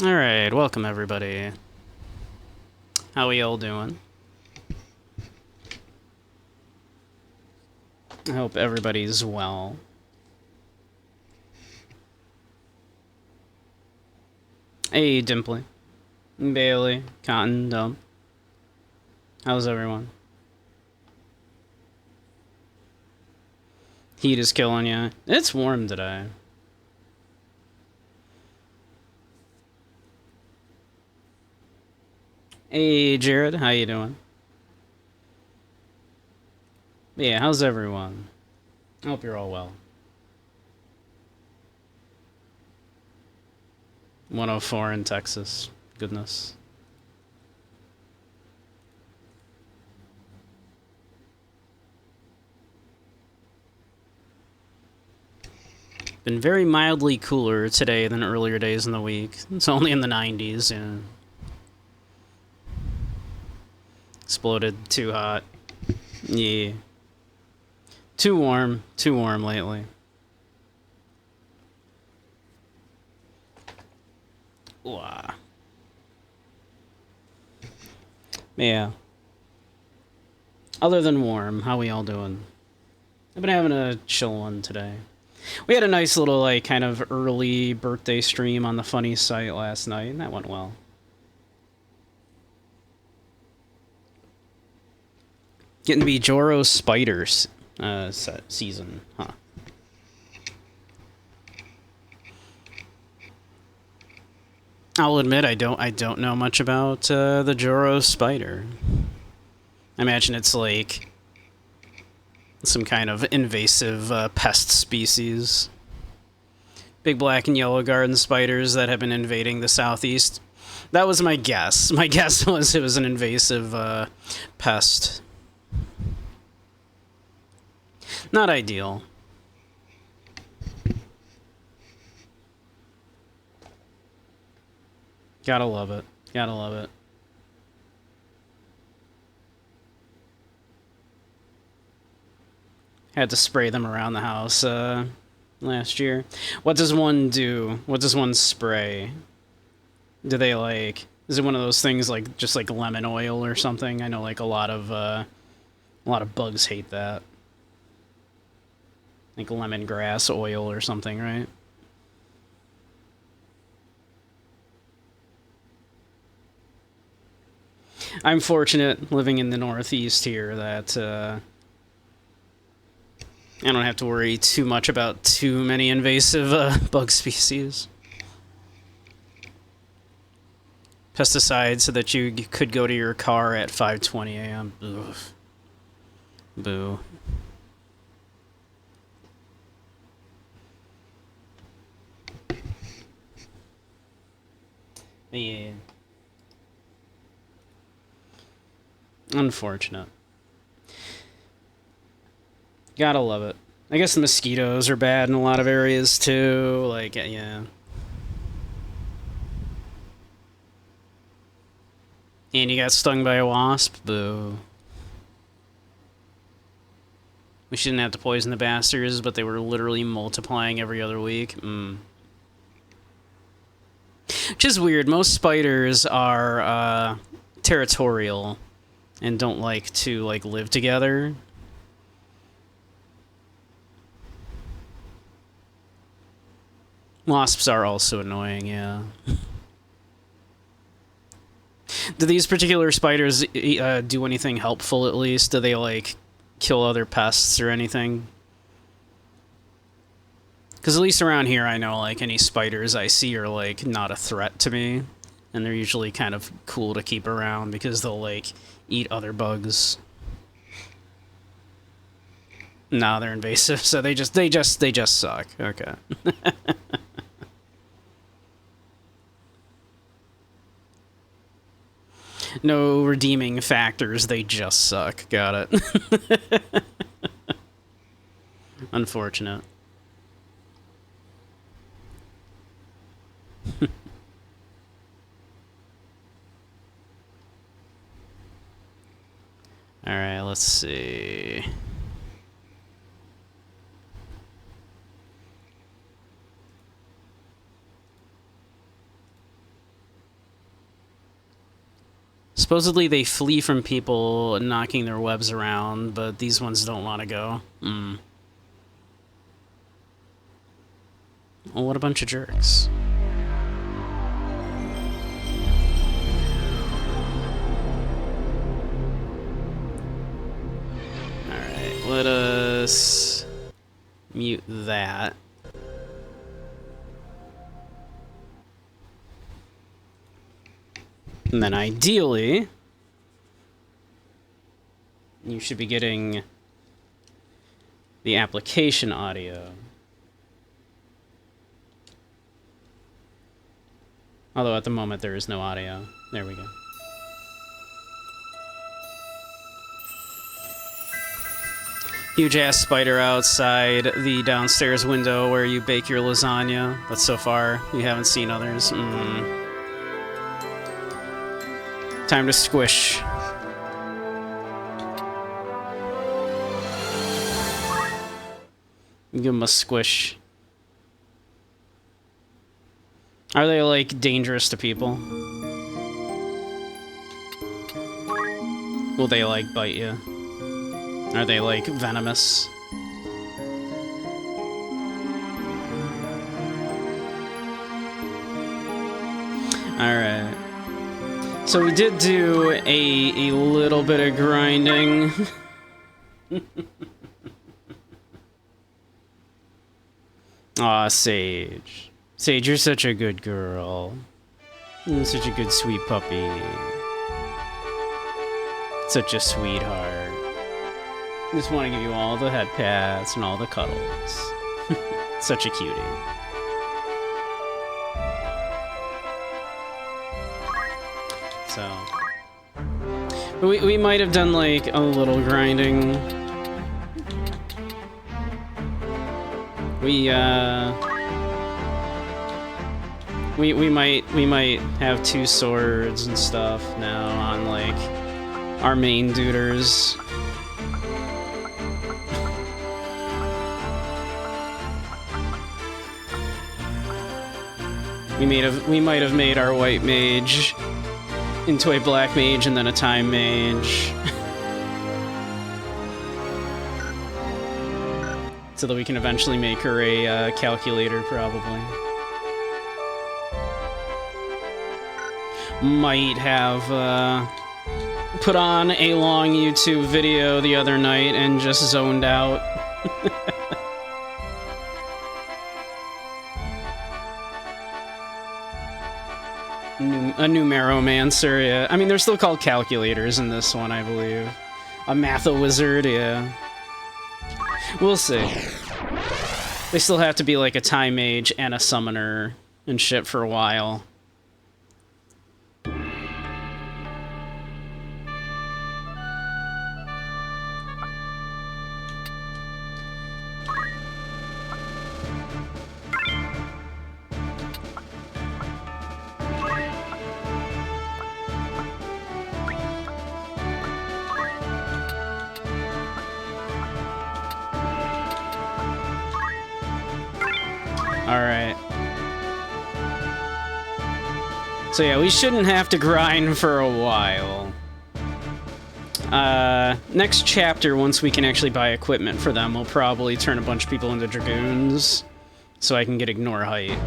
Alright, welcome everybody. How we all doing? I hope everybody's well. Hey, Dimply. Bailey, Cotton, Dump. How's everyone? Heat is killing ya. It's warm today. Hey, Jared, how you doing? Yeah, how's everyone? I hope you're all well. 104 in Texas. Goodness. Been very mildly cooler today than earlier days in the week. It's only in the 90s, yeah. Exploded too hot. Yeah. Too warm lately. Wow. Yeah. Other than warm, how we all doing? I've been having a chill one today. We had a nice little, like, kind of early birthday stream on the funny site last night, and that went well. Getting to be Joro Spiders season, huh? I'll admit I don't know much about the Joro spider. I imagine it's like some kind of invasive pest species. Big black and yellow garden spiders that have been invading the southeast. That was my guess. My guess was it was an invasive pest. Not ideal. Gotta love it. Gotta love it. Had to spray them around the house last year. What does one do? What does one spray? Do they like? Is it one of those things like just like lemon oil or something? I know like a lot of bugs hate that. Like lemongrass oil or something, right? I'm fortunate living in the Northeast here that I don't have to worry too much about too many invasive bug species. Pesticides so that you could go to your car at 5:20 a.m. Ugh. Boo. Yeah. Unfortunate. Gotta love it. I guess the mosquitoes are bad in a lot of areas too. Like, yeah. And you got stung by a wasp? Boo. We shouldn't have to poison the bastards, but they were literally multiplying every other week. Which is weird. Most spiders are territorial and don't like to like live together. Wasps are also annoying, yeah. Do these particular spiders do anything helpful at least? Do they like kill other pests or anything? Because at least around here I know like any spiders I see are like not a threat to me. And they're usually kind of cool to keep around because they'll like eat other bugs. No, they're invasive, so they just suck. Okay. No redeeming factors, they just suck. Got it. Unfortunate. Alright, let's see. Supposedly they flee from people knocking their webs around, but these ones don't want to go. Well, what a bunch of jerks. Alright, let us mute that. And then ideally, you should be getting the application audio. Although at the moment there is no audio. There we go. Huge ass spider outside the downstairs window where you bake your lasagna. But so far, you haven't seen others. Time to squish. Give them a squish. Are they, like, dangerous to people? Will they, like, bite you? Are they, like, venomous? Alright. So we did do a little bit of grinding. Aw, Sage. Sage, you're such a good girl. You're such a good sweet puppy. Such a sweetheart. Just want to give you all the head pats and all the cuddles. Such a cutie. So, but we might have done like a little grinding. We might have 2 swords and stuff now on like our main duders. We might have made our white mage into a black mage and then a time mage. So that we can eventually make her a calculator, probably. Might have put on a long YouTube video the other night and just zoned out. A numeromancer, yeah. I mean, they're still called calculators in this one, I believe. A matho-wizard, yeah. We'll see. They still have to be like a time mage and a summoner and shit for a while. Alright. So yeah, we shouldn't have to grind for a while. Next chapter, once we can actually buy equipment for them, we'll probably turn a bunch of people into dragoons, so I can get ignore height.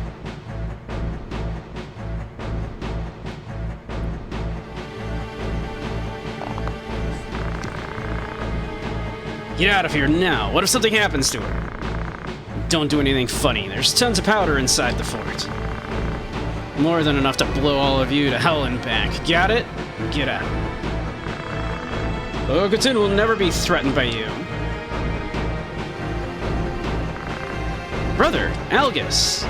Get out of here now! What if something happens to her? Don't do anything funny. There's tons of powder inside the fort. More than enough to blow all of you to hell and back. Got it? Get out. Ogaton will never be threatened by you. Brother, Algus.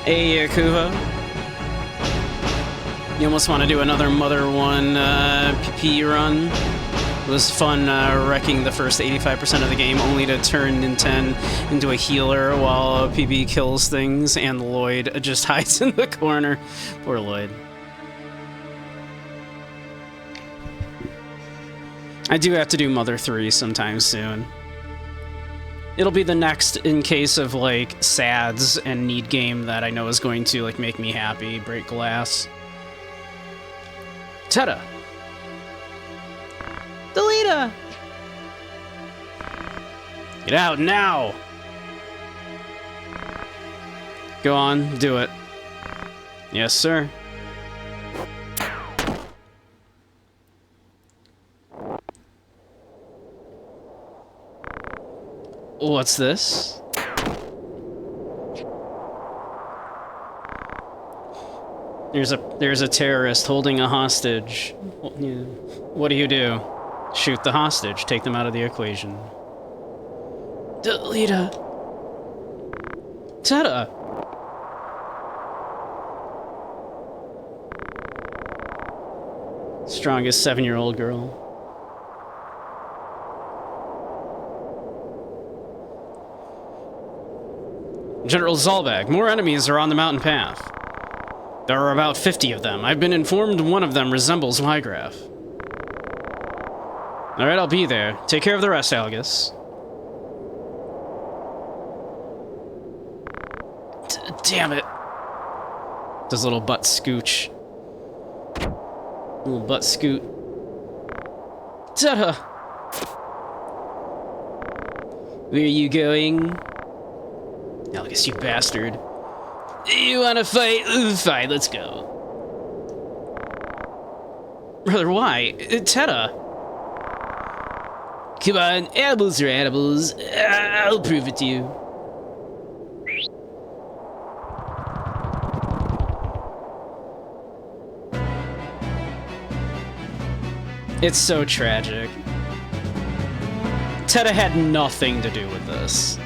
Hey, Yakuva. You almost want to do another Mother 1 PP run? It was fun wrecking the first 85% of the game, only to turn Ninten into a healer while PB kills things, and Lloyd just hides in the corner. Poor Lloyd. I do have to do Mother 3 sometime soon. It'll be the next in case of like sads and need game that I know is going to like make me happy. Break glass. Teta. Delita. Get out now. Go on, do it. Yes, sir. What's this? There's a terrorist holding a hostage. What do? Shoot the hostage. Take them out of the equation. Delita. Teta. Strongest 7-year-old girl. General Zalbag, more enemies are on the mountain path. There are about 50 of them. I've been informed one of them resembles Wygraph. Alright, I'll be there. Take care of the rest, Algus. Damn it. Does little butt scooch. Little butt scoot. Ta-da! Where are you going? Algus, you bastard. You wanna fight? Fine, let's go. Brother, why? Teta. Come on, animals are animals. I'll prove it to you. It's so tragic. Teta had nothing to do with this.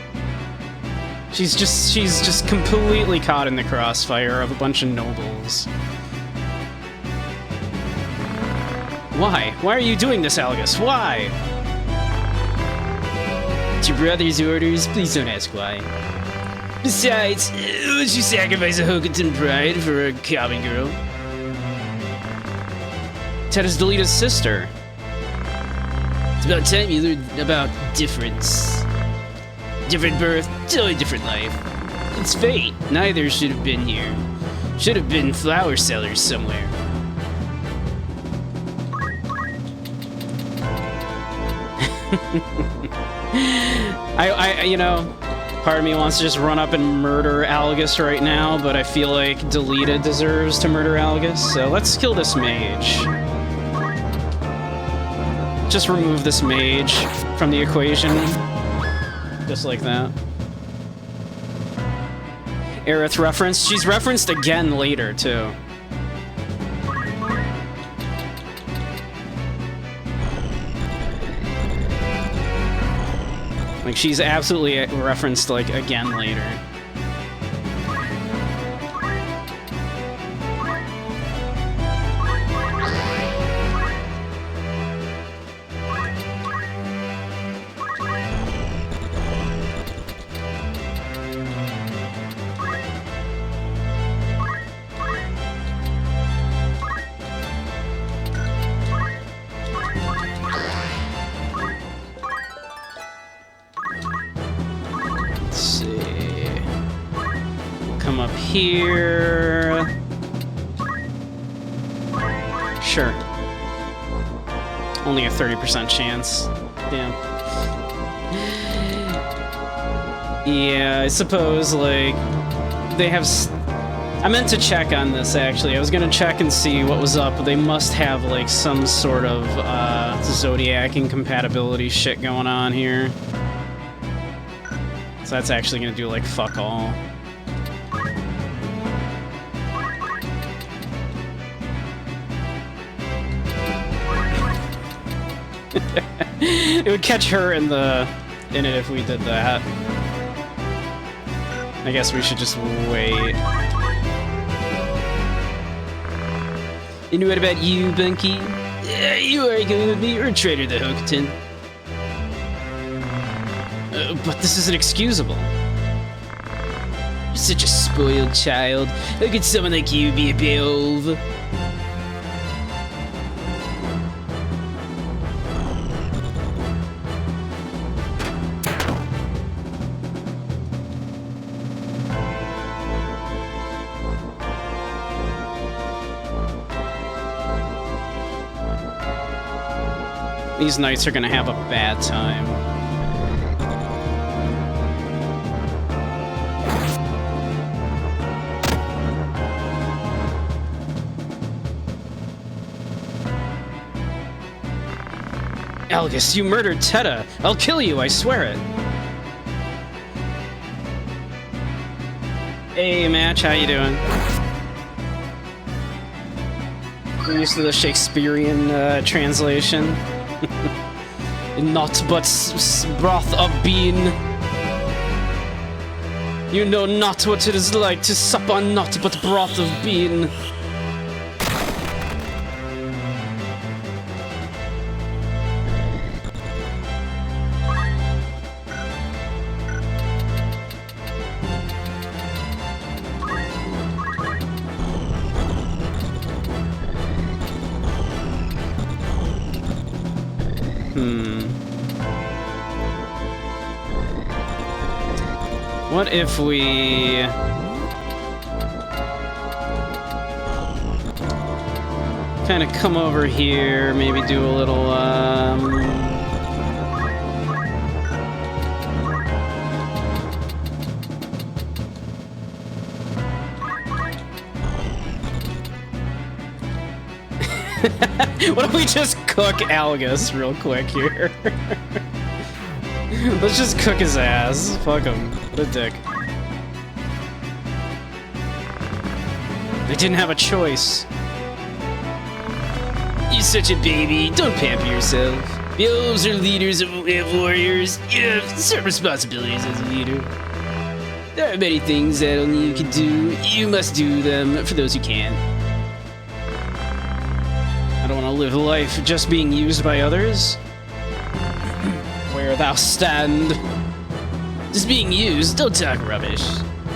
She's just completely caught in the crossfire of a bunch of nobles. Why? Why are you doing this, Algus? Why? It's your brother's orders. Please don't ask why. Besides, would you sacrifice a Hokuton pride for a common girl? Teta's Delita's sister. It's about time you learned about difference. Different birth, totally different life. It's fate. Neither should have been here. Should have been flower sellers somewhere. You know, part of me wants to just run up and murder Algus right now, but I feel like Delita deserves to murder Algus, so let's kill this mage. Just remove this mage from the equation. Just like that. Aerith referenced. She's referenced again later, too. Like, she's absolutely referenced, like, again later. Here. Sure. Only a 30% chance. Damn. Yeah, I suppose, like, they have... I meant to check on this, actually. I was gonna check and see what was up, but they must have, like, some sort of, Zodiac incompatibility shit going on here. So that's actually gonna do, like, fuck all. It would catch her in it if we did that. I guess we should just wait. And what about you, Bunky? You are going with me or Trader the Hokuton? But this is inexcusable. You're such a spoiled child. How could someone like you be a Beowulf? These knights are gonna have a bad time. Algus, you murdered Teta! I'll kill you, I swear it! Hey, Match, how you doing? We're used to the Shakespearean translation. Not but broth of bean. You know not what it is like to sup on naught but broth of bean. What if we... kind of come over here, maybe do a little, What if we just cook Algus real quick here? Let's just cook his ass. Fuck him. What a dick. They didn't have a choice. You're such a baby. Don't pamper yourself. The elves are leaders of warriors. You have certain responsibilities as a leader. There are many things that only you can do. You must do them for those who can. I don't want to live life just being used by others. Where thou stand. Just being used, don't talk rubbish.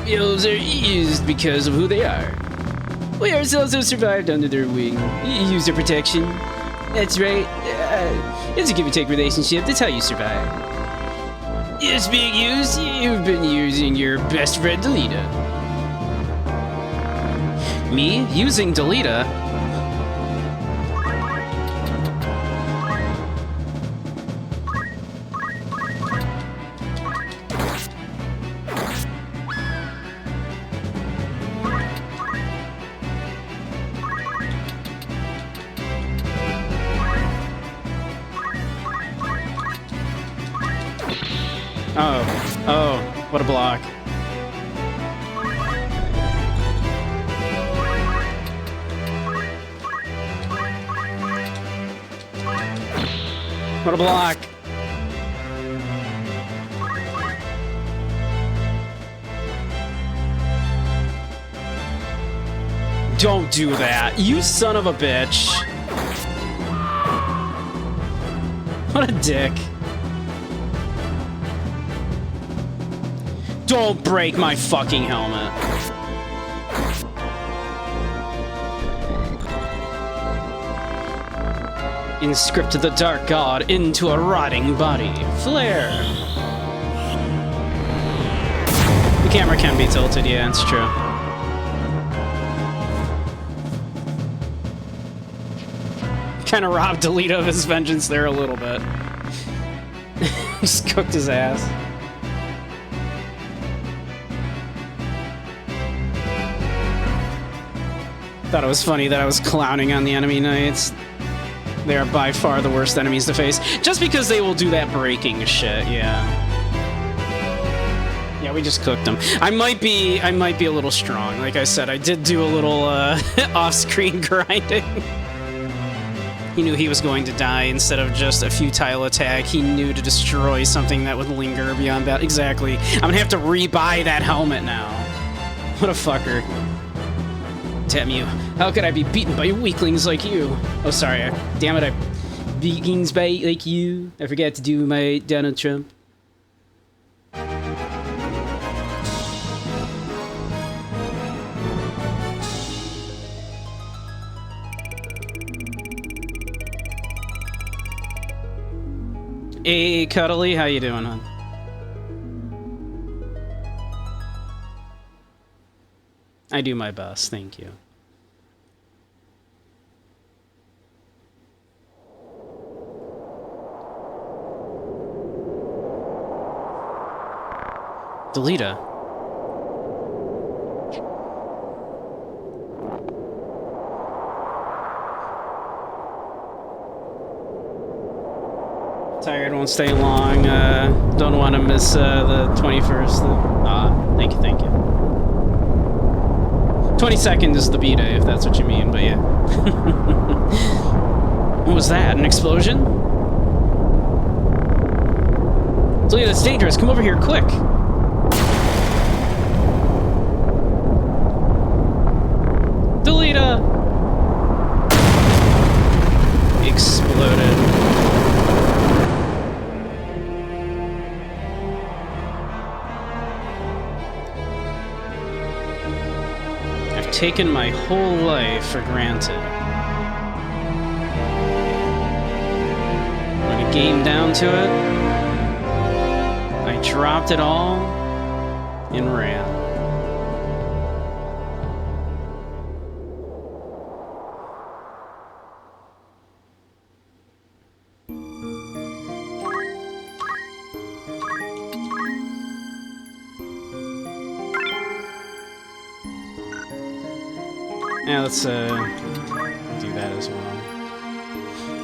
The elves are used because of who they are. We ourselves have survived under their wing. You use their protection. That's right. It's a give-and-take relationship. That's how you survive. Just being used, you've been using your best friend, Delita. Me? Using Delita? Oh, what a block. What a block. Don't do that, you son of a bitch. What a dick. Don't break my fucking helmet. Inscript the Dark God into a rotting body. Flare. The camera can be tilted, yeah, it's true. Kind of robbed Delita of his vengeance there a little bit. Just cooked his ass. Thought it was funny that I was clowning on the enemy knights. They are by far the worst enemies to face. Just because they will do that breaking shit, yeah. Yeah, we just cooked them. I might be a little strong. Like I said, I did do a little off-screen grinding. He knew he was going to die instead of just a futile attack. He knew to destroy something that would linger beyond that. Exactly. I'm gonna have to rebuy that helmet now. What a fucker. Damn you. How could I be beaten by weaklings like you? Oh, sorry. Damn it, I... Weaklings by like you. I forgot to do my Donald Trump. Hey, Cuddly, how you doing, hon? I do my best, thank you. Delita. Tired, won't stay long. Don't want to miss the 21st. Thank you, thank you. 22nd is the B-Day, if that's what you mean, but yeah. What was that? An explosion? Delita, it's dangerous. Come over here, quick. Delita! Exploded. I've taken my whole life for granted. When it came down to it, I dropped it all and ran. Yeah, let's do that as well.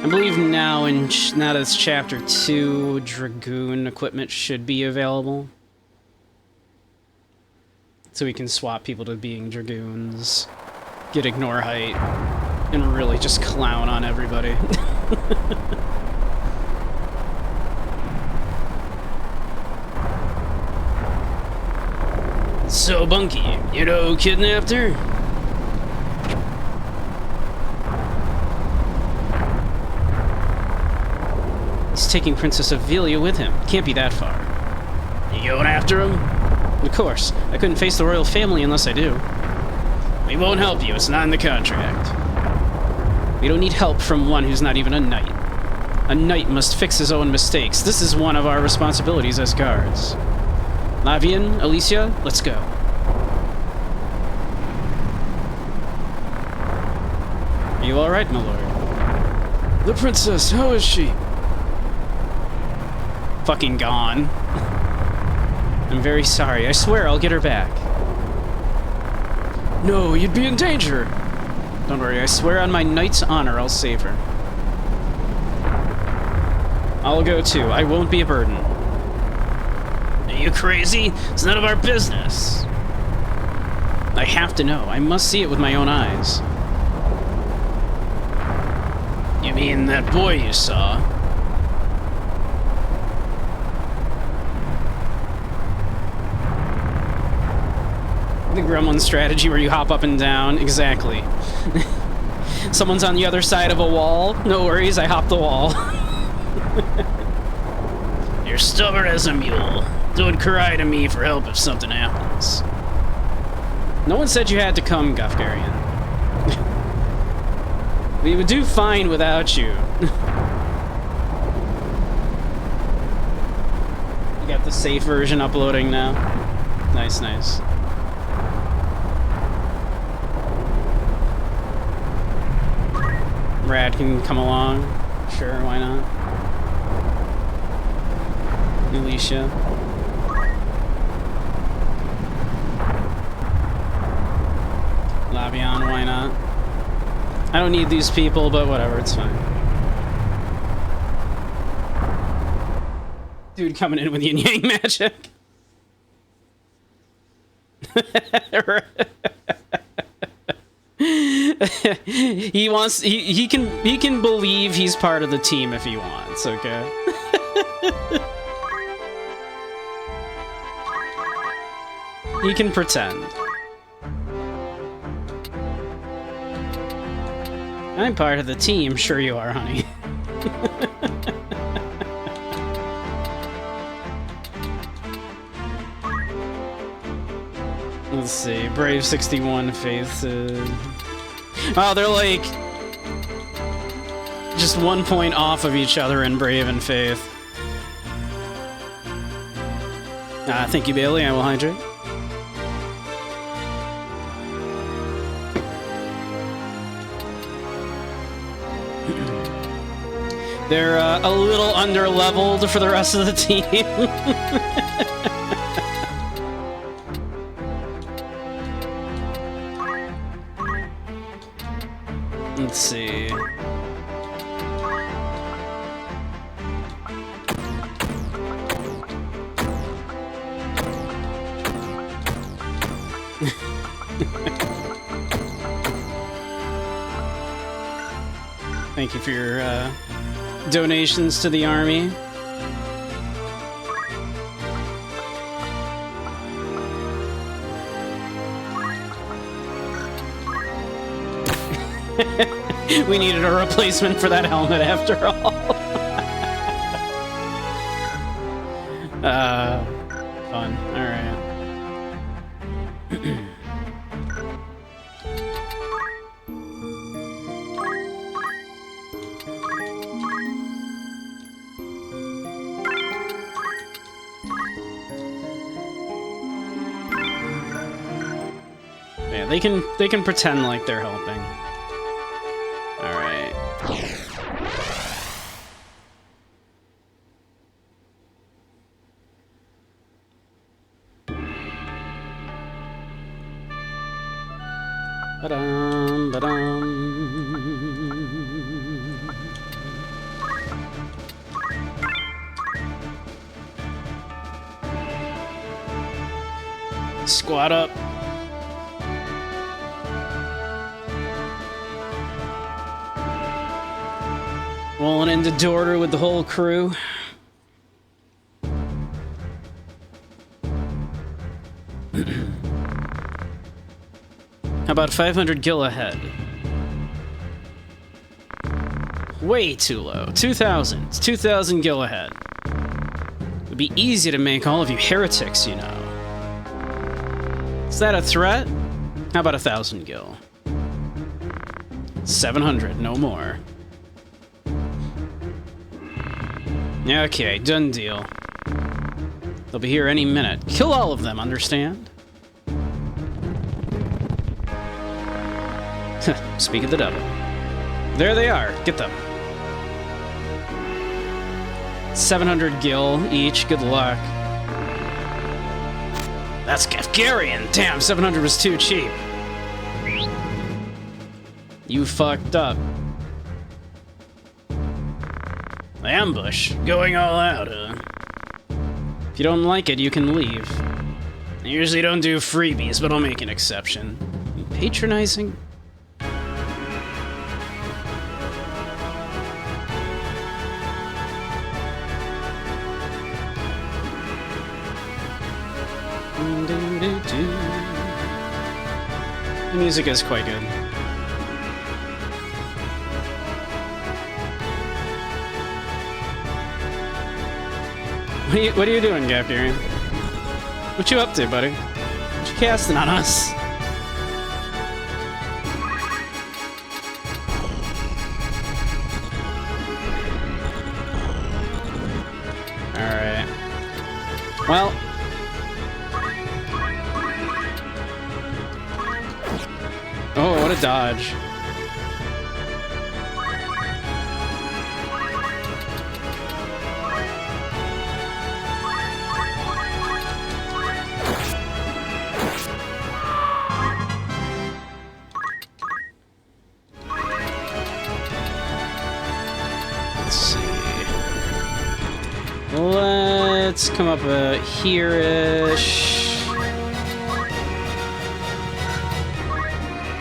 I believe now that it's Chapter 2, Dragoon equipment should be available. So we can swap people to being Dragoons, get Ignore Height, and really just clown on everybody. So, Bunky, you know who kidnapped her? He's taking Princess Avelia with him. Can't be that far. You going after him? Of course. I couldn't face the royal family unless I do. We won't help you. It's not in the contract. We don't need help from one who's not even a knight. A knight must fix his own mistakes. This is one of our responsibilities as guards. Lavian, Alicia, let's go. Are you alright, my lord? The princess, how is she? Fucking gone. I'm very sorry. I swear I'll get her back. No, you'd be in danger. Don't worry, I swear on my knight's honor I'll save her. I'll go too. I won't be a burden. Are you crazy? It's none of our business. I have to know. I must see it with my own eyes. You mean that boy you saw? The gremlin strategy where you hop up and down. Exactly. Someone's on the other side of a wall. No worries, I hop the wall. You're stubborn as a mule. Don't cry to me for help if something happens. No one said you had to come, Gufgarian. We would do fine without you. You got the safe version uploading now. Nice, nice. Brad can come along. Sure, why not? Alicia. Lavian, why not? I don't need these people, but whatever, it's fine. Dude coming in with yin yang magic. he can believe he's part of the team if he wants, okay? He can pretend. I'm part of the team, sure you are, honey. Let's see, Brave 61, Faith. Oh, they're like just 1 point off of each other in Brave and Faith. Thank you, Bailey. I will hydrate. They're a little under-leveled for the rest of the team. Let's see. Thank you for your donations to the army. We needed a replacement for that helmet after all. Fun. Alright. Yeah, they can pretend like they're helping. Alright. Ba-dum, ba-dum. Squat up. Rolling into Dorter with the whole crew. How about 500 gil ahead? Way too low. 2,000. It's 2,000 gil ahead. It would be easy to make all of you heretics, you know. Is that a threat? How about 1,000 gil? 700, no more. Okay, done deal. They'll be here any minute. Kill all of them, understand? Speak of the devil. There they are. Get them. 700 gil each. Good luck. That's Kefgarian. Damn, 700 was too cheap. You fucked up. The ambush. Going all out, huh? If you don't like it, you can leave. I usually don't do freebies, but I'll make an exception. Patronizing? The music is quite good. What are you doing, Gapgarian? What you up to, buddy? What you casting on us? Alright. Well... Oh, what a dodge. Let's see. Let's come up here-ish.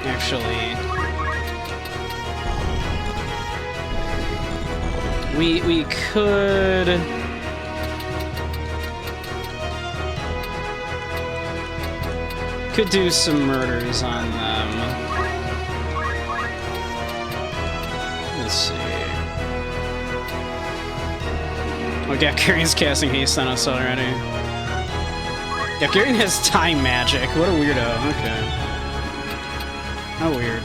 Actually, we could do some murders on them. Let's see. Oh, Gapgarian's casting haste on us already. Gapgarian has time magic. What a weirdo. Okay. How weird.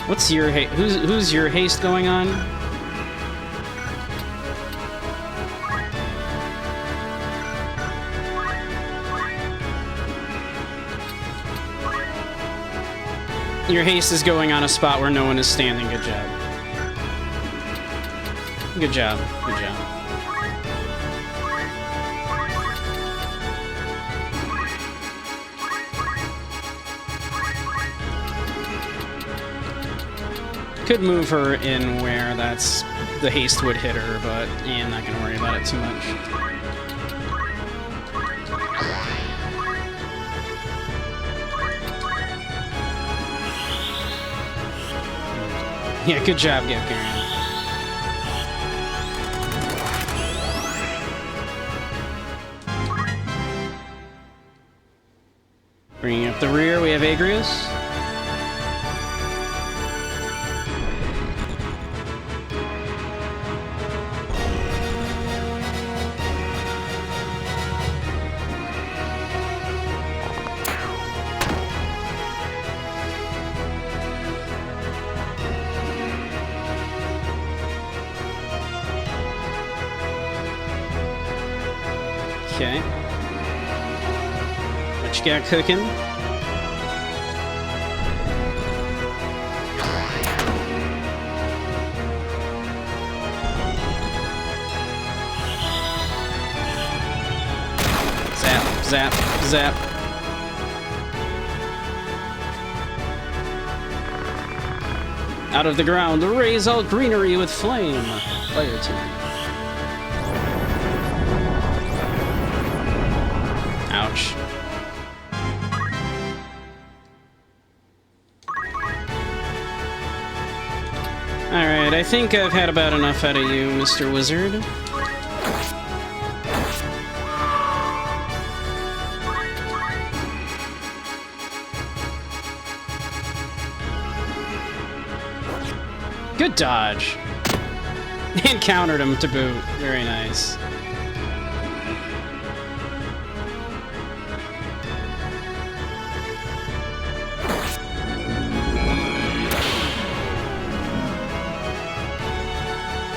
What's your haste? Who's your haste going on? Your haste is going on a spot where no one is standing. Good job. Good job. Good job. Could move her in where the haste would hit her, but yeah, I'm not gonna worry about it too much. Yeah, good job, Gepgarian. Bringing up the rear, we have Agrius. Okay. What you got cooking? Zap, zap, zap. Out of the ground, raise all greenery with flame. Fire team. Ouch. Alright, I think I've had about enough out of you, Mr. Wizard. Good dodge. And countered him to boot. Very nice.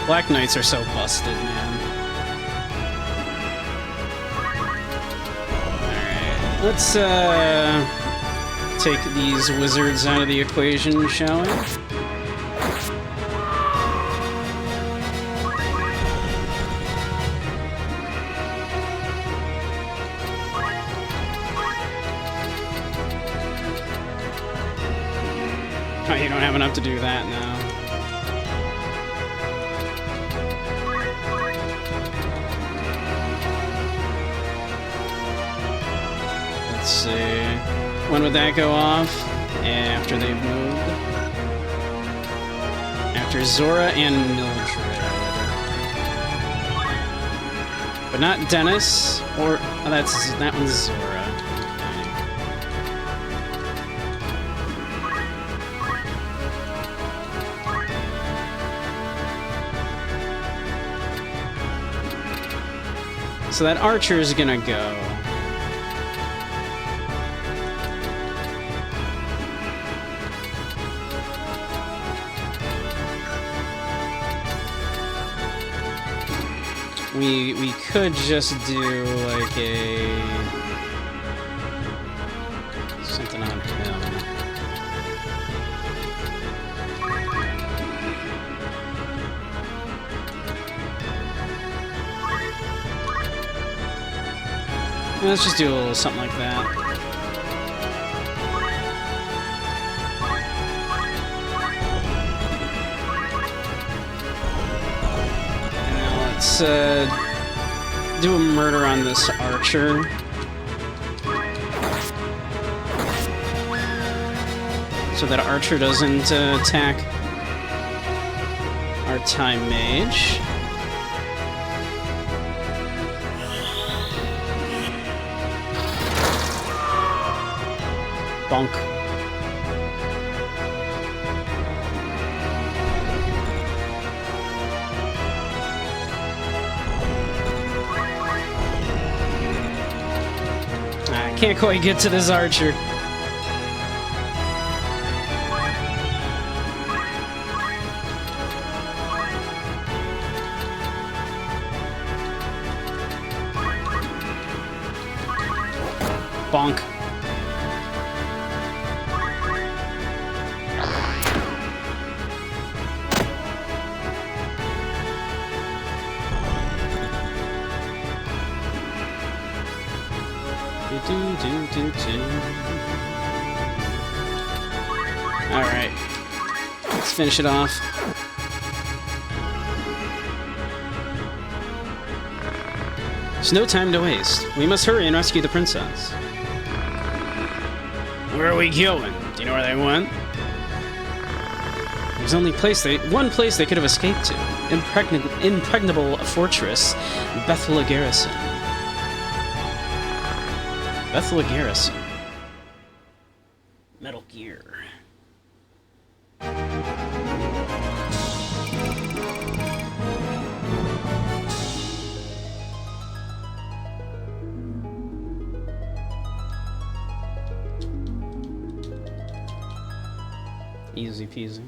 Black Knights are so busted, man. Alright, let's take these wizards out of the equation, shall we? Oh, you don't have enough to do that now. Let's see. When would that go off? After they've moved. After Zora and Mildred. But not Dennis, or... Oh, that one's Zora. So that archer is gonna go. We could just do like a something on him. Let's just do a little something like that. And now let's do a murder on this archer. So that archer doesn't attack our time mage. Bonk. I can't quite get to this archer. Bonk. Alright. Let's finish it off. There's no time to waste. We must hurry and rescue the princess. Where are we going? Do you know where they went? There's only one place they could have escaped to. Impregnable fortress, Bethla Garrison. Bethla Garrison. Metal Gear. Easy peasy.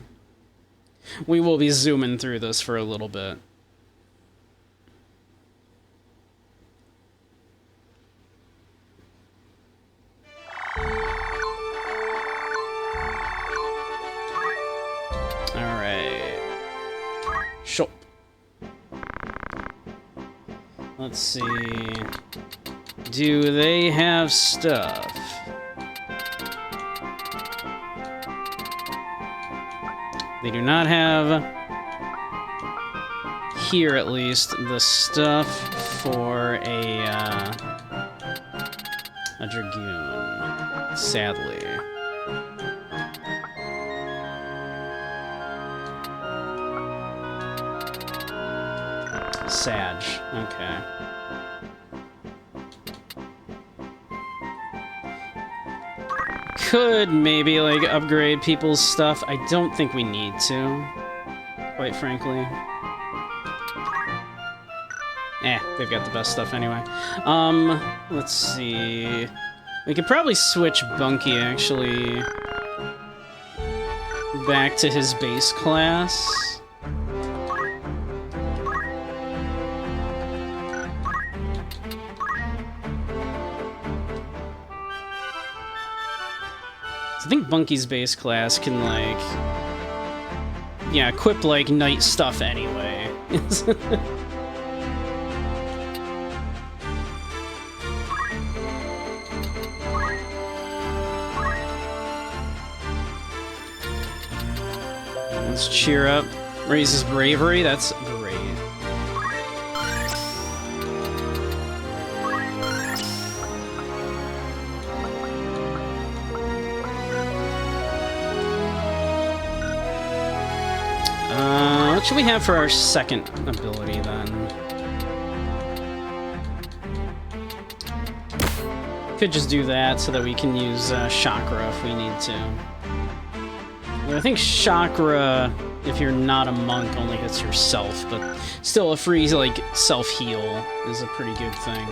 We will be zooming through this for a little bit. Alright. Sure. Let's see. Do they have stuff? They do not have, here at least, the stuff for a Dragoon, sadly. Sag, okay. Could maybe, like, upgrade people's stuff. I don't think we need to, quite frankly. They've got the best stuff anyway. Let's see. We could probably switch Bunky, actually, back to his base class. I think Bunky's base class can, like, yeah, equip, like, knight stuff anyway. Let's cheer up. Raises bravery, that's great. What should we have for our second ability, then? Could just do that so that we can use Chakra if we need to. But I think Chakra, if you're not a monk, only hits yourself, but still a free, like, self-heal is a pretty good thing.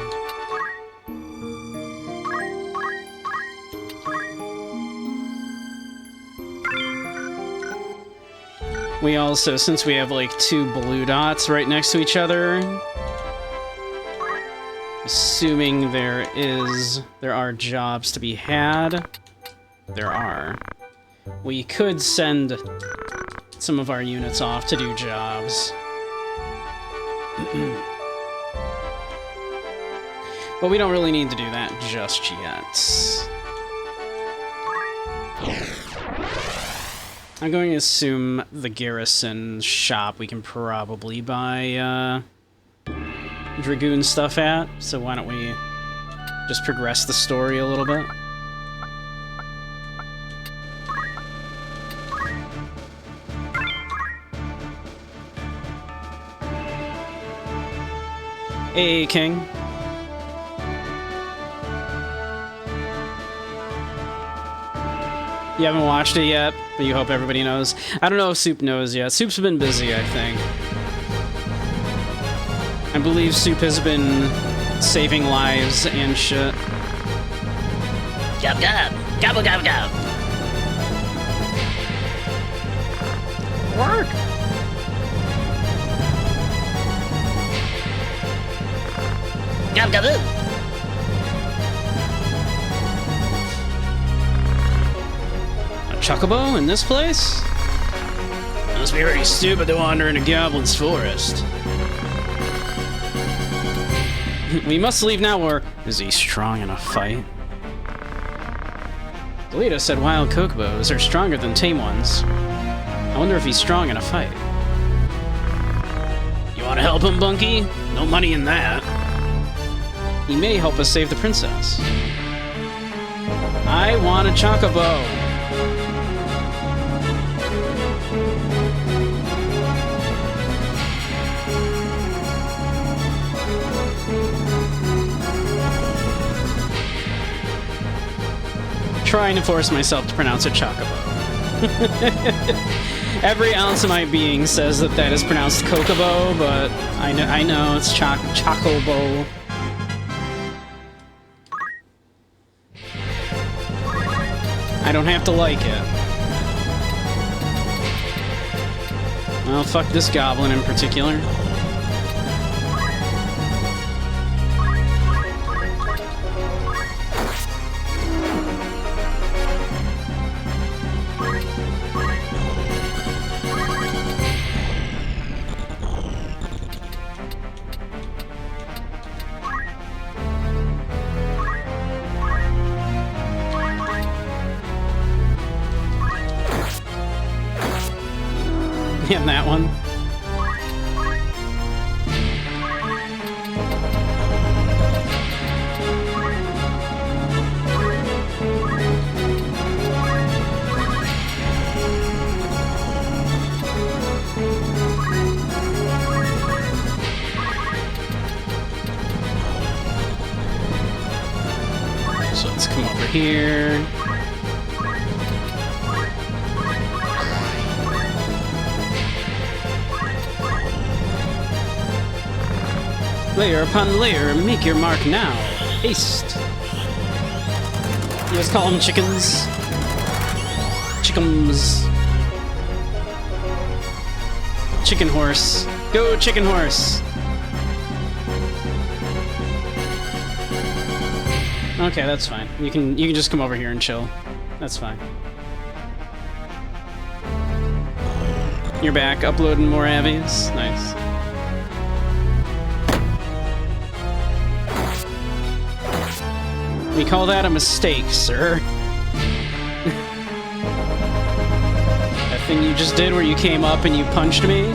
We also, since we have, like, 2 blue dots right next to each other, assuming there are jobs to be had, there are. We could send some of our units off to do jobs. But we don't really need to do that just yet. I'm going to assume the garrison shop we can probably buy Dragoon stuff at, so why don't we just progress the story a little bit? Hey, King. You haven't watched it yet, but you hope everybody knows. I don't know if Soup knows yet. Soup's been busy, I think. I believe Soup has been saving lives and shit. Gab gab! Gobble gab gab! Work! Gab gab! Chocobo in this place? Must be pretty stupid to wander in a goblin's forest. We must leave now, or is he strong in a fight? Delita said wild chocobos are stronger than tame ones. I wonder if he's strong in a fight. You want to help him, Bunky? No money in that. He may help us save the princess. I want a chocobo. Trying to force myself to pronounce it chocobo. Every ounce of my being says that that is pronounced kokobo, but I know it's chocobo. I don't have to like it. Well, fuck this goblin in particular. And that one. So let's come over here. Layer upon layer, make your mark now. Haste. You guys call them chickens? Chickums. Chicken horse. Go, chicken horse. Okay, that's fine. You can just come over here and chill. That's fine. You're back, uploading more Abbies. Nice. We call that a mistake, sir. That thing you just did where you came up and you punched me?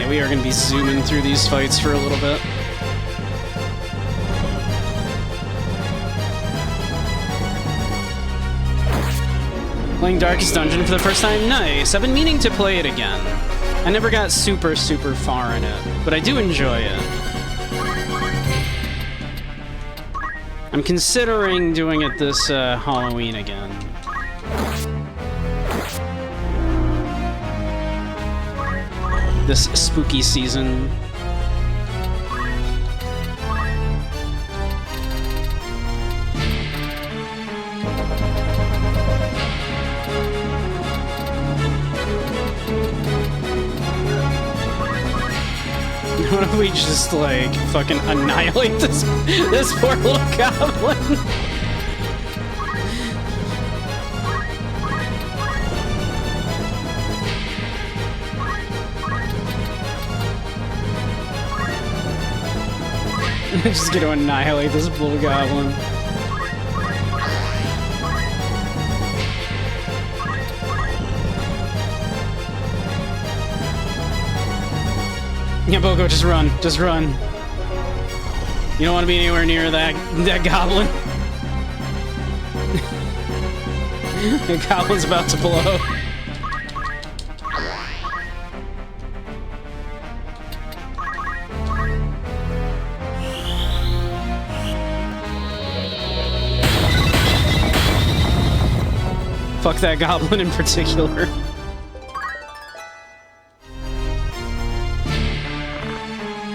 We are going to be zooming through these fights for a little bit. Playing Darkest Dungeon for the first time? Nice! I've been meaning to play it again. I never got super far in it, but I do enjoy it. I'm considering doing it this Halloween again. This spooky season. What if we just, like, fucking annihilate this poor little goblin? Just gonna annihilate this little goblin. Yeah, Boko, just run. Just run. You don't want to be anywhere near that goblin. The goblin's about to blow. Fuck that goblin in particular.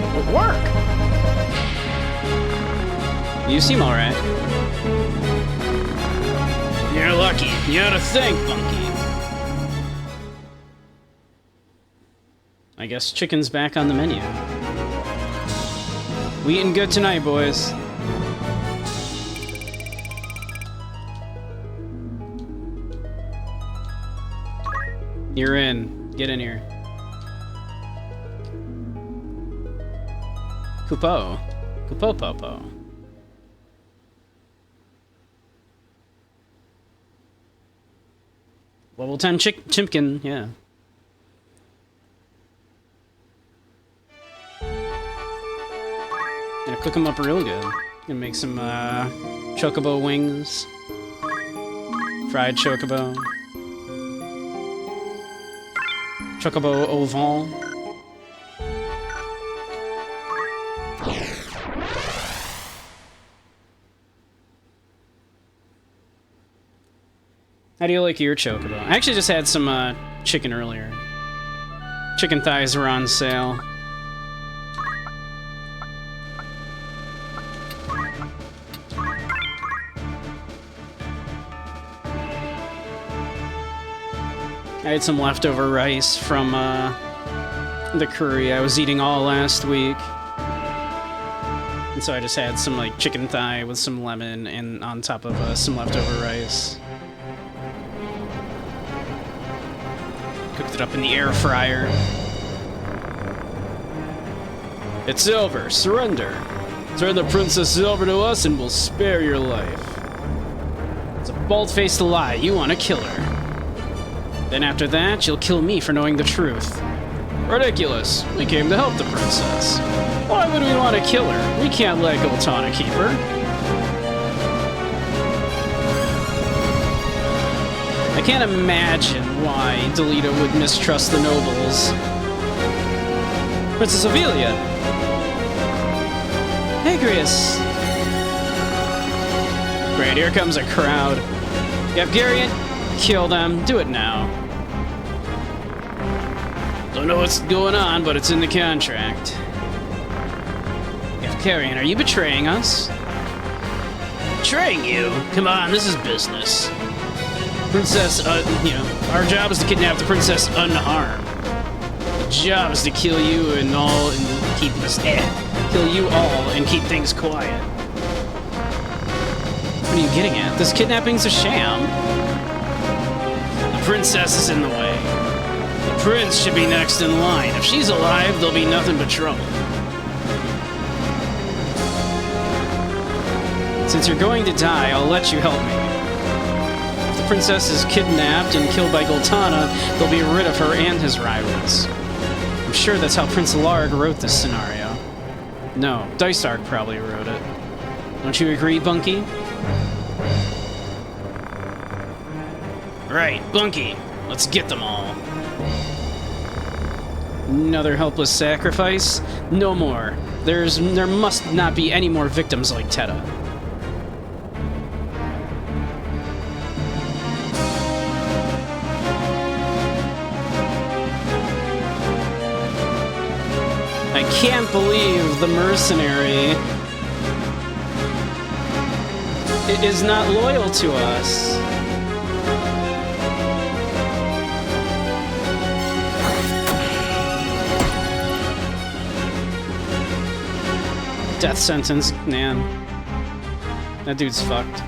It'll work. You seem alright. You're lucky. You ought to thank Bunky. I guess chicken's back on the menu. We eating good tonight, boys. You're in. Get in here. Kupo. Kupo Popo. Level 10 Chimpkin, yeah. Gonna cook them up real good. Gonna make some chocobo wings. Fried chocobo. Chocobo au vent. How do you like your chocobo? I actually just had some chicken earlier. Chicken thighs were on sale. I had some leftover rice from the curry I was eating all last week. And so I just had some like chicken thigh with some lemon and on top of some leftover rice. Cooked it up in the air fryer. It's over. Surrender. Turn the princess over to us and we'll spare your life. It's a bald-faced lie. You want to kill her. Then after that, you'll kill me for knowing the truth. Ridiculous. We came to help the princess. Why would we want to kill her? We can't let Goltana keep her. I can't imagine why Delita would mistrust the nobles. Princess Ophelia. Agrius. Great, here comes a crowd. Gafgarian, kill them. Do it now. Don't know what's going on, but it's in the contract. Gafgarian, are you betraying us? Betraying you? Come on, this is business. Princess, our job is to kidnap the princess unharmed. The job is to kill you and all and keep us kill you all and keep things quiet. What are you getting at? This kidnapping's a sham. The princess is in the way. The prince should be next in line. If she's alive, there'll be nothing but trouble. Since you're going to die, I'll let you help me. If the princess is kidnapped and killed by Goltana, they'll be rid of her and his rivals. I'm sure that's how Prince Larg wrote this scenario. No, Dysark probably wrote it. Don't you agree, Bunky? Right, Bunky. Let's get them all. Another helpless sacrifice? No more. There must not be any more victims like Teta. I can't believe the mercenary is not loyal to us. Death sentence, man. That dude's fucked.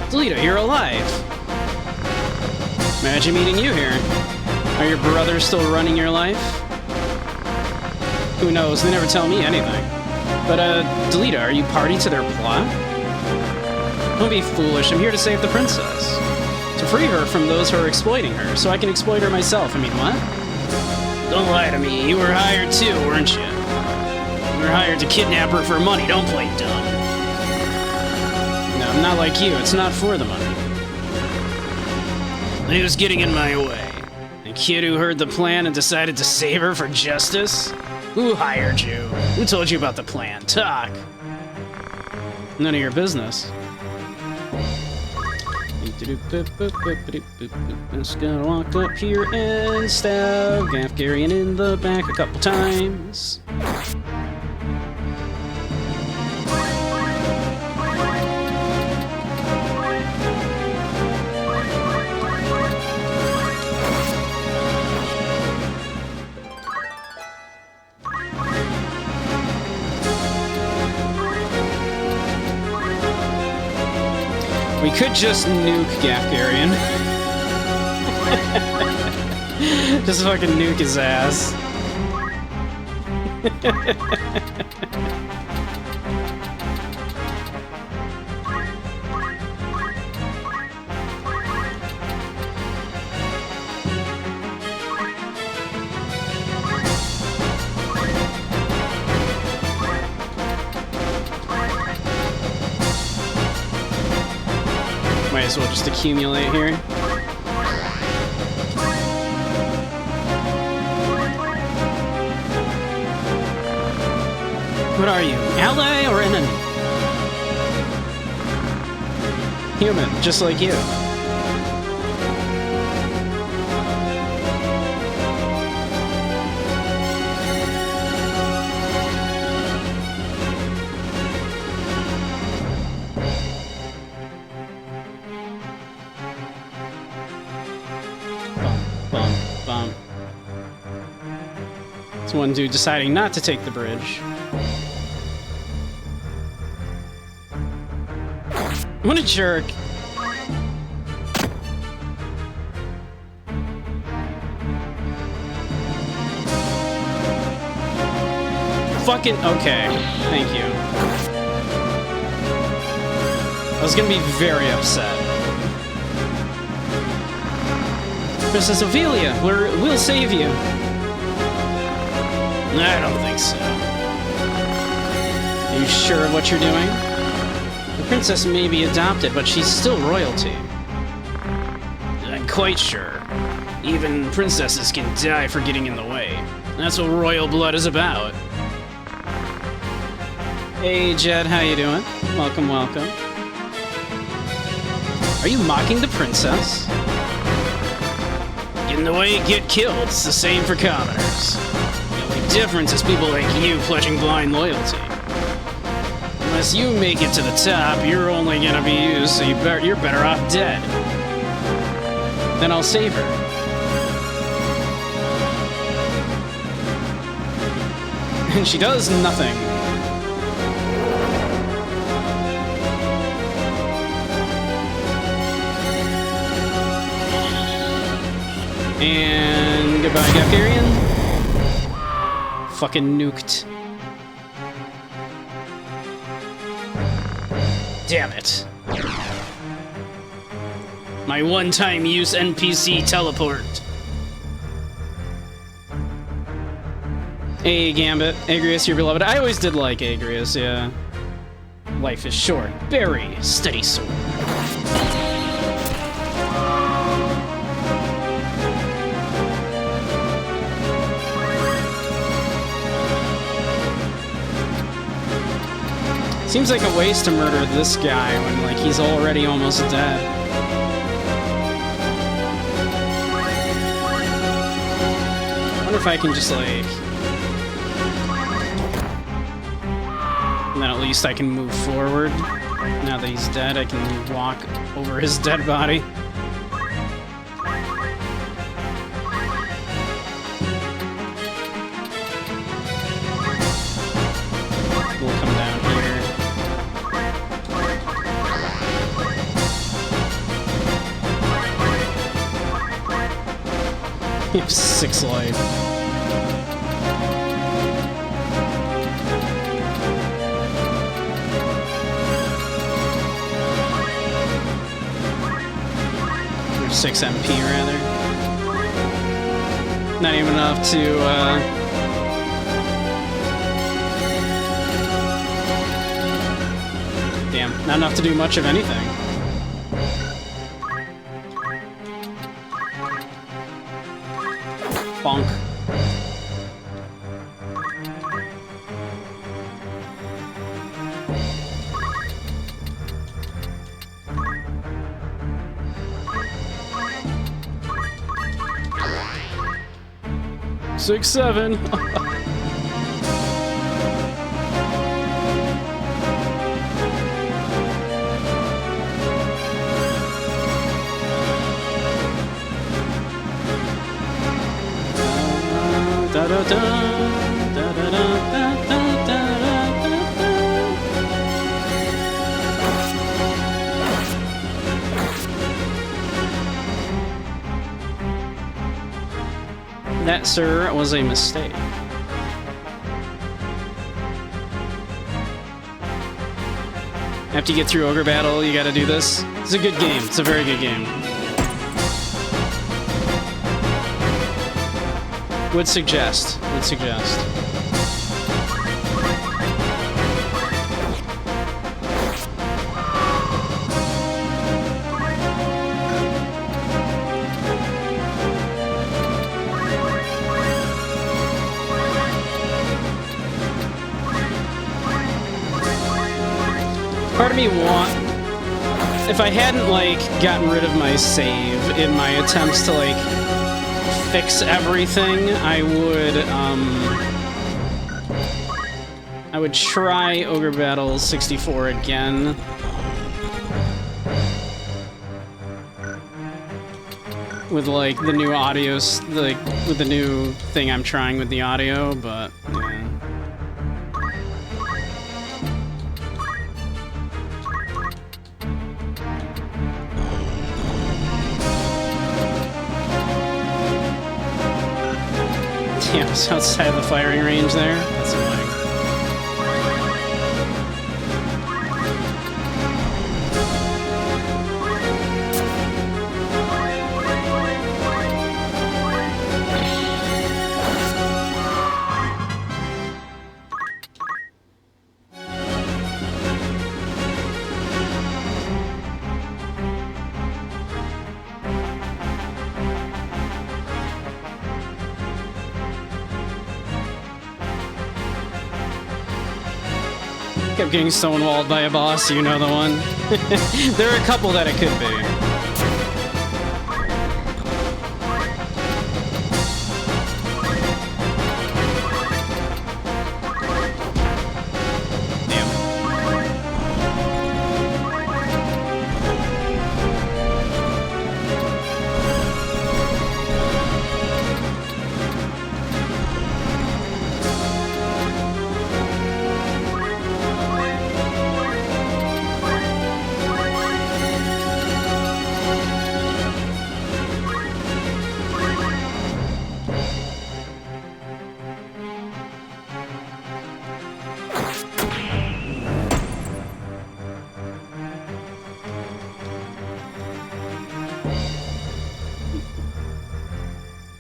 Delita, you're alive. Imagine meeting you here. Are your brothers still running your life? Who knows? They never tell me anything. But, Delita, are you party to their plot? Don't be foolish. I'm here to save the princess. To free her from those who are exploiting her, so I can exploit her myself. I mean, what? Don't lie to me. You were hired too, weren't you? You were hired to kidnap her for money. Don't play dumb. No, I'm not like you. It's not for the money. Then he was getting in my way. The kid who heard the plan and decided to save her for justice? Who hired you? Who told you about the plan? Talk. None of your business. Just gonna walk up here and stab Gafgarian in the back a couple times. could just nuke Gafgarian. Just fucking nuke his ass. Might as well just accumulate here. What are you, ally or enemy? Human, just like you. Bum, bum. It's one dude deciding not to take the bridge. What a jerk. Fucking okay. Thank you. I was gonna be very upset. Princess Ophelia, we'll save you. I don't think so. Are you sure of what you're doing? The princess may be adopted, but she's still royalty. I'm quite sure. Even princesses can die for getting in the way. That's what royal blood is about. Hey, Jed, how you doing? Welcome, welcome. Are you mocking the princess? Get in the way, get killed. It's the same for commoners. The only difference is people like you pledging blind loyalty. Unless you make it to the top, you're only gonna be used, so you're better off dead. Then I'll save her. And she does nothing. And goodbye, Gafgarian. Fucking nuked. Damn it. My one-time use NPC teleport. Hey, Gambit. Agrius, your beloved. I always did like Agrius, yeah. Life is short. Very steady sword. Seems like a waste to murder this guy when, like, he's already almost dead. I wonder if I can just, like... And then at least I can move forward. Now that he's dead, I can walk over his dead body. We'll come down here. You have 6 life. Or 6 MP, rather. Not even enough to, Damn, not enough to do much of anything. Bonk. Six, 7. Da da da da da da da da. That, sir, was a mistake. After you get through Ogre Battle, you gotta do this. It's a good game. It's a very good game. Would suggest. Would suggest. Part of me if I hadn't, like, gotten rid of my save in my attempts to, like, fix everything, I would try Ogre Battle 64 again. With, like, the new audio, like, with the new thing I'm trying with the audio, but, yeah. Yeah, it's outside the firing range there. That's annoying. Kept getting stonewalled by a boss, you know the one. There are a couple that it could be.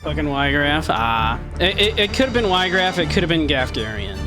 Fucking Y-Graph? Ah. It could have been Y-Graph, it could have been Gafgarian.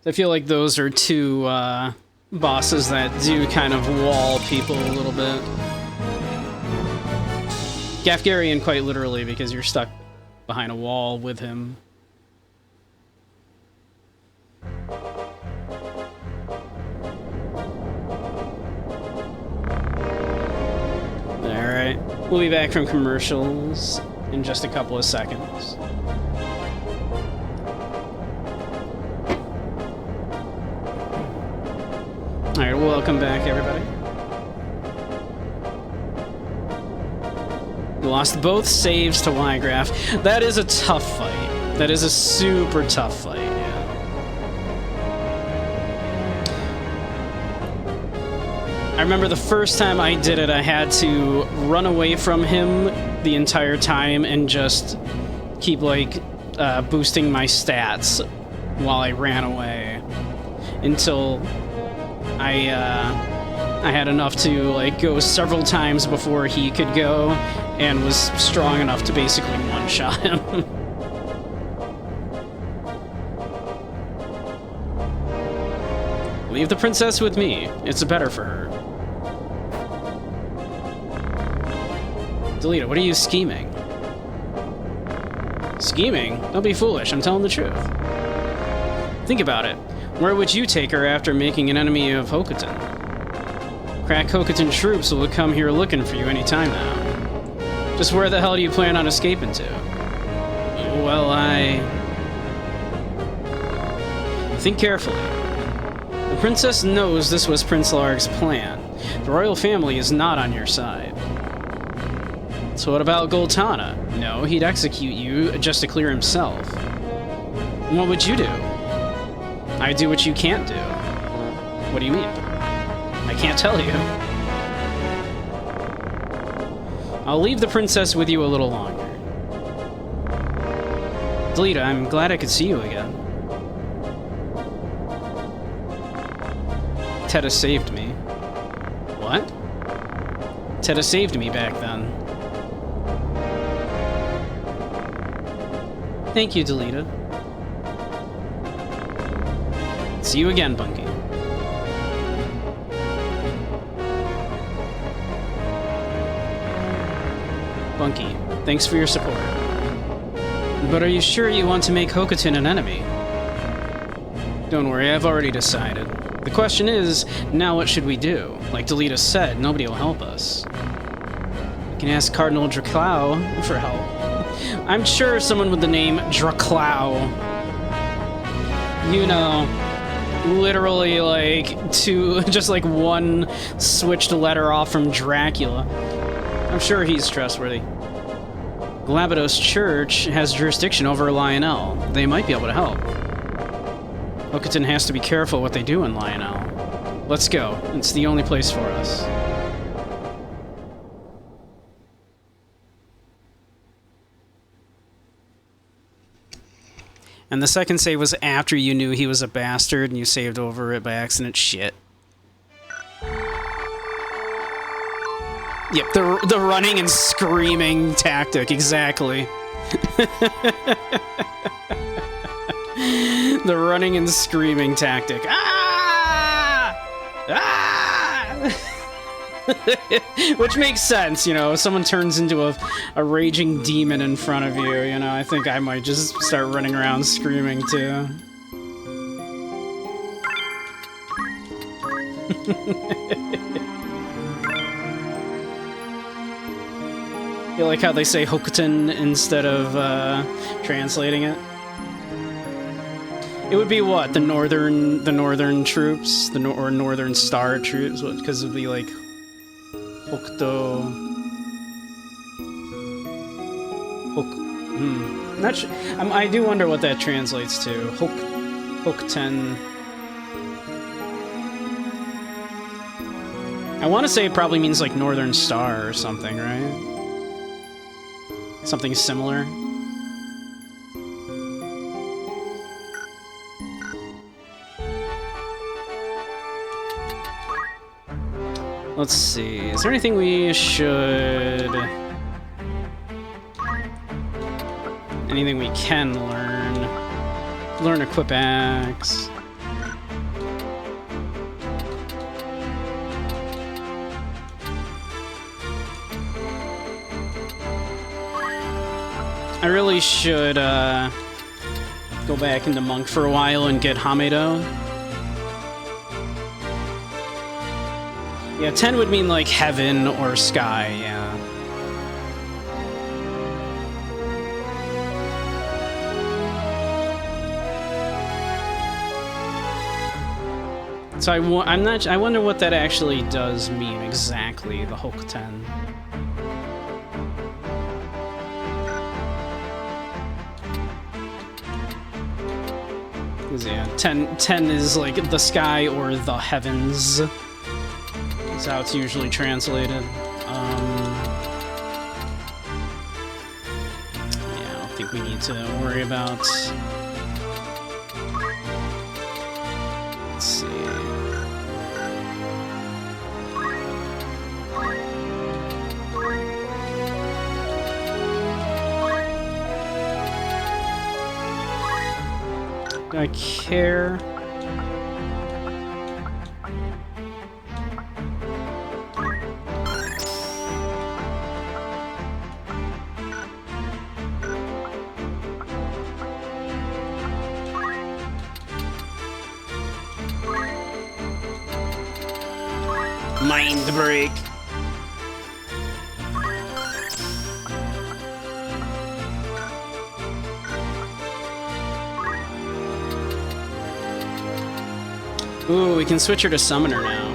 I feel like those are two bosses that do kind of wall people a little bit. Gafgarian quite literally, because you're stuck behind a wall with him. Alright, we'll be back from commercials in just a couple of seconds. Alright, welcome back, everybody. You lost both saves to Y-Graph. That is a tough fight. That is a super tough fight, yeah. I remember the first time I did it, I had to run away from him the entire time and just keep, like, boosting my stats while I ran away until I had enough to, like, go several times before he could go, and was strong enough to basically one-shot him. Leave the princess with me. It's better for her. Delita, what are you scheming? Scheming? Don't be foolish, I'm telling the truth. Think about it. Where would you take her after making an enemy of Hokuton? Crack Hokuton troops will come here looking for you any time now. Just where the hell do you plan on escaping to? Well, think carefully. The princess knows this was Prince Larg's plan. The royal family is not on your side. So what about Goltana? No, he'd execute you just to clear himself. And what would you do? I do what you can't do. What do you mean? I can't tell you. I'll leave the princess with you a little longer. Delita, I'm glad I could see you again. Teta saved me. What? Teta saved me back then. Thank you, Delita. See you again, Bunky. Bunky, thanks for your support. But are you sure you want to make Hokuton an enemy? Don't worry, I've already decided. The question is, now what should we do? Like Delita said, nobody will help us. We can ask Cardinal Draclau for help. I'm sure someone with the name Draclau, you know, literally like just like one switched letter off from Dracula. I'm sure he's trustworthy. Glabados Church has jurisdiction over Lionel. They might be able to help. Hokuton has to be careful what they do in Lionel. Let's go. It's the only place for us. And the second save was after you knew he was a bastard and you saved over it by accident. Shit. Yep, the running and screaming tactic, exactly. The running and screaming tactic. Ah! Ah! Which makes sense, you know, if someone turns into a raging demon in front of you, you know, I think I might just start running around screaming too. You like how they say Hokuton instead of translating it? It would be what? The northern troops, or Northern Star troops, because it would be like Hokuto. Not sure. I do wonder what that translates to. Hokuton. I want to say it probably means like Northern Star or something, right? Something similar. Let's see. Is there anything we should... Anything we can learn? Learn Equip Axe. I really should go back into Monk for a while and get Hamedo. Yeah, 10 would mean like heaven or sky, yeah. So I wonder what that actually does mean exactly, the Hokuton. Yeah, 10 is like the sky or the heavens. That's how it's usually translated. Yeah, I don't think we need to worry about... Let's see... Do I care? Mind break. Ooh, we can switch her to Summoner now.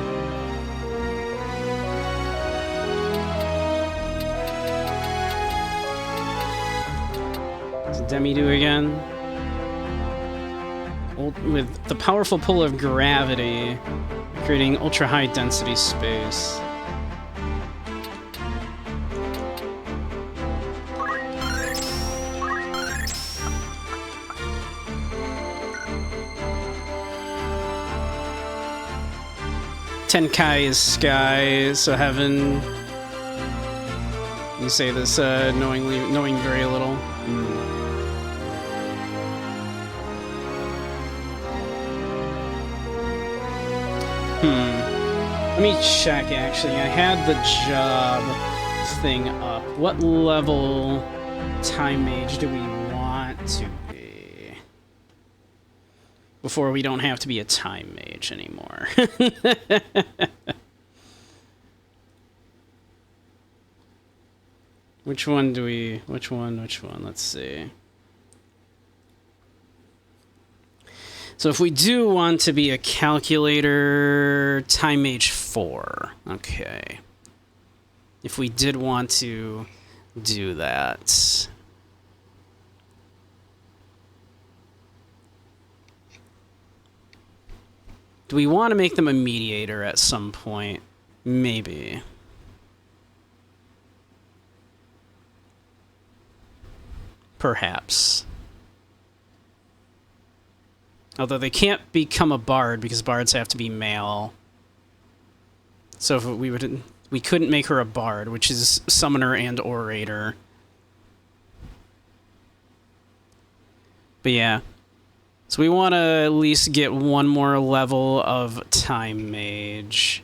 Does Demi do again? With the powerful pull of gravity, creating ultra-high density space. Tenkai is sky, so heaven. You say this knowing very little. Let me check, actually. I had the job thing up. What level time mage do we want to be? Before we don't have to be a time mage anymore. Which one? Which one? Let's see. So if we do want to be a calculator, time mage 4. Okay. If we did want to do that. Do we want to make them a mediator at some point? Maybe. Perhaps. Although they can't become a bard because bards have to be male. So if we couldn't make her a bard, which is summoner and orator. But yeah. So we want to at least get one more level of time mage.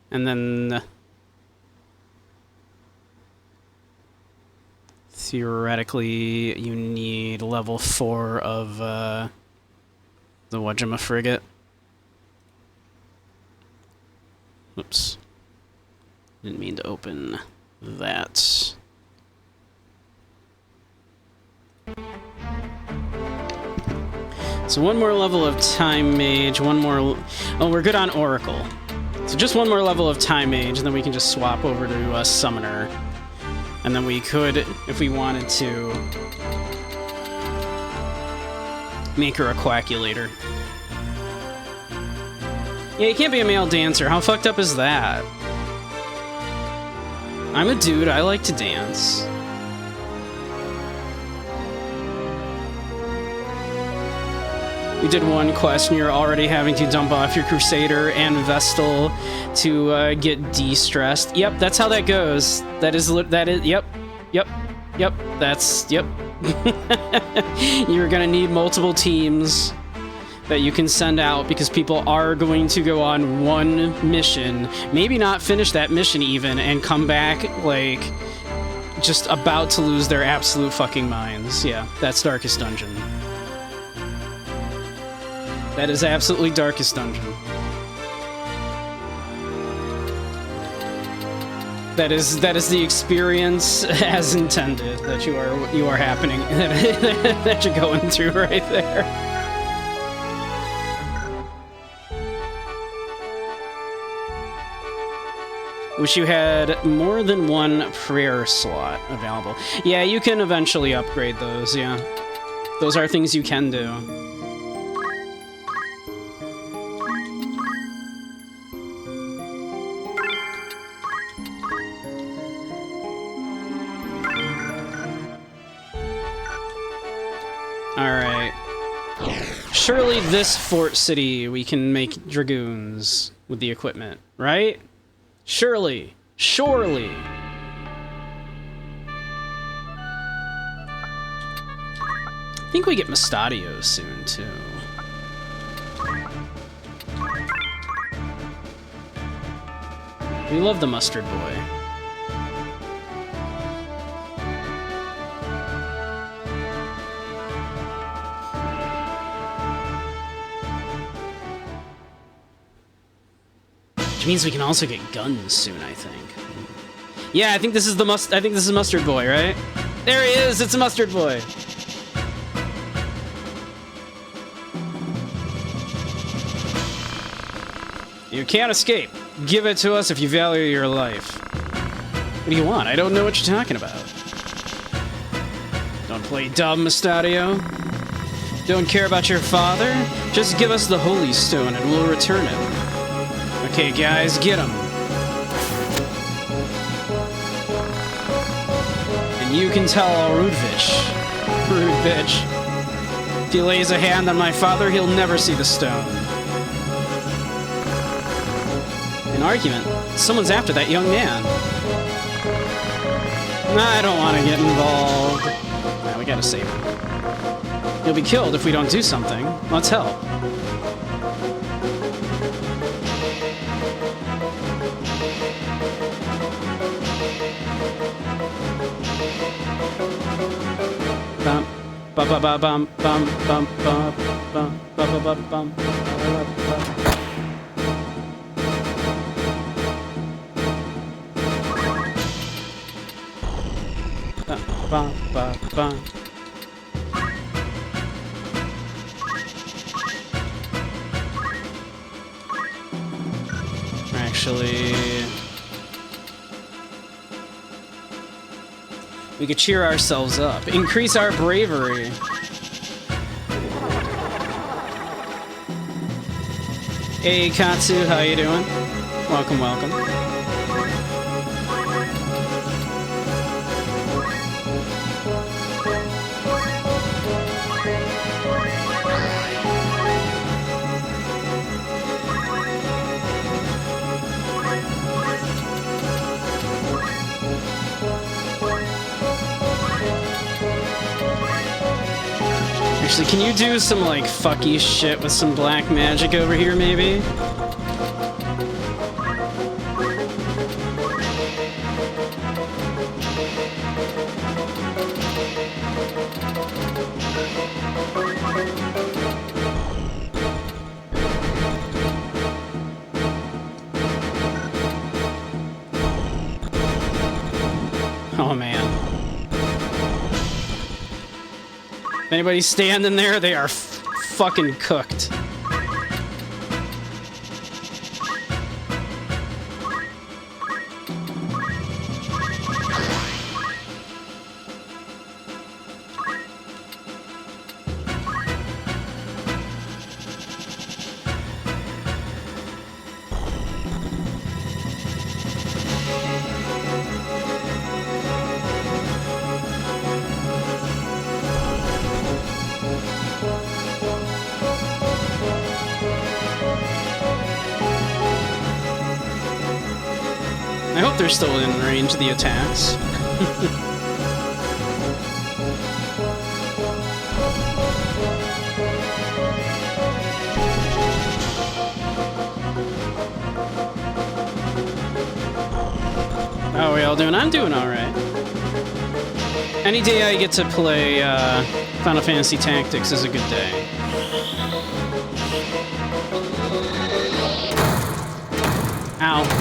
And then theoretically you need level 4 of the Wajima frigate. Oops. Didn't mean to open that. So one more level of time mage, one more... Oh, we're good on Oracle. So just one more level of time mage, and then we can just swap over to Summoner. And then we could, if we wanted to, make her a Quackulator. Yeah, you can't be a male dancer. How fucked up is that? I'm a dude, I like to dance. We did one quest and you're already having to dump off your Crusader and Vestal to get de-stressed. Yep, that's how that goes. Yep, that's, yep. You're gonna need multiple teams that you can send out because people are going to go on one mission, maybe not finish that mission even, and come back, like, just about to lose their absolute fucking minds. Yeah, that's Darkest Dungeon. That is absolutely Darkest Dungeon. That is the experience as intended that you are happening that you're going through right there. Wish you had more than one prayer slot available. Yeah, you can eventually upgrade those, yeah. Those are things you can do. Alright. Surely this fort city we can make dragoons with the equipment, right? Surely. Surely. I think we get Mustadios soon, too. We love the Mustard Boy. Which means we can also get guns soon, I think. Yeah, I think this is Mustard Boy, right? There he is! It's a Mustard Boy! You can't escape. Give it to us if you value your life. What do you want? I don't know what you're talking about. Don't play dumb, Mustadio. Don't care about your father? Just give us the Holy Stone and we'll return it. Okay, guys, get him. And you can tell Rudvich. Rude bitch. If he lays a hand on my father, he'll never see the stone. An argument? Someone's after that young man. I don't want to get involved. Nah, we gotta save him. He'll be killed if we don't do something. Let's help. Bum, ba ba ba bum bum bum bum bum ba ba ba bum. Ba ba ba. Actually, we could cheer ourselves up, increase our bravery. Hey Katsu, how you doing? Welcome, welcome. Actually, can you do some, like, fucky shit with some black magic over here, maybe? Oh, man. Anybody standing there, they are fucking cooked. I hope they're still in range of the attacks. How are we all doing? I'm doing alright. Any day I get to play Final Fantasy Tactics is a good day. Ow.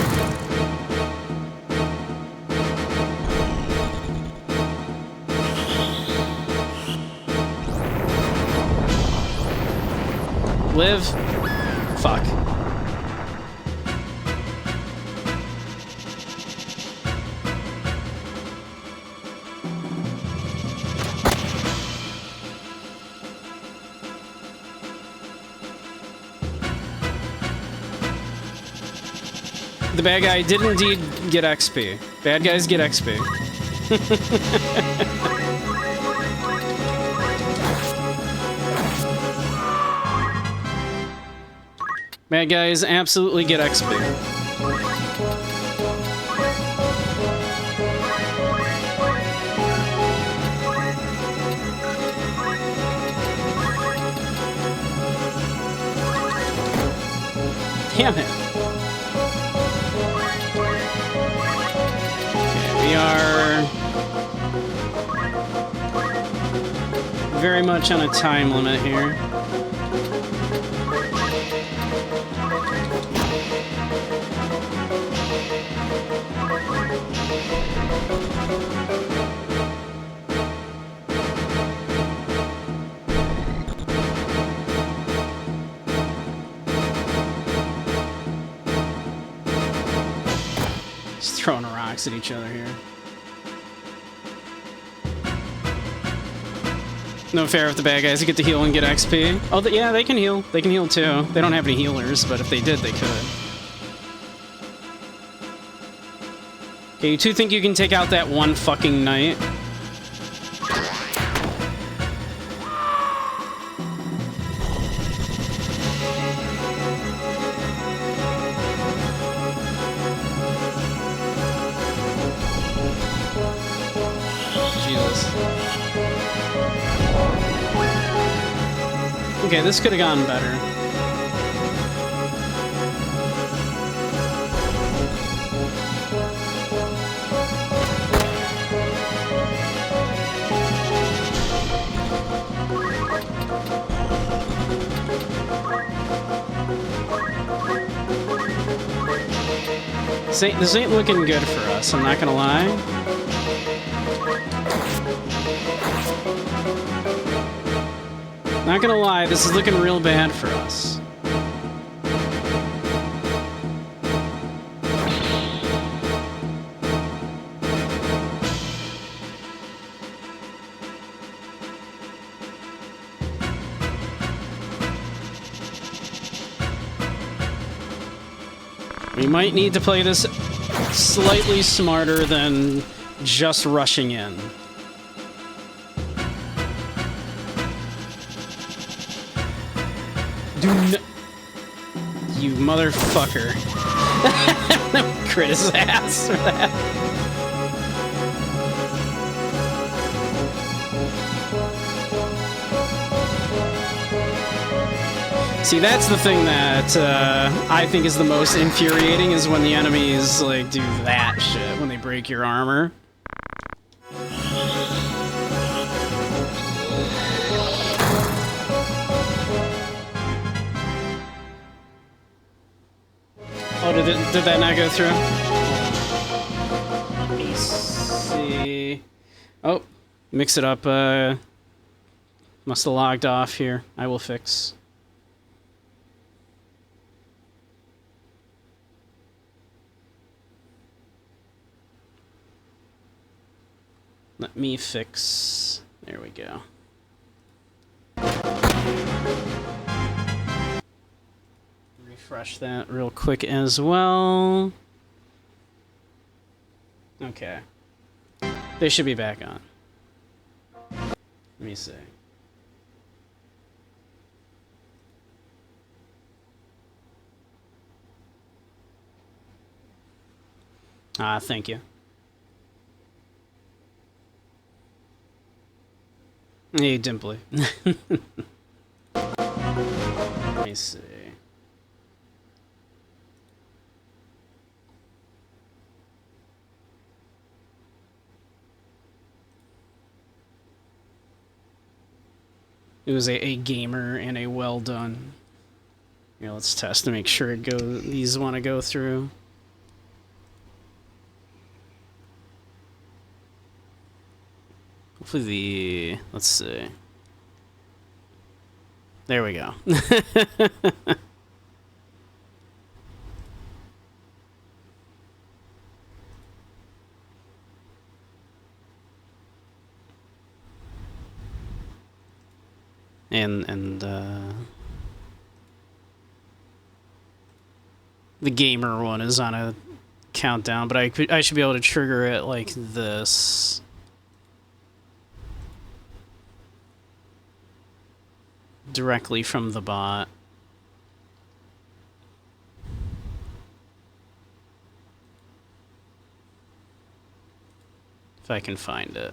Live. Fuck. The bad guy did indeed get XP. Bad guys get XP. Bad guys absolutely get XP. Damn it. Okay, we are very much on a time limit here. Just throwing rocks at each other here. No fair with the bad guys. You get to heal and get XP. Oh, yeah, they can heal. They can heal too. They don't have any healers, but if they did, they could. Okay, you two think you can take out that one fucking knight? Okay, this could have gone better. This ain't looking good for us, I'm not gonna lie. Not gonna lie, this is looking real bad for us. We might need to play this slightly smarter than just rushing in. You motherfucker. Crit his ass for that. See, that's the thing that I think is the most infuriating, is when the enemies like do that shit, when they break your armor. Oh, did that not go through? Let me see. Oh, mix it up. Must have logged off here. I will fix. Let me fix. There we go. Refresh that real quick as well. Okay. They should be back on. Let me see. Thank you. Hey, Dimply. Let me see. It was a gamer and a well done. Yeah, let's test to make sure it goes. These want to go through. Hopefully the. Let's see. There we go. and the gamer one is on a countdown, but I should be able to trigger it like this. Directly from the bot. If I can find it.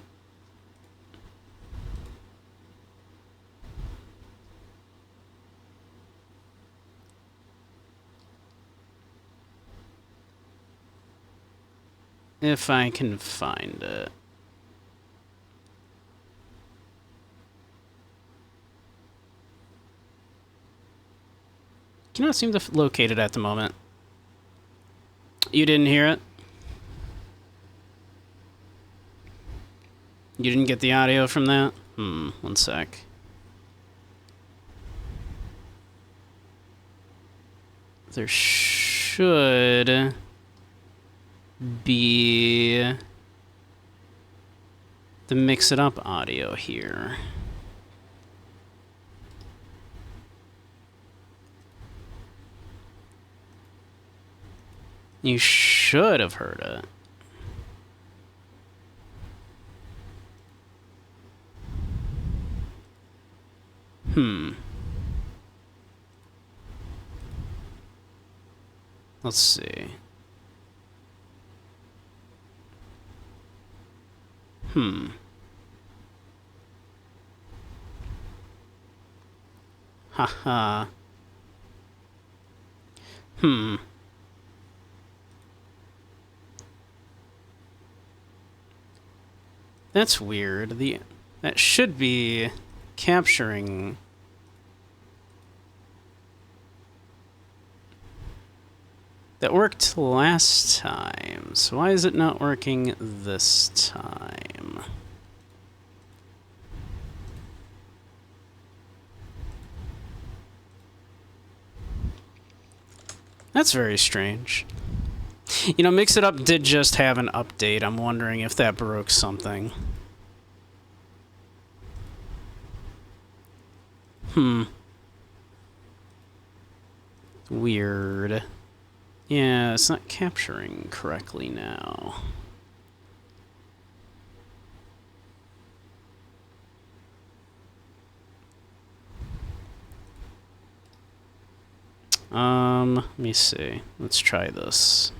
If I can find it. Cannot seem to locate it at the moment. You didn't hear it? You didn't get the audio from that? One sec. There should... be the Mix It Up audio here. You should have heard it. Let's see. Haha. That's weird. That should be capturing. That worked last time, so why is it not working this time? That's very strange. You know, Mix It Up did just have an update. I'm wondering if that broke something. Weird. Yeah, it's not capturing correctly now. Let me see. Let's try this.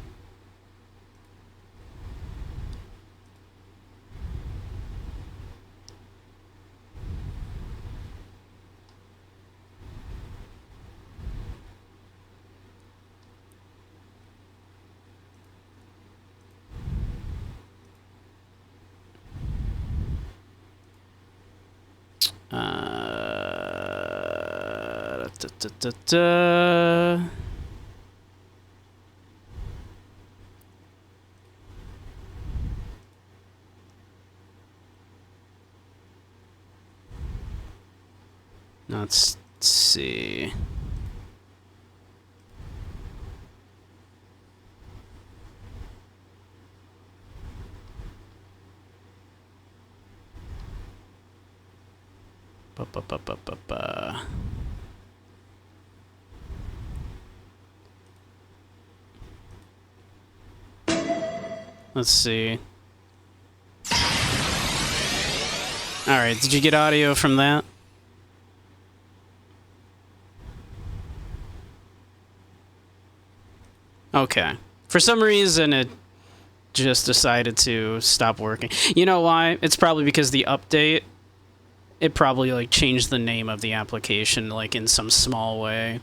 Let's see. Let's see. Alright, did you get audio from that? Okay. For some reason, it just decided to stop working. You know why? It's probably because the update, it probably like changed the name of the application like in some small way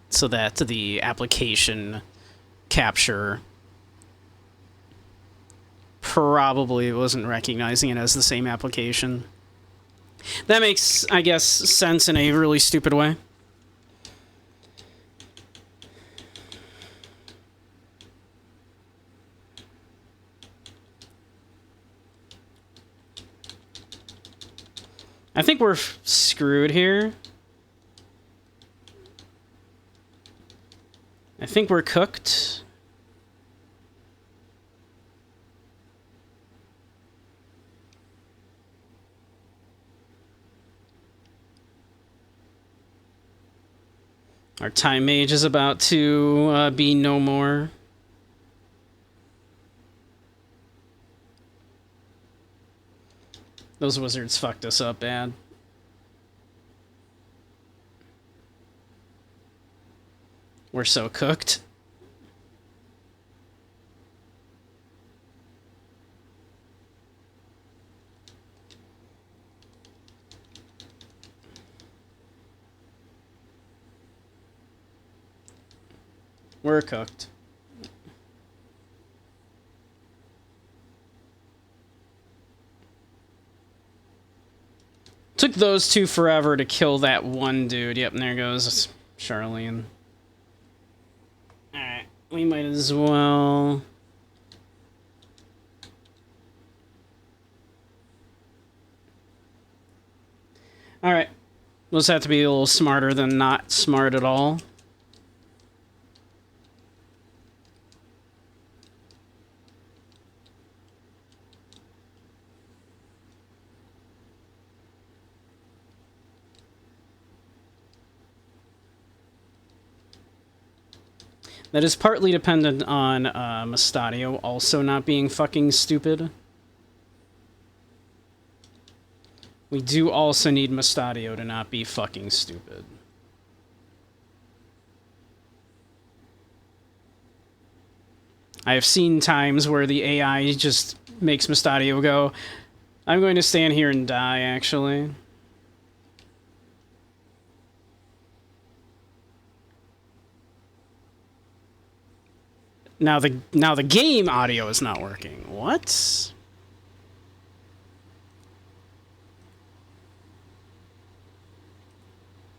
so that the application capture probably wasn't recognizing it as the same application. That makes, I guess, sense in a really stupid way. I think we're screwed here. I think we're cooked. Our time mage is about to be no more. Those wizards fucked us up bad. We're so cooked. We're cooked. Took those two forever to kill that one dude. Yep, and there goes Charlene. Alright, we might as well... Alright. We'll just have to be a little smarter than not smart at all. That is partly dependent on Mustadio also not being fucking stupid. We do also need Mustadio to not be fucking stupid. I have seen times where the AI just makes Mustadio go, I'm going to stand here and die, actually. Now the game audio is not working. What?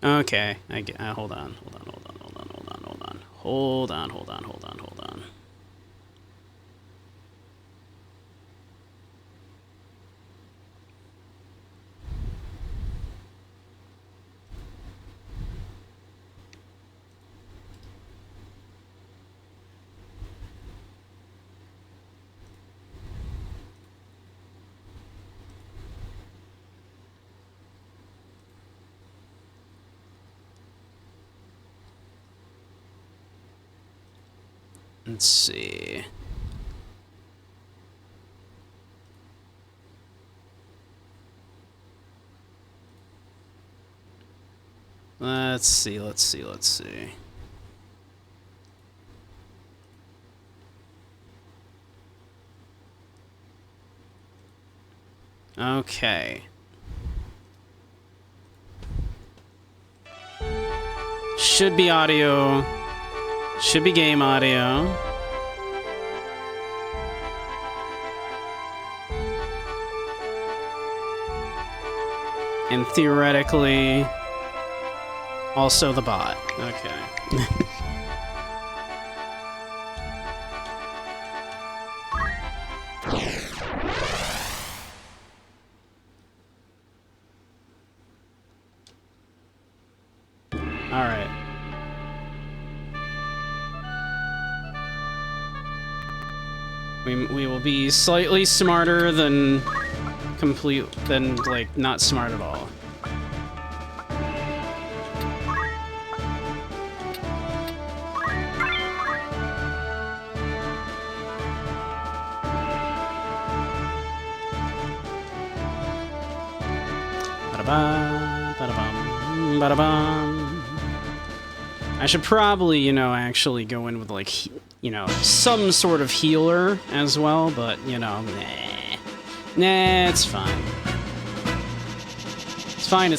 Okay, I get. Hold on. Let's see. Let's see. Okay. Should be audio. Should be game audio. And theoretically, also the bot. Okay. All right. We will be slightly smarter than like not smart at all. Ba-da-ba, ba-da-bum, ba-da-bum. I should probably, you know, actually go in with, like, you know, some sort of healer as well, but, you know, nah, it's fine. It's fine.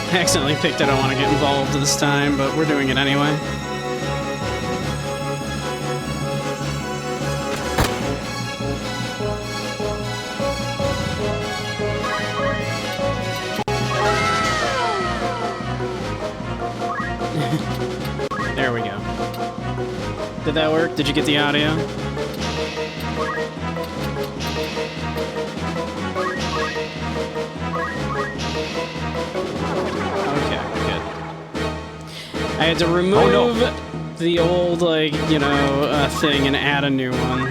I accidentally picked I don't want to get involved this time, but we're doing it anyway. There we go. Did that work? Did you get the audio? I had to remove the old, like, you know, thing and add a new one.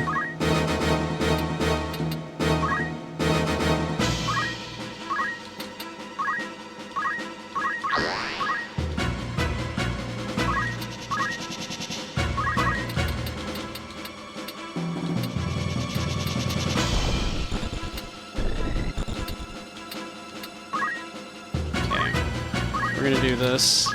Okay. We're gonna do this.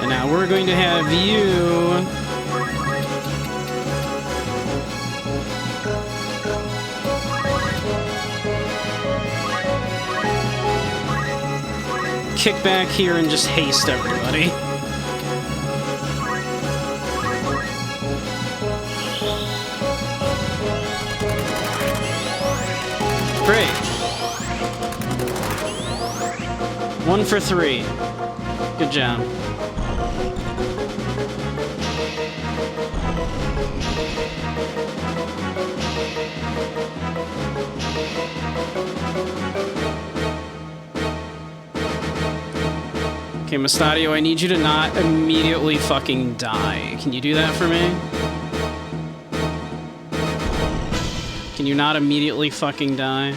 Now we're going to have you kick back here and just haste everybody. Great. 1 for 3. Good job. Okay, Mustadio, I need you to not immediately fucking die. Can you do that for me? Can you not immediately fucking die?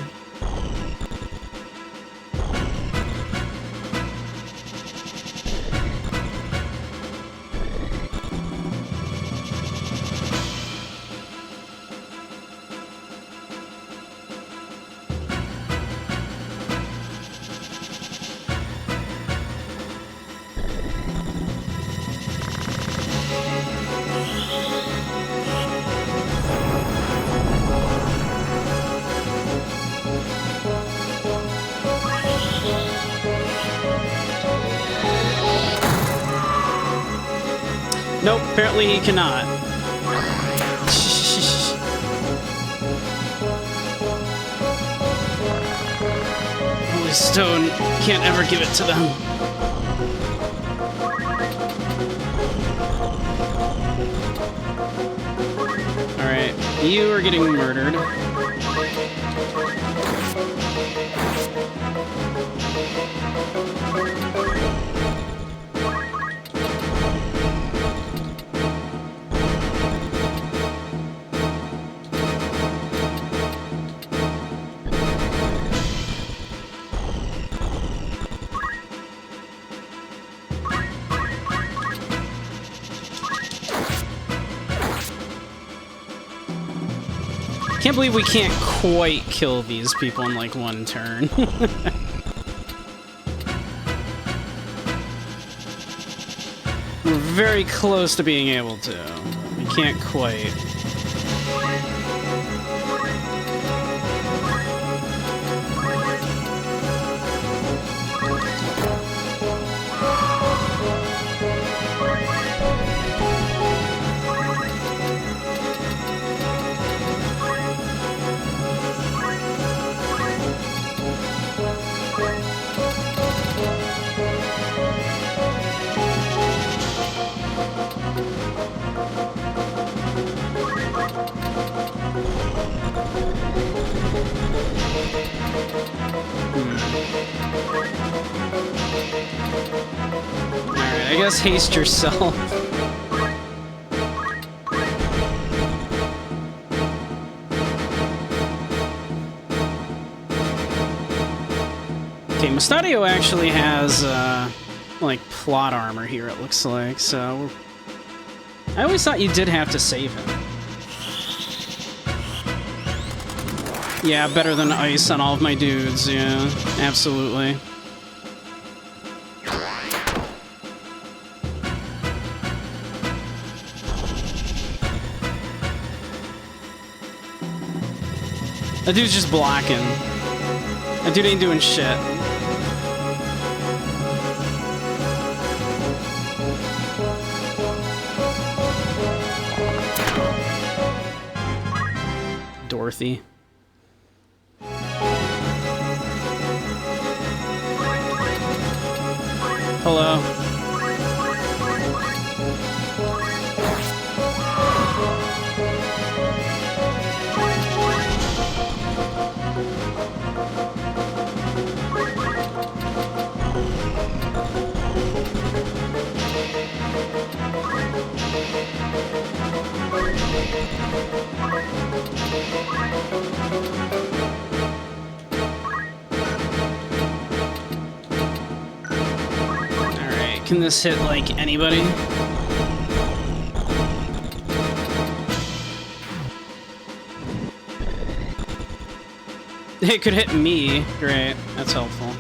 Nope, apparently he cannot. Holy Stone can't ever give it to them. Alright, you are getting murdered. Can't believe we can't quite kill these people in like one turn. We're very close to being able to. We can't quite. Alright, I guess haste yourself. Okay, Mustadio actually has, like, plot armor here, it looks like, so... I always thought you did have to save him. Yeah, better than ice on all of my dudes, yeah, absolutely. That dude's just blocking. That dude ain't doing shit. Dorothy. Hello. Alright, can this hit, like, anybody? It could hit me. Great, that's helpful.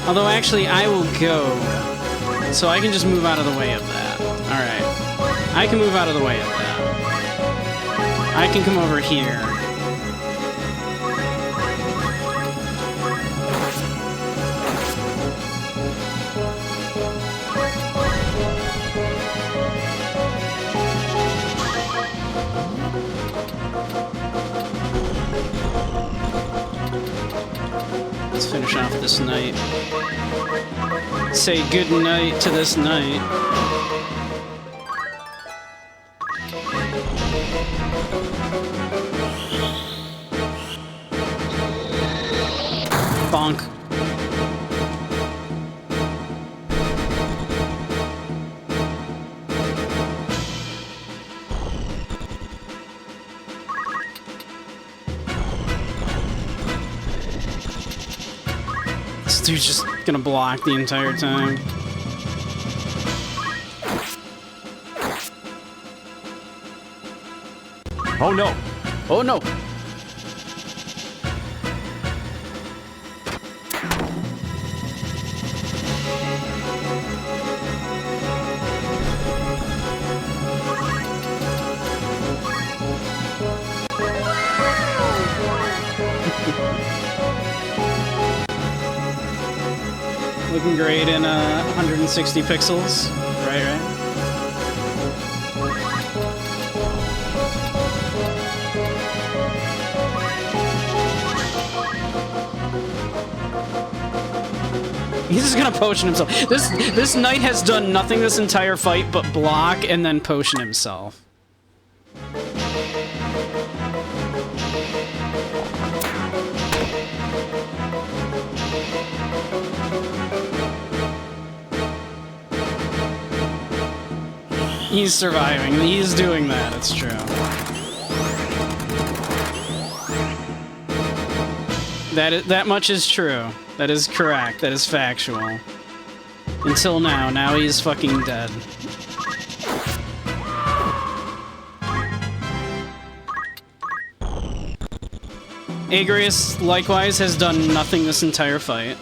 Although, actually, I will go. So I can just move out of the way of that. Alright. I can move out of the way of that. I can come over here. Let's finish off this night. Say good night to this night. Bonk. This dude's just gonna block the entire time. Oh no! Oh no! Looking great in 160 pixels. Right. He's just gonna potion himself. This knight has done nothing this entire fight but block and then potion himself. He's surviving. He's doing that, it's true. That much is true. That is correct. That is factual. Until now. Now he's fucking dead. Agrius, likewise, has done nothing this entire fight.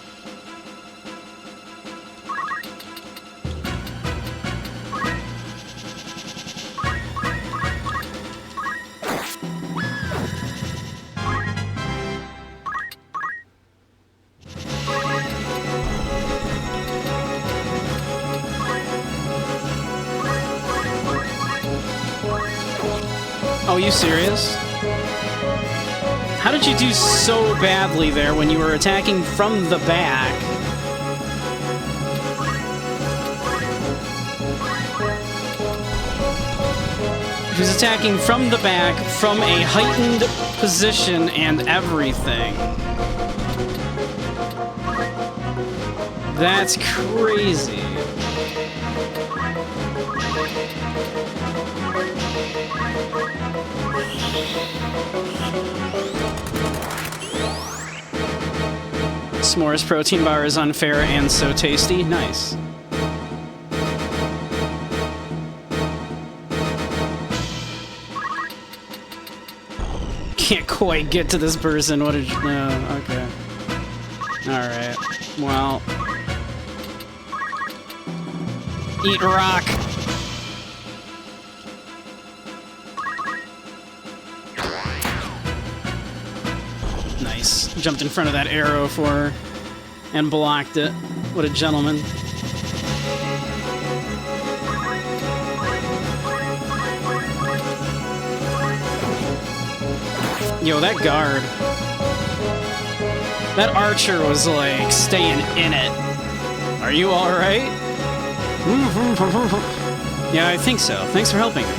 Oh, you serious? How did you do so badly there when you were attacking from the back? He was attacking from the back, from a heightened position and everything. That's crazy. S'mores protein bar is unfair and so tasty. Nice. Can't quite get to this person. What did you... No, okay. Alright. Well... Eat rock! Nice. Jumped in front of that arrow for her and blocked it. What a gentleman. Yo, that guard. That archer was like staying in it. Are you alright? Yeah, I think so. Thanks for helping me.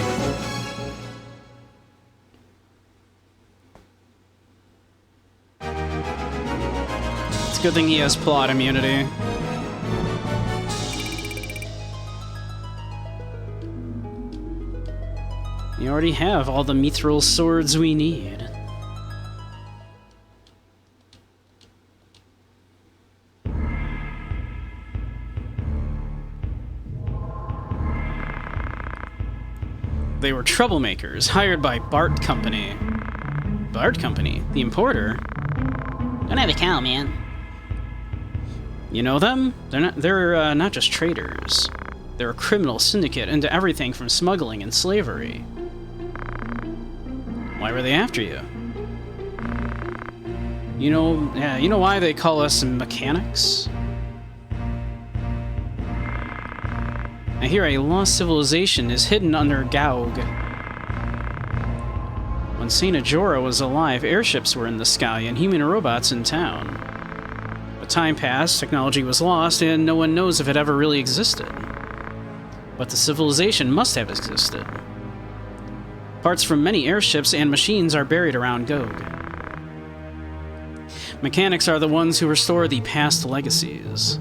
It's a good thing he has plot immunity. We already have all the mithril swords we need. They were troublemakers, hired by Bart Company. Bart Company? The importer? Don't have a cow, man. You know them? They're not just traders. They're a criminal syndicate into everything from smuggling and slavery. Why were they after you? You know why they call us mechanics? I hear a lost civilization is hidden under Gaug. When Saint Ajora was alive, airships were in the sky and human robots in town. But time passed, technology was lost, and no one knows if it ever really existed. But the civilization must have existed. Parts from many airships and machines are buried around Gog. Mechanics are the ones who restore the past legacies.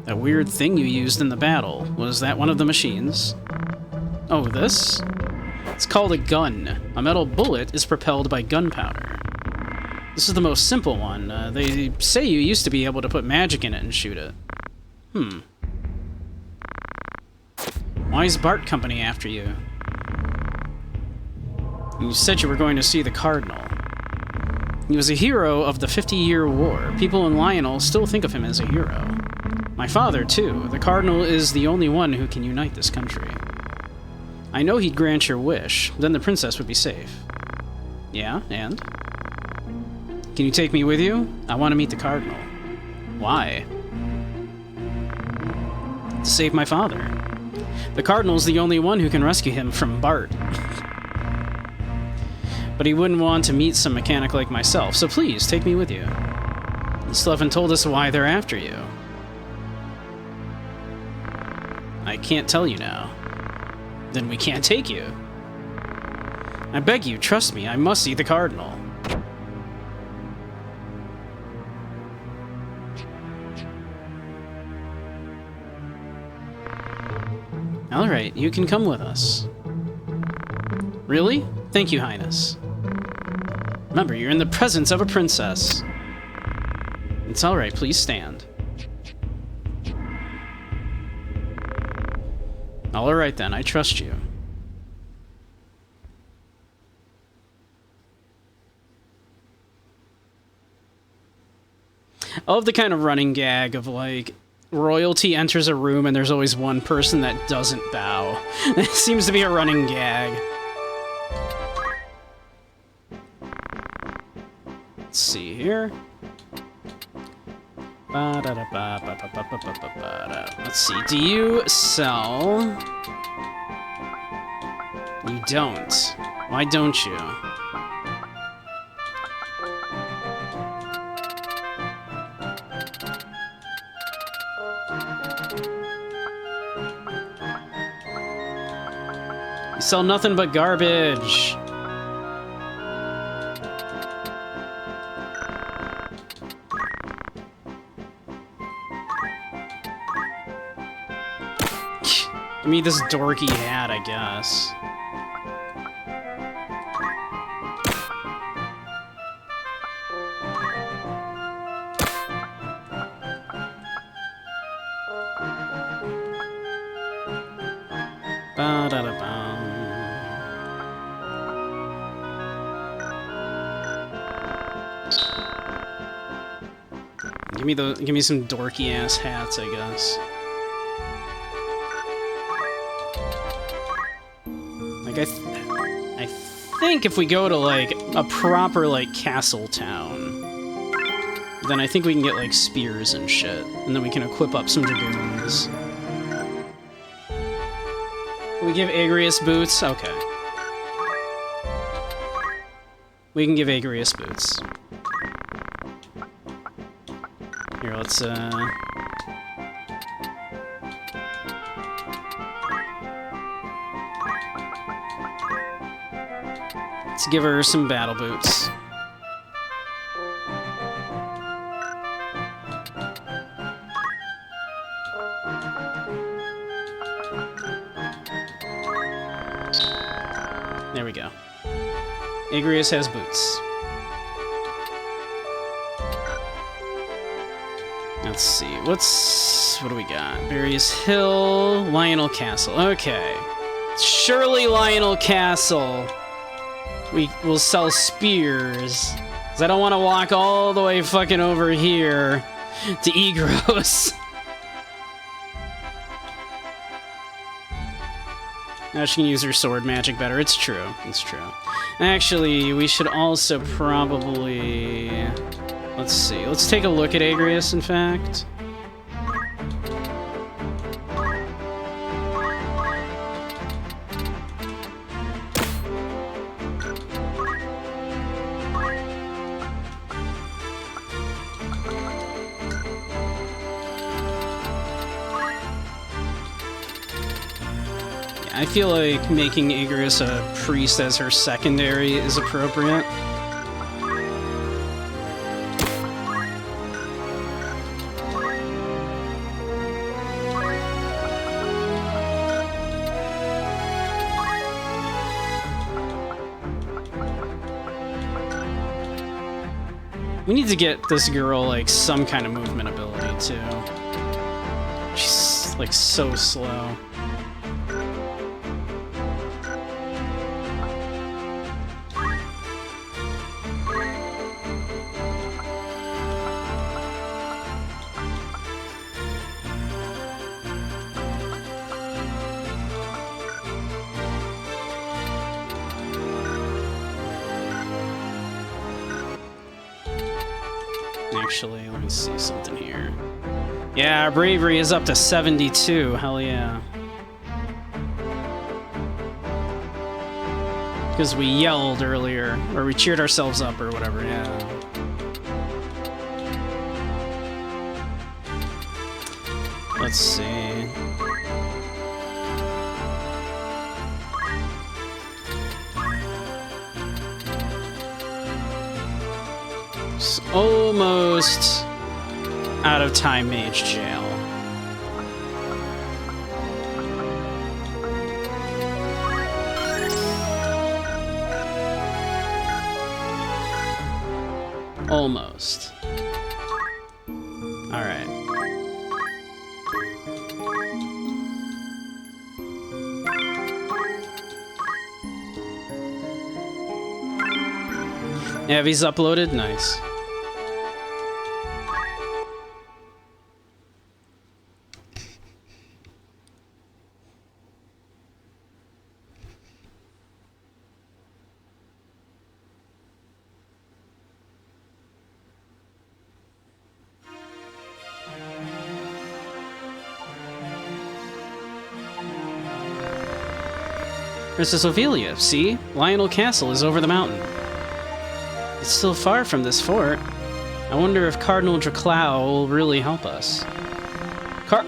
That weird thing you used in the battle, was that one of the machines? Oh, this? It's called a gun. A metal bullet is propelled by gunpowder. This is the most simple one. They say you used to be able to put magic in it and shoot it. Why is Bart Company after you? You said you were going to see the Cardinal. He was a hero of the 50-Year War. People in Lionel still think of him as a hero. My father, too. The Cardinal is the only one who can unite this country. I know he'd grant your wish. Then the princess would be safe. Yeah, and? Can you take me with you? I want to meet the Cardinal. Why? To save my father. The Cardinal's the only one who can rescue him from Bart. But he wouldn't want to meet some mechanic like myself, so please, take me with you. You still haven't told us why they're after you. I can't tell you now. Then we can't take you. I beg you, trust me, I must see the Cardinal. Alright, you can come with us. Really? Thank you, Highness. Remember, you're in the presence of a princess. It's alright, please stand. Alright then, I trust you. I love the kind of running gag of, like, royalty enters a room and there's always one person that doesn't bow. It seems to be a running gag. Let's see here. Let's see. Do you sell? You don't. Why don't you? You sell nothing but garbage. Give me this dorky hat, I guess. Give me some dorky ass hats, I guess. Like I think if we go to like a proper like castle town, then I think we can get like spears and shit, and then we can equip up some dragoons. Can we give Agrius boots? Okay. We can give Agrius boots. Here, let's give her some battle boots. There we go. Agrius has boots. Let's see, what do we got? Barry's Hill, Lionel Castle. Okay. Surely Lionel Castle. We will sell spears. 'Cause I don't want to walk all the way fucking over here to Egros. Now she can use her sword magic better. It's true. It's true. Actually, we should also probably... Let's see. Let's take a look at Agrius, in fact. I feel like making Igris a priest as her secondary is appropriate. We need to get this girl, like, some kind of movement ability, too. She's, like, so slow. Actually, let me see something here. Yeah, our bravery is up to 72. Hell yeah. Because we yelled earlier, or we cheered ourselves up, or whatever, yeah. Let's see. It's almost out of time mage jail. Almost. All right. Yeah, if he's uploaded, nice. Princess Ophelia, see? Lionel Castle is over the mountain. It's still far from this fort. I wonder if Cardinal Draclau will really help us.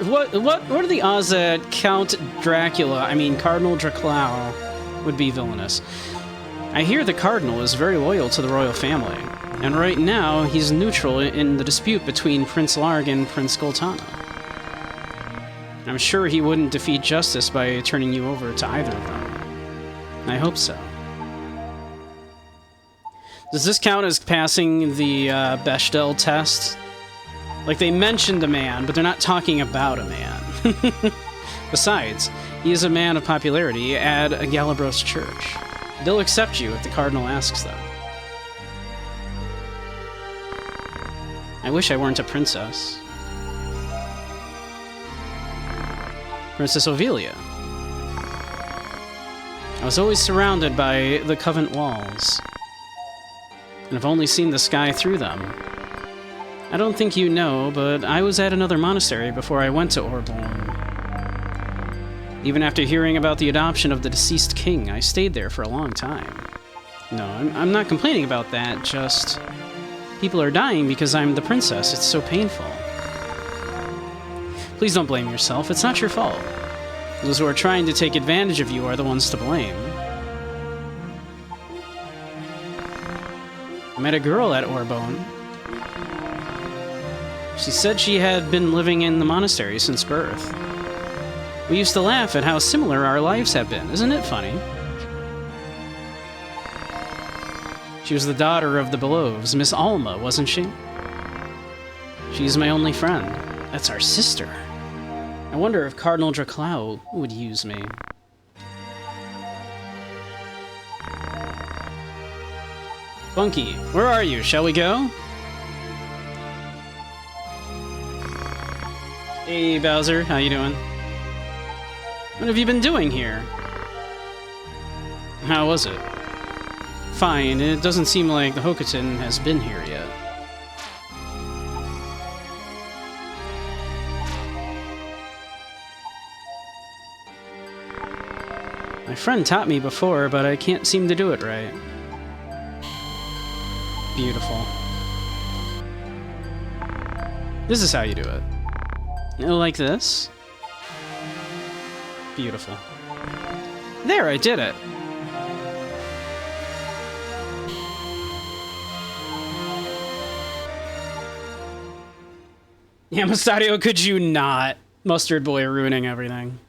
What are the odds that Count Dracula, Cardinal Draclau, would be villainous? I hear the Cardinal is very loyal to the royal family, and right now he's neutral in the dispute between Prince Larg and Prince Goltana. I'm sure he wouldn't defeat justice by turning you over to either of them. I hope so. Does this count as passing the Bechdel test? Like, they mentioned a man, but they're not talking about a man. Besides, he is a man of popularity at a Galabros church. They'll accept you if the Cardinal asks them. I wish I weren't a princess. Princess Ophelia. I was always surrounded by the convent walls, and I've only seen the sky through them. I don't think you know, but I was at another monastery before I went to Orborn. Even after hearing about the adoption of the deceased king, I stayed there for a long time. No, I'm not complaining about that, just... people are dying because I'm the princess. It's so painful. Please don't blame yourself. It's not your fault. Those who are trying to take advantage of you are the ones to blame. I met a girl at Orbone. She said she had been living in the monastery since birth. We used to laugh at how similar our lives have been. Isn't it funny? She was the daughter of the Beloves, Miss Alma, wasn't she? She's my only friend. That's our sister. I wonder if Cardinal Draclau would use me. Bunky, where are you? Shall we go? Hey, Bowser, how you doing? What have you been doing here? How was it? Fine, it doesn't seem like the Hokuton has been here yet. My friend taught me before, but I can't seem to do it right. Beautiful. This is how you do it. Like this. Beautiful. There, I did it. Yeah, Mustadio, could you not? Mustard Boy ruining everything.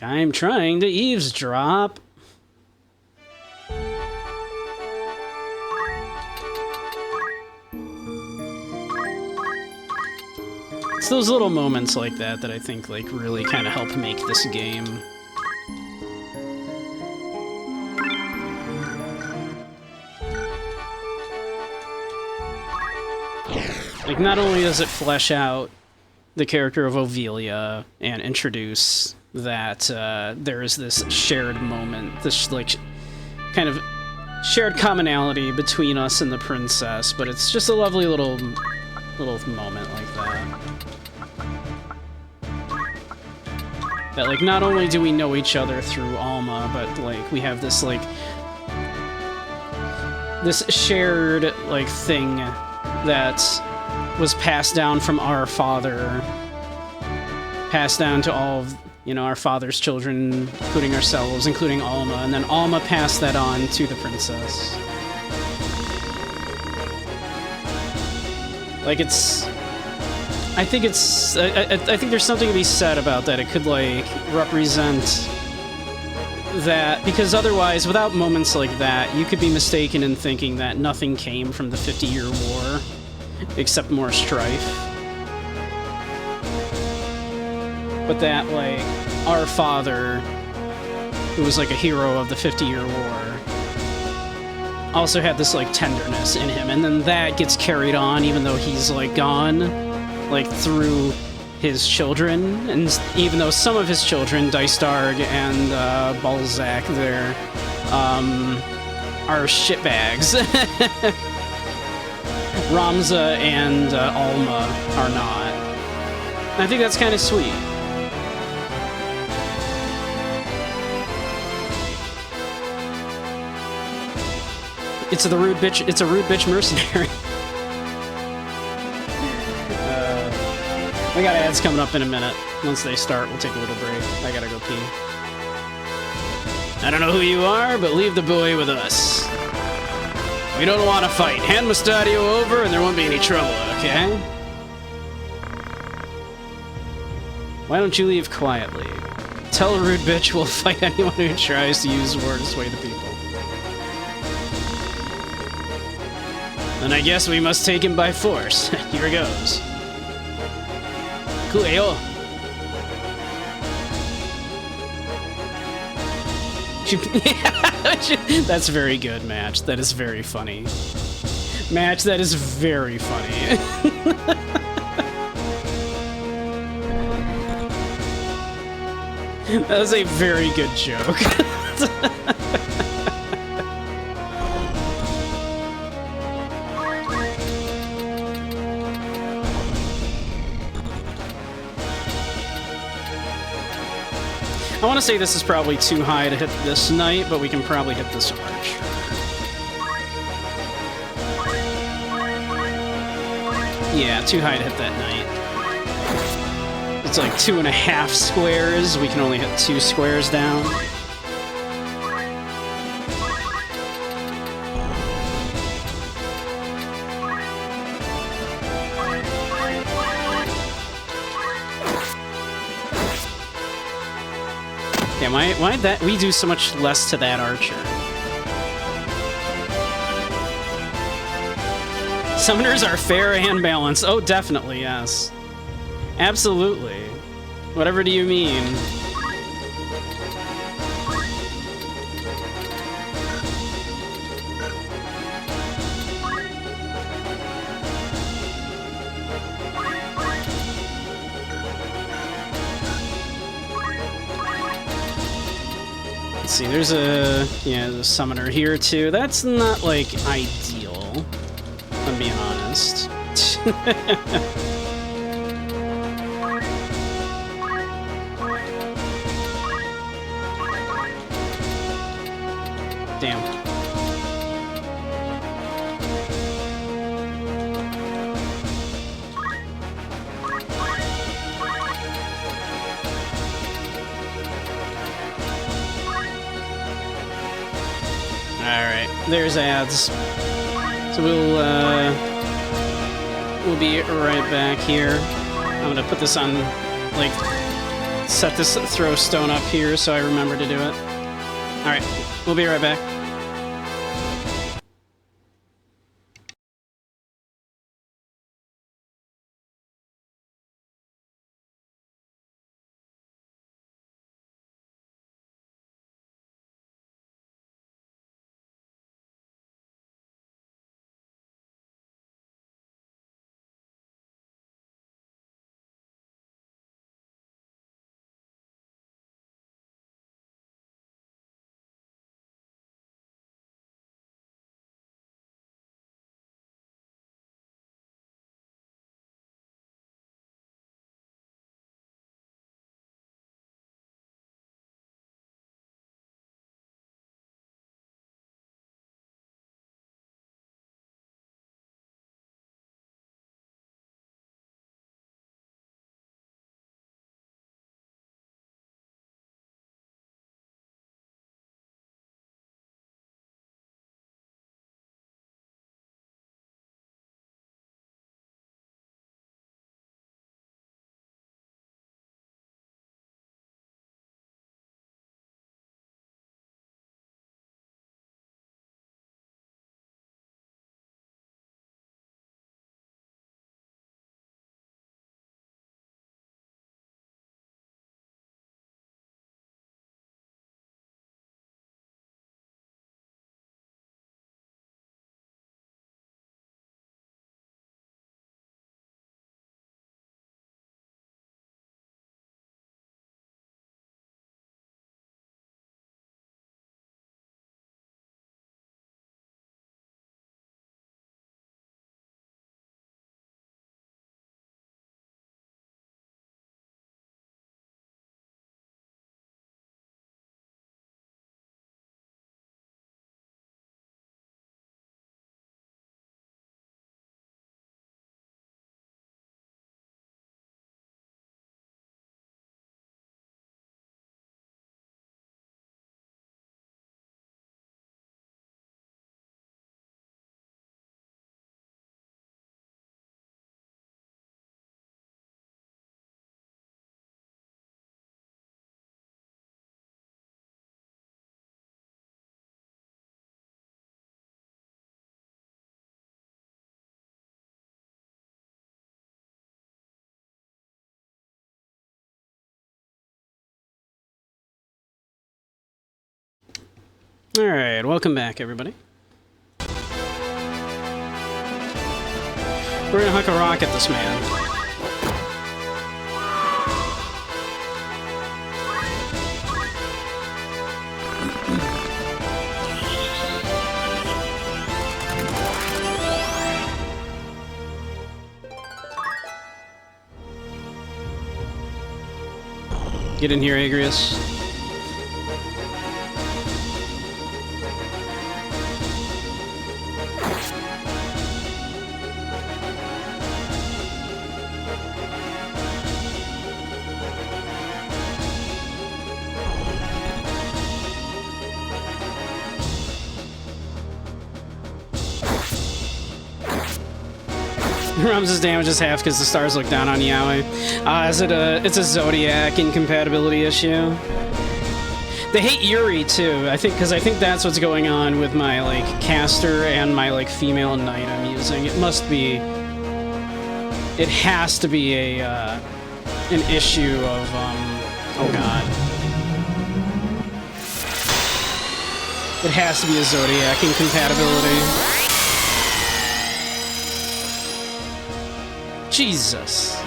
I'm trying to eavesdrop. It's those little moments like that that I think like really kind of help make this game. Like, not only does it flesh out the character of Ophelia and introduce that there is this shared moment, this like kind of shared commonality between us and the princess, but it's just a lovely little moment like that. That like not only do we know each other through Alma, but like we have this like this shared like thing that was passed down from our father, passed down to all of, you know, our father's children, including ourselves, including Alma, and then Alma passed that on to the princess. Like, it's... I think it's... I think there's something to be said about that. It could, like, represent that, because otherwise, without moments like that, you could be mistaken in thinking that nothing came from the 50-year war, except more strife. But that, like, our father, who was like a hero of the 50-year war, also had this, like, tenderness in him, and then that gets carried on even though he's, like, gone, like, through his children, and even though some of his children, Dystarg and Balzac there, are shitbags. Ramza and Alma are not. And I think that's kind of sweet. It's a rude bitch mercenary. We got ads coming up in a minute. Once they start, we'll take a little break. I gotta go pee. I don't know who you are, but leave the boy with us. We don't want to fight. Hand Mustadio over and there won't be any trouble, okay? Why don't you leave quietly? Tell a rude bitch we'll fight anyone who tries to use war to sway the people. Then I guess we must take him by force. Here goes. Coolio. That's very good, Match. That is very funny. Match, that is very funny. That was a very good joke. I want to say this is probably too high to hit this knight, but we can probably hit this arch. Yeah, too high to hit that knight. It's like 2.5 squares. We can only hit 2 squares down. Yeah, why'd that we do so much less to that archer? Summoners are fair and balanced. Oh, definitely, yes. Absolutely. Whatever do you mean? Let's see, there's a summoner here too. That's not, like, ideal, if I'm being honest. Damn. Alright, there's ads. So we'll be right back here. I'm gonna put this on, like, set this throw stone up here so I remember to do it. Alright, we'll be right back. Alright, welcome back, everybody. We're gonna huck a rock at this man. Get in here, Agrius. Ramses' damage is half because the stars look down on Yahweh. It's a Zodiac incompatibility issue. They hate Yuri too. I think that's what's going on with my like caster and my like female knight I'm using. It must be. It has to be a an issue of oh god. It has to be a Zodiac incompatibility. Jesus.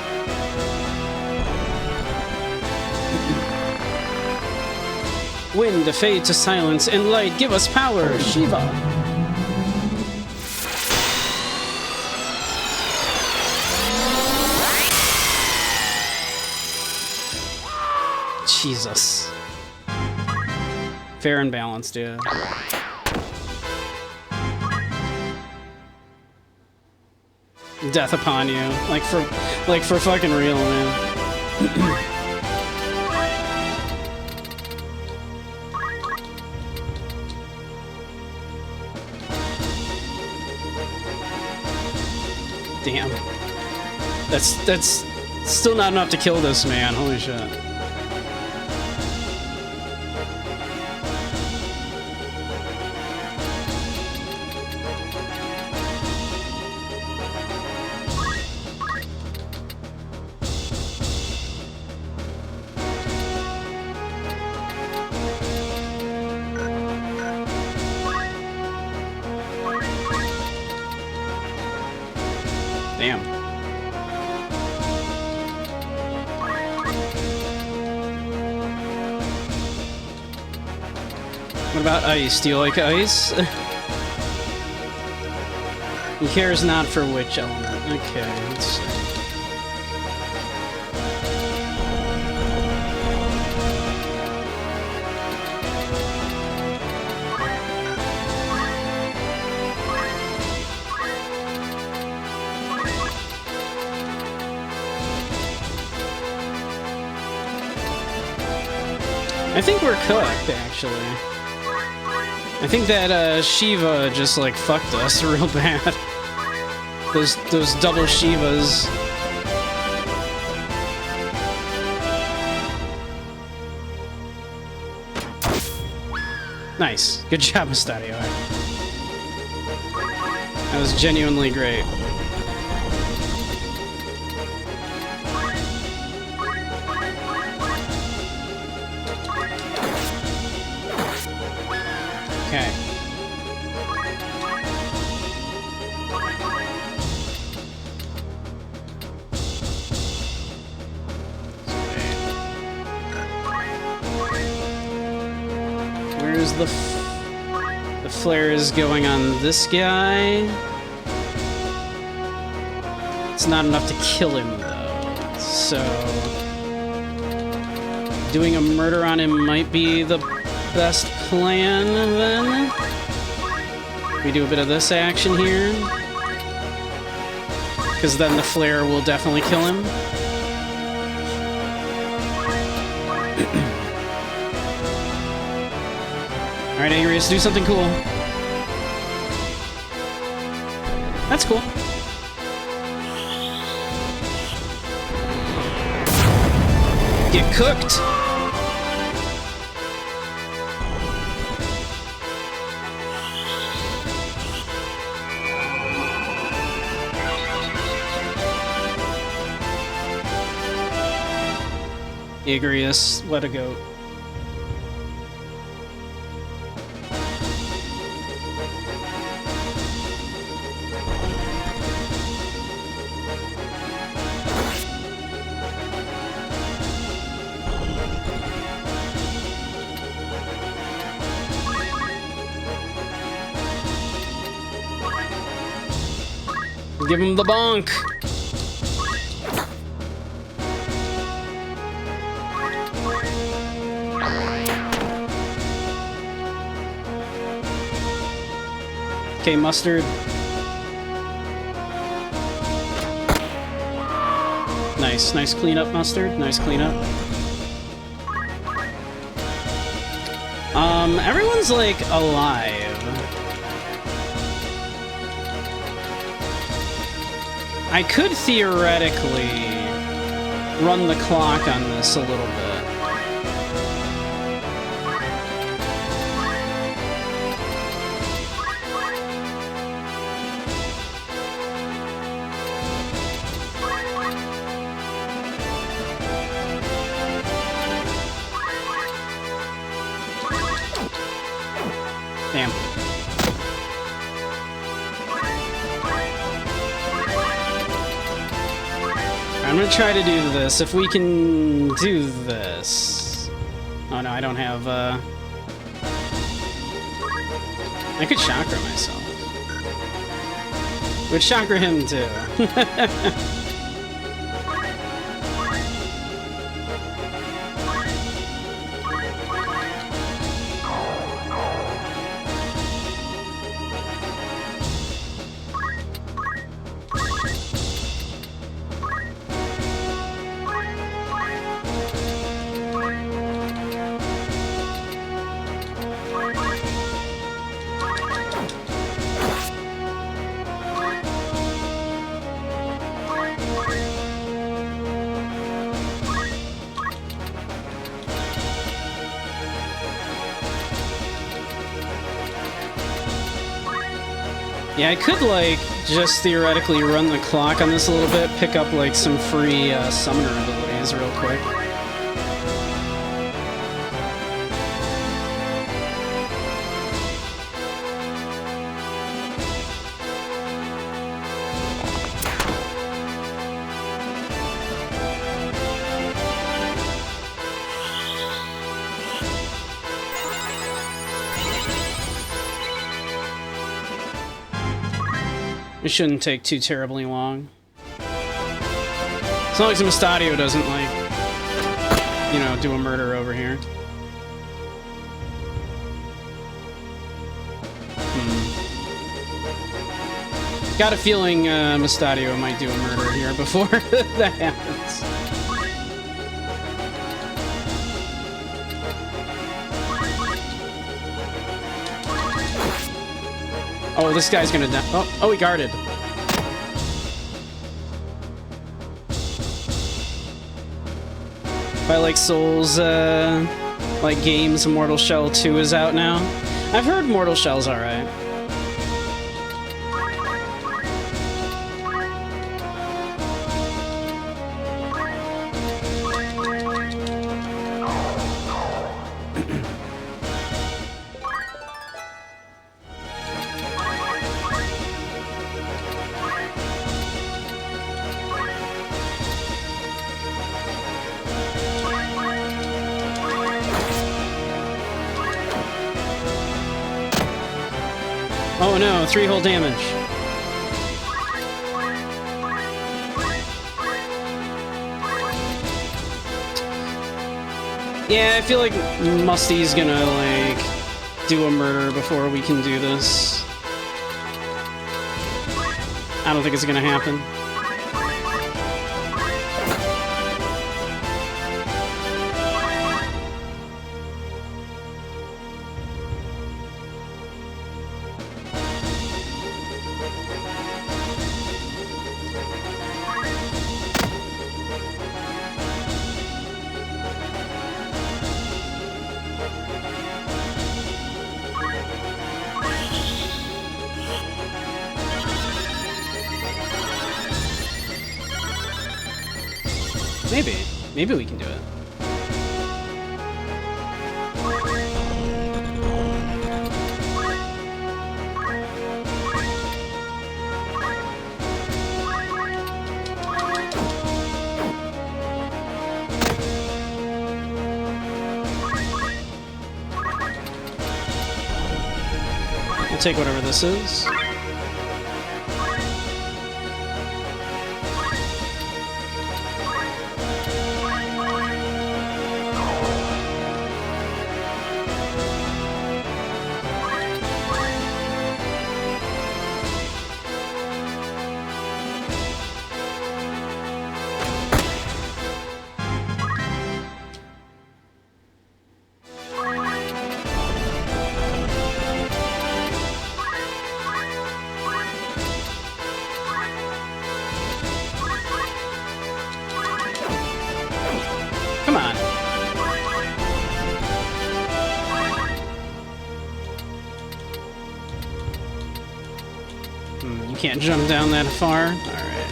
Wind, the fade to silence, and light, give us power, Shiva. Jesus. Fair and balanced, yeah. Death upon you, like for fucking real, man. Damn. That's still not enough to kill this man. Holy shit. Damn. What about ice? Do you like ice? He cares not for which element. Okay, let's see. I think we're cooked, actually. I think that Shiva just like fucked us real bad. Those double Shivas. Nice. Good job, Mustadio. That was genuinely great. Okay. Where's the flare is going on this guy? It's not enough to kill him though. So doing a murder on him might be the best plan then. We do a bit of this action here, because then the flare will definitely kill him. Alright, Agrius, do something cool. That's cool. Get cooked! Agrius, let it go. Give him the bonk. Okay, Mustard. Nice, nice cleanup, Mustard. Nice cleanup. Everyone's like alive. I could theoretically run the clock on this a little bit. Damn. I'm gonna try to do this. If we can do this. Oh no, I don't have, I could chakra myself. Would chakra him too. Yeah, I could, like, just theoretically run the clock on this a little bit, pick up, like, some free summoner abilities real quick. It shouldn't take too terribly long. As long as the Mustadio doesn't, like, you know, do a murder over here. Got a feeling Mustadio might do a murder here before that happens. Oh, this guy's gonna die. Oh, he guarded. If I like Souls, like games, Mortal Shell 2 is out now. I've heard Mortal Shell's alright. Oh no, 3-hole damage. Yeah, I feel like Musty's gonna, like, do a murder before we can do this. I don't think it's gonna happen. Maybe we can do it. I'll take whatever this is. Can't jump down that far. Alright.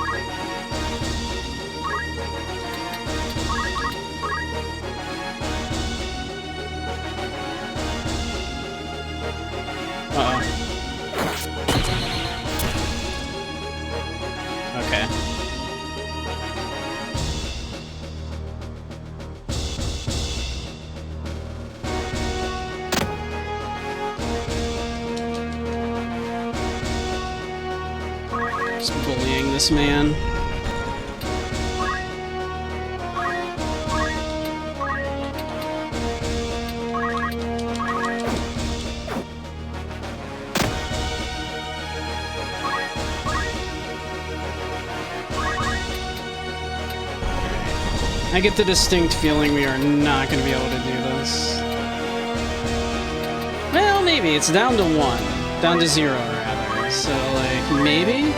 Uh-oh. Okay. Bullying this man. I get the distinct feeling we are not going to be able to do this. Well, maybe. It's down to 1. Down to 0, rather. So, like, maybe?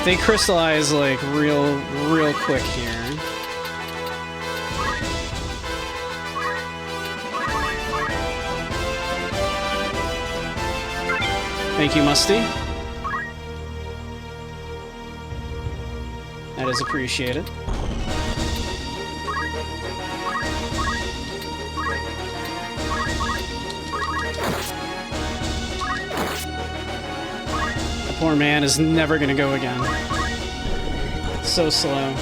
They crystallize, like, real quick here. Thank you, Musty. That is appreciated. The poor man is never gonna go again. So slow.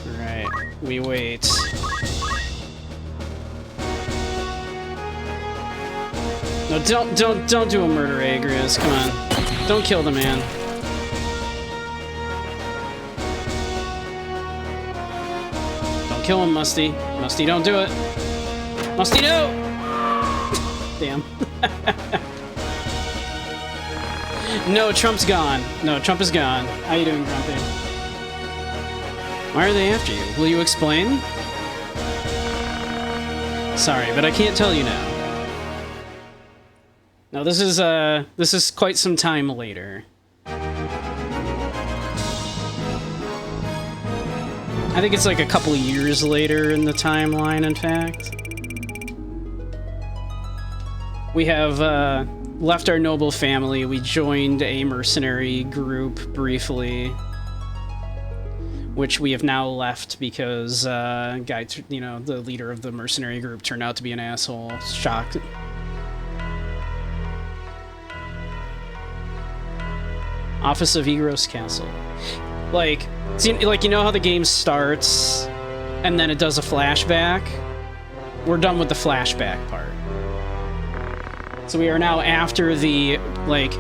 Alright, we wait. No, don't do a murder, Agrius. Come on. Don't kill the man. Don't kill him, Musty. Musty, don't do it. Musty, no! Damn. No, Trump's gone. No, Trump is gone. How you doing, Grumpy? Why are they after you? Will you explain? Sorry, but I can't tell you now. No, this is quite some time later. I think it's like a couple years later in the timeline, in fact. We have left our noble family. We joined a mercenary group briefly, which we have now left because guy, you know, the leader of the mercenary group turned out to be an asshole. Shocked. Office of Egros Castle. Like, see, like, you know how the game starts and then it does a flashback? We're done with the flashback part. So we are now after the, like,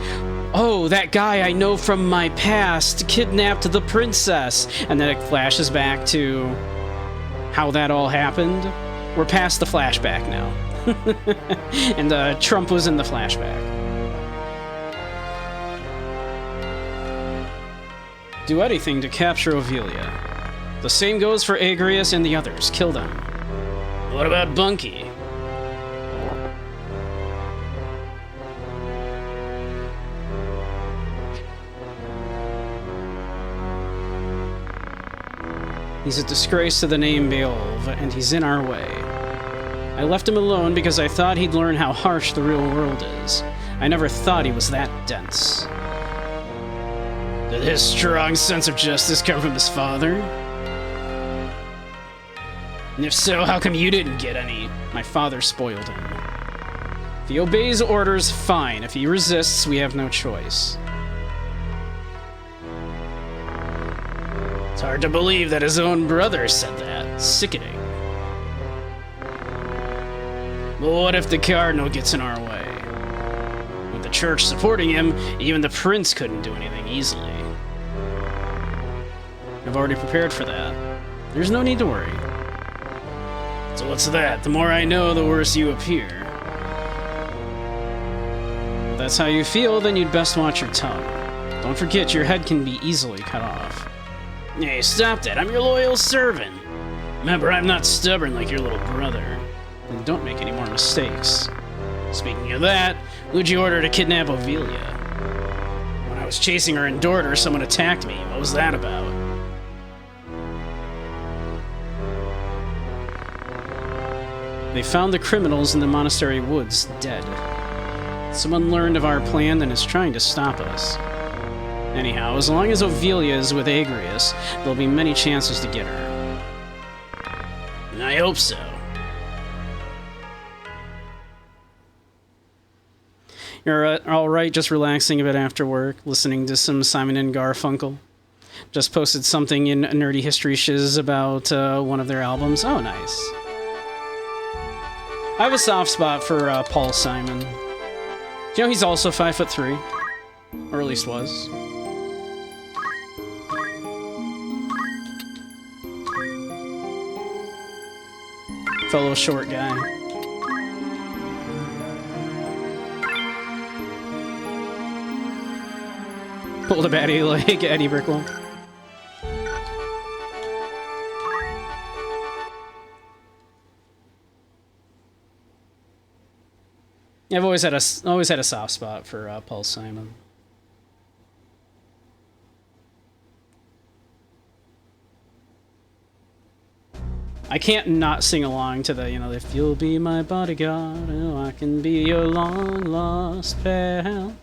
oh, that guy I know from my past kidnapped the princess. And then it flashes back to how that all happened. We're past the flashback now. And Trump was in the flashback. Do anything to capture Ovelia. The same goes for Agrius and the others. Kill them. What about Bunky? He's a disgrace to the name Beowulf, and he's in our way. I left him alone because I thought he'd learn how harsh the real world is. I never thought he was that dense. Did his strong sense of justice come from his father? And if so, how come you didn't get any? My father spoiled him. If he obeys orders, fine. If he resists, we have no choice. It's hard to believe that his own brother said that. Sickening. But what if the Cardinal gets in our way? With the church supporting him, even the prince couldn't do anything easily. I've already prepared for that. There's no need to worry. So what's that? The more I know, the worse you appear. If that's how you feel, then you'd best watch your tongue. Don't forget, your head can be easily cut off. Hey, stop that. I'm your loyal servant. Remember, I'm not stubborn like your little brother. And don't make any more mistakes. Speaking of that, who'd you order to kidnap Ovelia? When I was chasing her in Dorter, someone attacked me. What was that about? They found the criminals in the monastery woods, dead. Someone learned of our plan and is trying to stop us. Anyhow, as long as Ovelia is with Agrius, there'll be many chances to get her. I hope so. You're alright, just relaxing a bit after work, listening to some Simon and Garfunkel. Just posted something in Nerdy History Shiz about one of their albums. Oh, nice. I have a soft spot for Paul Simon. Do you know he's also 5'3"? Or at least was. Fellow short guy. Pulled a baddie like Eddie Brickell. I've always had a soft spot for Paul Simon. I can't not sing along to the, if you'll be my bodyguard, oh, I can be your long lost pal.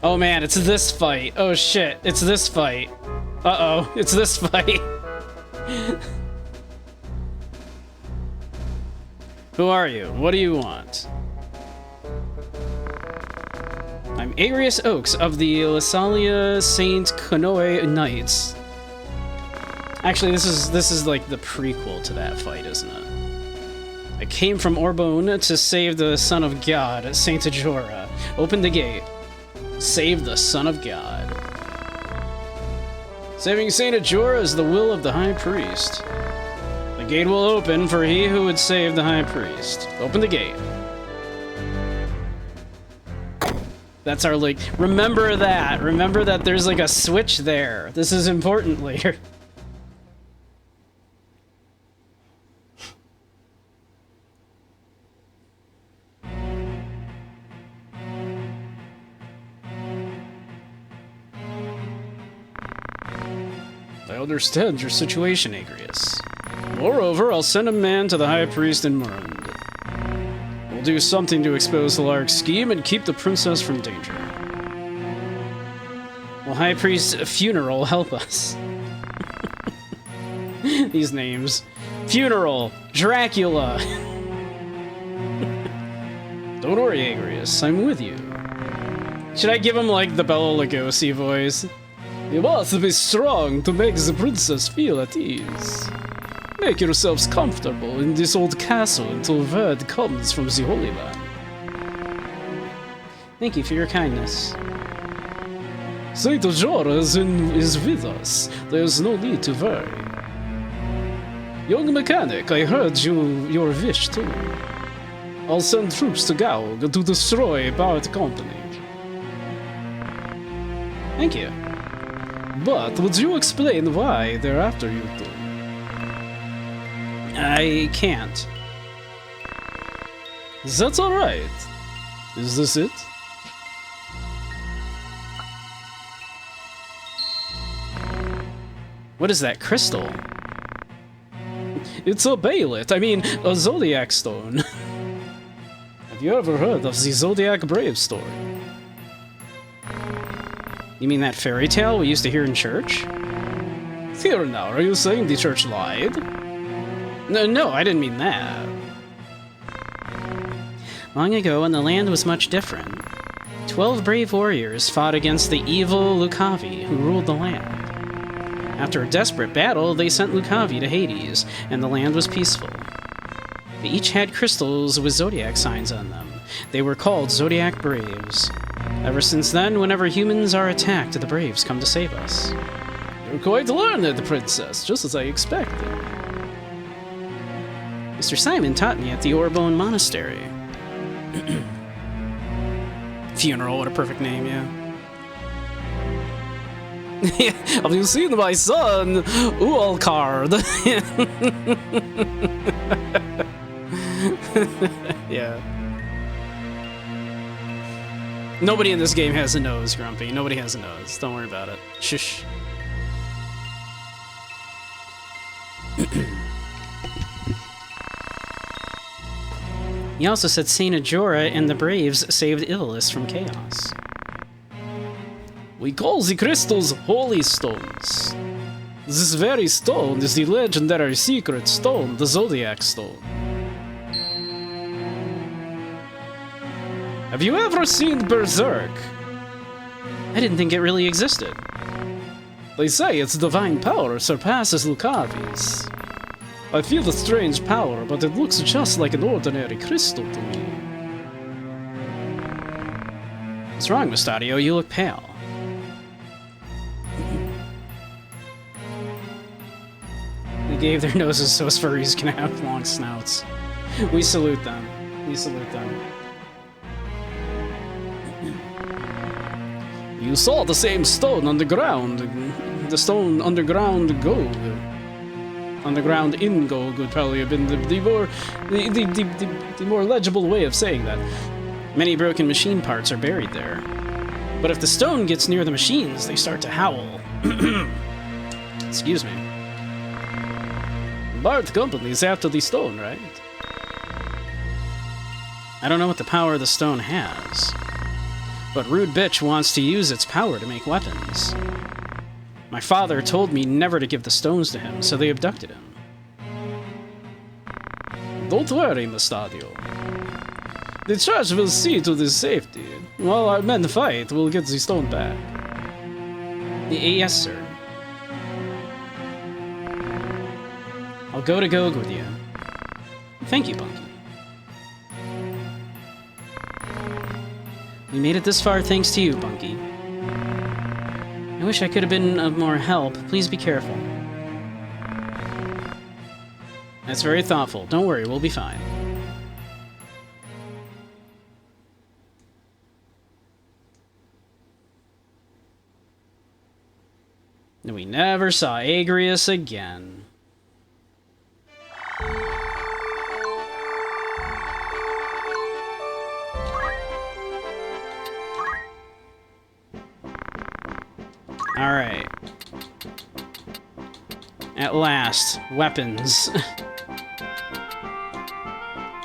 Oh man, it's this fight. Oh shit, it's this fight. Uh-oh, it's this fight. Who are you? What do you want? I'm Arius Oaks of the Lasalia Saint Konoe Knights. Actually, this is like the prequel to that fight, isn't it? I came from Orbone to save the Son of God, Saint Ajora. Open the gate. Save the Son of God. Saving Saint Ajora is the will of the High Priest. The gate will open for he who would save the High Priest. Open the gate. That's our like. Remember that. Remember that there's like a switch there. This is important later. I understand your situation, Agrius. Moreover, I'll send a man to the High Priest in Morund. We'll do something to expose the Lark's scheme and keep the princess from danger. Will High Priest's funeral help us? These names. Funeral. Dracula. Don't worry, Agrius. I'm with you. Should I give him, like, the Bela Lugosi voice? You must be strong to make the princess feel at ease. Make yourselves comfortable in this old castle until word comes from the Holy Land. Thank you for your kindness. Saint Ajora is with us. There's no need to worry. Young mechanic, I heard your wish too. I'll send troops to Gaug to destroy Bard Company. Thank you. But would you explain why they're after you two? I can't. That's alright. Is this it? What is that crystal? It's a Baylet. I mean, a Zodiac stone. Have you ever heard of the Zodiac Brave story? You mean that fairy tale we used to hear in church? Here now, are you saying the church lied? No, I didn't mean that. Long ago, when the land was much different, 12 brave warriors fought against the evil Lucavi, who ruled the land. After a desperate battle, they sent Lucavi to Hades, and the land was peaceful. They each had crystals with zodiac signs on them. They were called Zodiac Braves. Ever since then, whenever humans are attacked, the Braves come to save us. You're quite learned, Princess, just as I expected. Mr. Simon taught me at the Orbone Monastery. Funeral, what a perfect name, yeah. Have you seen my son, Ualcard? Yeah. Nobody in this game has a nose, Grumpy. Nobody has a nose. Don't worry about it. Shush. He also said Saint Ajora and the Braves saved Ililis from chaos. We call the crystals Holy Stones. This very stone is the legendary secret stone, the Zodiac Stone. Have you ever seen Berserk? I didn't think it really existed. They say its divine power surpasses Lucavi's. I feel a strange power, but it looks just like an ordinary crystal to me. What's wrong, Mustadio? You look pale. They gave their noses so furries can have long snouts. We salute them. We salute them. You saw the same stone on the ground. The stone underground gold. on the ground in gold would probably have been the more legible way of saying that. Many broken machine parts are buried there. But if the stone gets near the machines, they start to howl. Excuse me. Bard Company's after the stone, right? I don't know what the power the stone has, but Rude Bitch wants to use its power to make weapons. My father told me never to give the stones to him, so they abducted him. Don't worry, Mustadio. The church will see to this safety. While our men fight, we'll get the stone back. Yes, sir. I'll go to Gog with you. Thank you, Bunky. We made it this far thanks to you, Bunky. I wish I could have been of more help. Please be careful. That's very thoughtful. Don't worry, we'll be fine. And we never saw Agrius again. Alright. At last, weapons.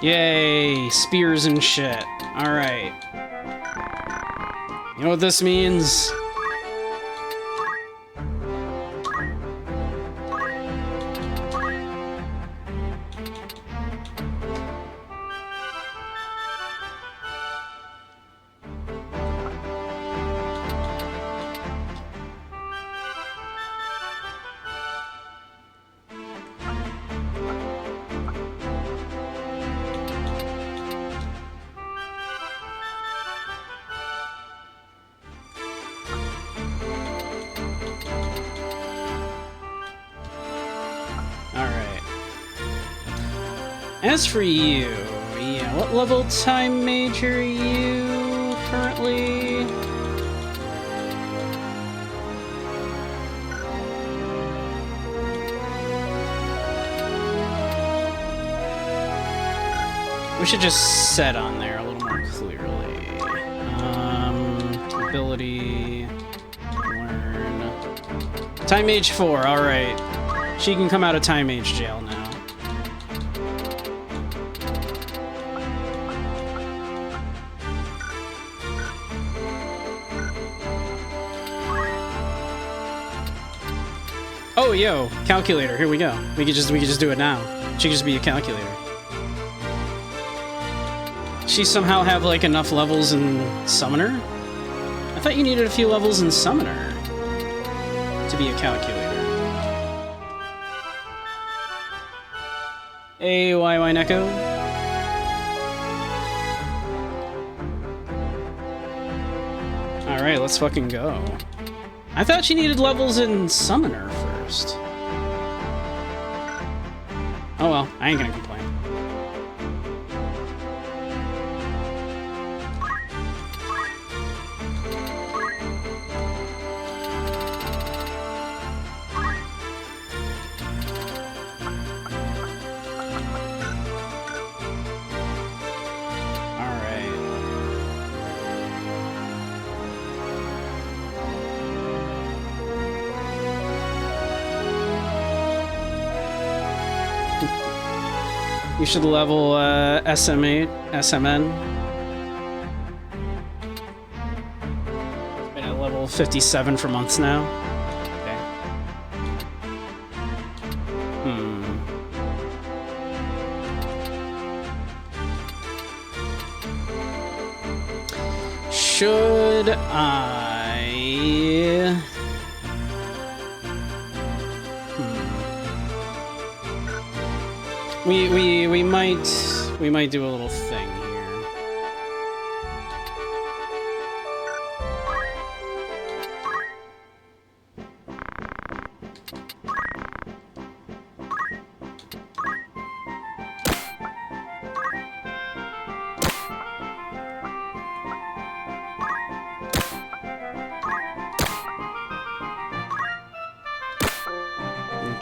Yay, spears and shit. Alright. You know what this means? As for you, yeah, what level time major are you currently? We should just set on there a little more clearly. Ability, learn. Time Mage 4, alright. She can come out of Time Mage jail now. Oh, yo, calculator. Here we go. We could just do it now. She could just be a calculator. She somehow have like enough levels in Summoner? I thought you needed a few levels in Summoner to be a calculator. Hey, YY Neko. Alright, let's fucking go. I thought she needed levels in Summoner first. Oh well, I ain't gonna complain. You should level SM8, SMN. Been at level 57 for months now. Okay. Should I... We might do a little thing here.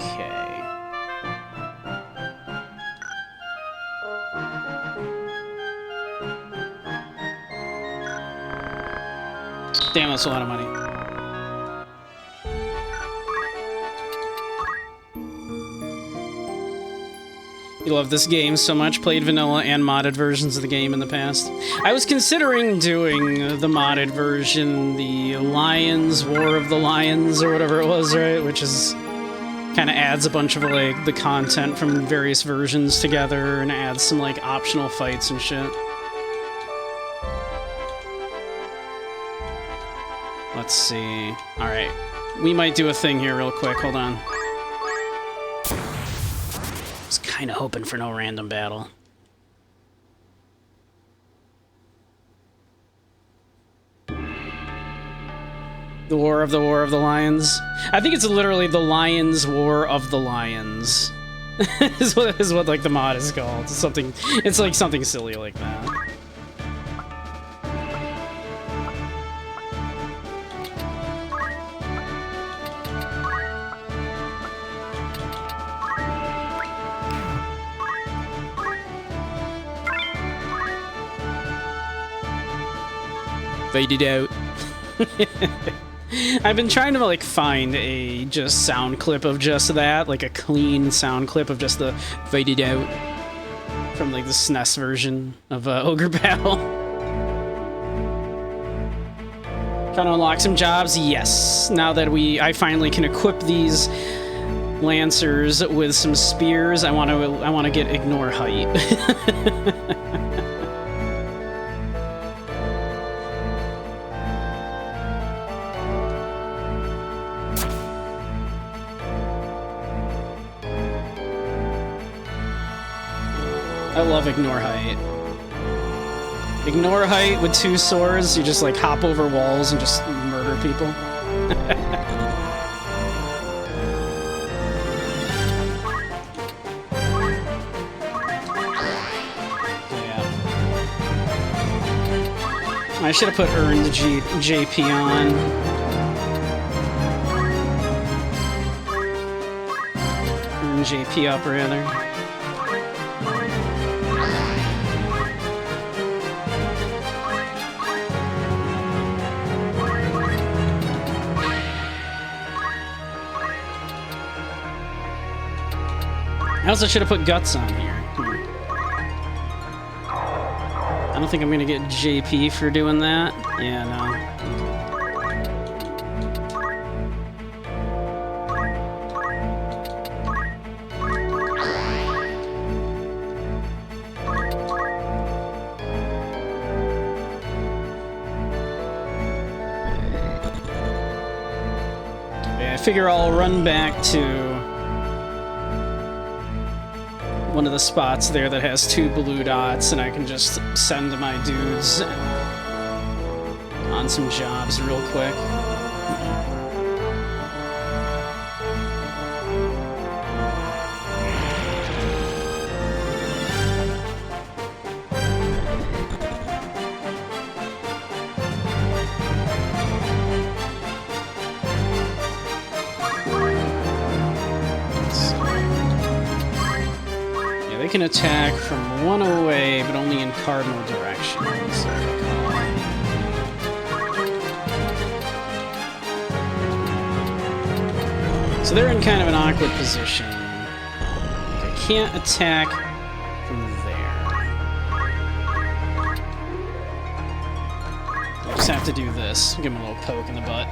Okay. Damn, that's a lot of money. You love this game so much, played vanilla and modded versions of the game in the past. I was considering doing the modded version, the Lions, War of the Lions, or whatever it was, right? Which is kind of adds a bunch of, like, the content from various versions together and adds some, like, optional fights and shit. Let's see. Alright. We might do a thing here real quick. Hold on. Was kind of hoping for no random battle. The War of the Lions. I think it's literally the Lions War of the Lions. is what like the mod is called. It's like something silly like that. Faded out. I've been trying to like find a just sound clip of just that, like a clean sound clip of just the faded out from like the SNES version of Ogre Battle. Kind of unlock some jobs, yes. Now that I finally can equip these lancers with some spears, I want to get ignore height. I love Ignore Height. Ignore Height with 2 swords, you just like hop over walls and just murder people. Yeah. I should have put Earned JP on. Earned JP up, rather. I also should have put Guts on here. I don't think I'm gonna get JP for doing that. Yeah, no. Okay, I figure I'll run back to one of the spots there that has 2 blue dots, and I can just send my dudes on some jobs real quick. They can attack from 1 away, but only in cardinal directions. So they're in kind of an awkward position. I can't attack from there. I just have to do this. Give them a little poke in the butt.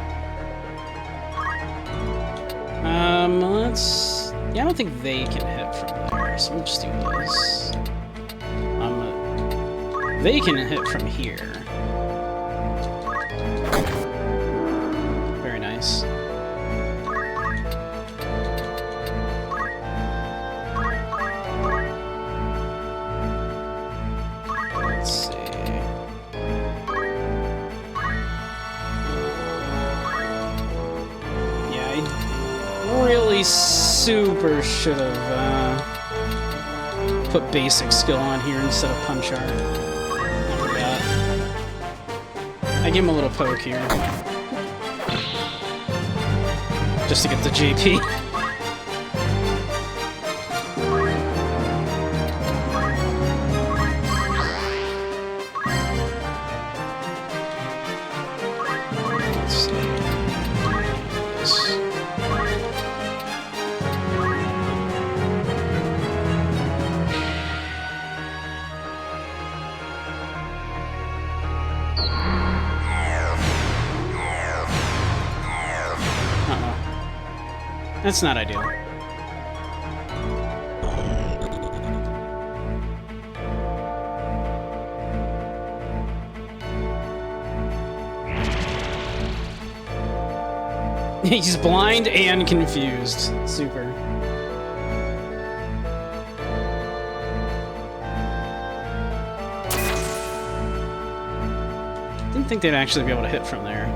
Let's... Yeah, I don't think they can hit from there, so we'll just do this. They can hit from here. Very nice. Let's see. Yeah, I really super should have put basic skill on here instead of punch art. I forgot. I give him a little poke here. Just to get the JP. Let's see. This. That's not ideal. He's blind and confused. Super. Didn't think they'd actually be able to hit from there.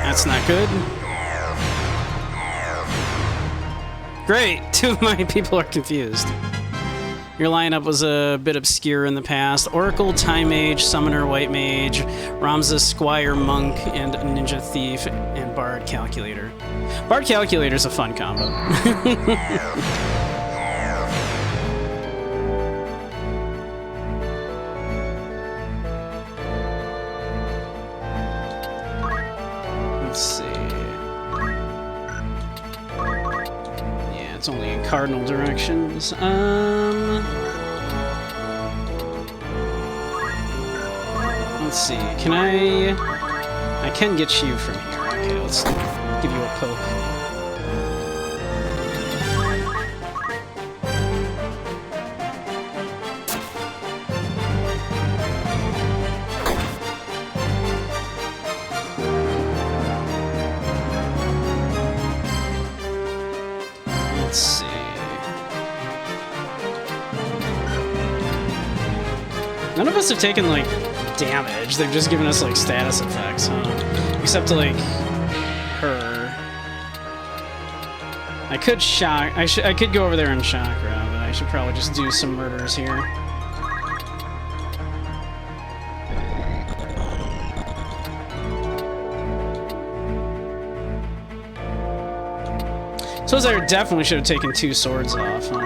That's not good. Great! 2 of my people are confused. Your lineup was a bit obscure in the past. Oracle, Time Mage, Summoner, White Mage, Ramza, Squire, Monk, and Ninja Thief, and Bard Calculator. Bard Calculator's a fun combo. Let's see. Yeah, it's only in cardinal directions. Let's see. Can I can get you from here. Okay, let's give you a poke. Let's see. None of us have taken, like, damage. They've just given us, like, status effects, huh? Except, like, her. I could shock... I could go over there and chakra, but I should probably just do some murders here. Suppose I definitely should have taken 2 swords off, huh?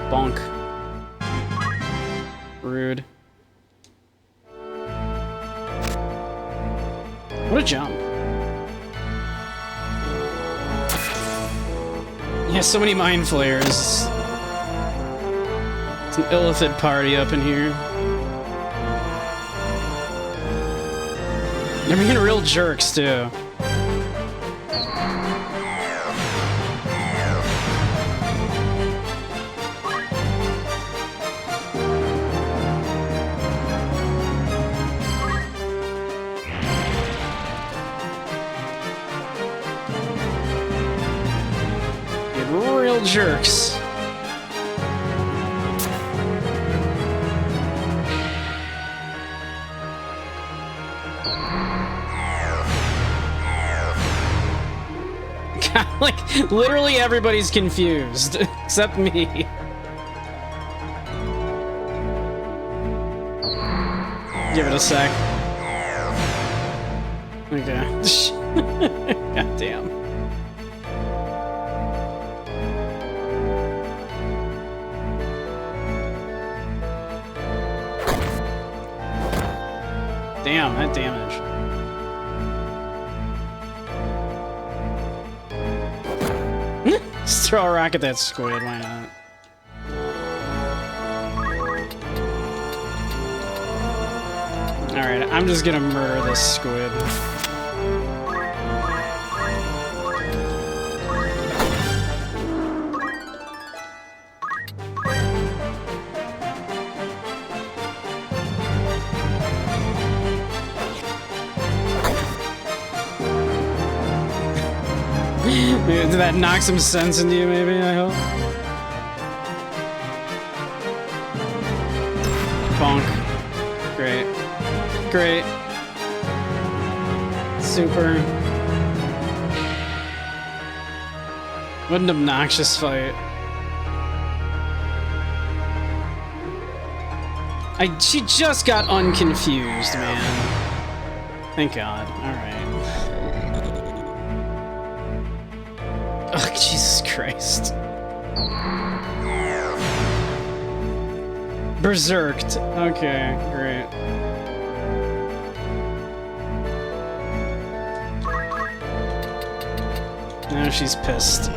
Bonk. Rude. What a jump. Yeah, so many mind flares. It's an illithid party up in here. They're being real jerks, too. Real jerks. God, like, literally everybody's confused, except me. Give it a sec. Okay. God damn. Damn, that damage. Just throw a rock at that squid, why not? Alright, I'm just gonna murder this squid. Did that knock some sense into you, maybe, I hope? Bonk. Great. Great. Super. What an obnoxious fight. She just got unconfused, man. Thank God. Alright. Oh, Jesus Christ. Berserked. Okay, great. Now she's pissed.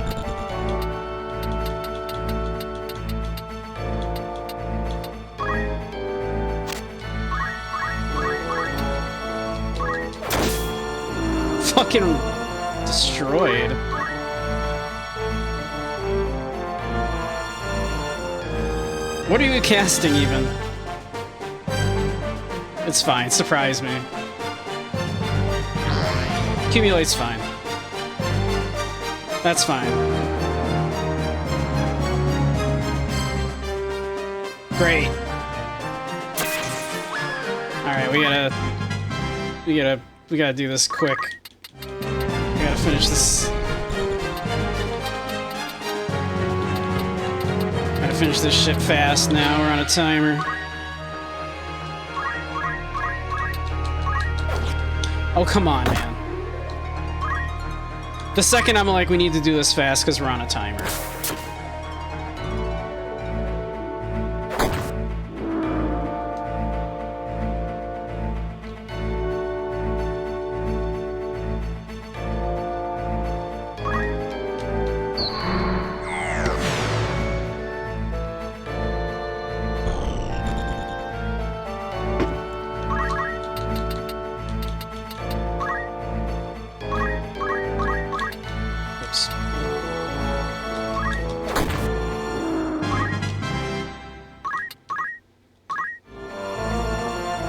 Fucking destroyed. What are you casting, even? It's fine. Surprise me. Accumulate's fine. That's fine. Great. Alright, we gotta do this quick. We gotta finish this. Gotta finish this shit fast now. We're on a timer. Oh, come on, man. The second I'm like, we need to do this fast because we're on a timer.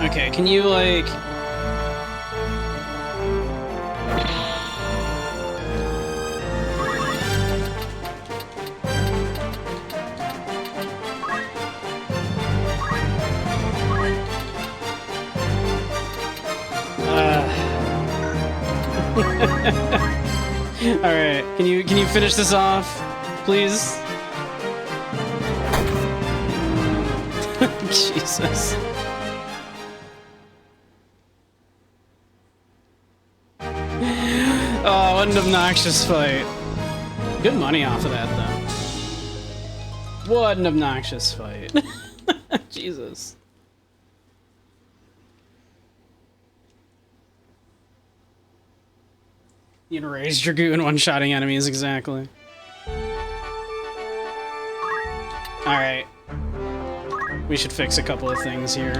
Okay, can you, like... Alright, can you finish this off, please? Jesus. Oh, what an obnoxious fight. Good money off of that, though. What an obnoxious fight. Jesus. You enraged Dragoon one-shotting enemies, exactly. Alright. We should fix a couple of things here.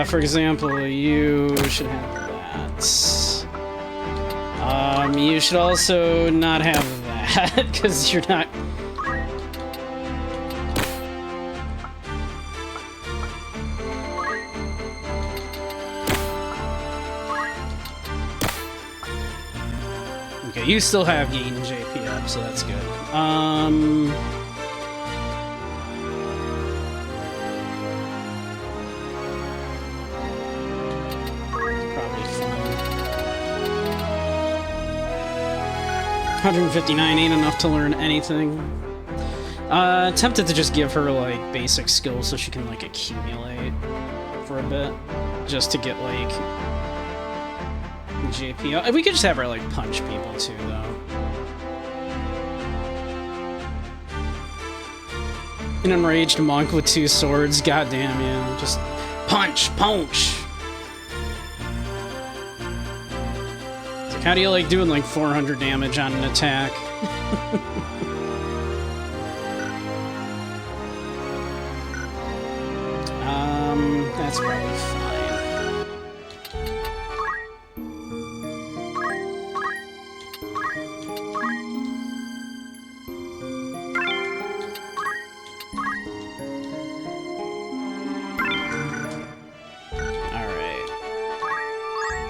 For example, you should have that. You should also not have that, because you're not... Okay, you still have gain JP up, so that's good. Probably fine. 159 ain't enough to learn anything. Tempted to just give her, like, basic skills so she can, like, accumulate for a bit. Just to get, like... JP. We could just have her, like, punch people, too, though. An enraged monk with 2 swords. Goddamn, yeah. Just punch! Punch! It's like, how do you like doing, like, 400 damage on an attack? That's probably fine.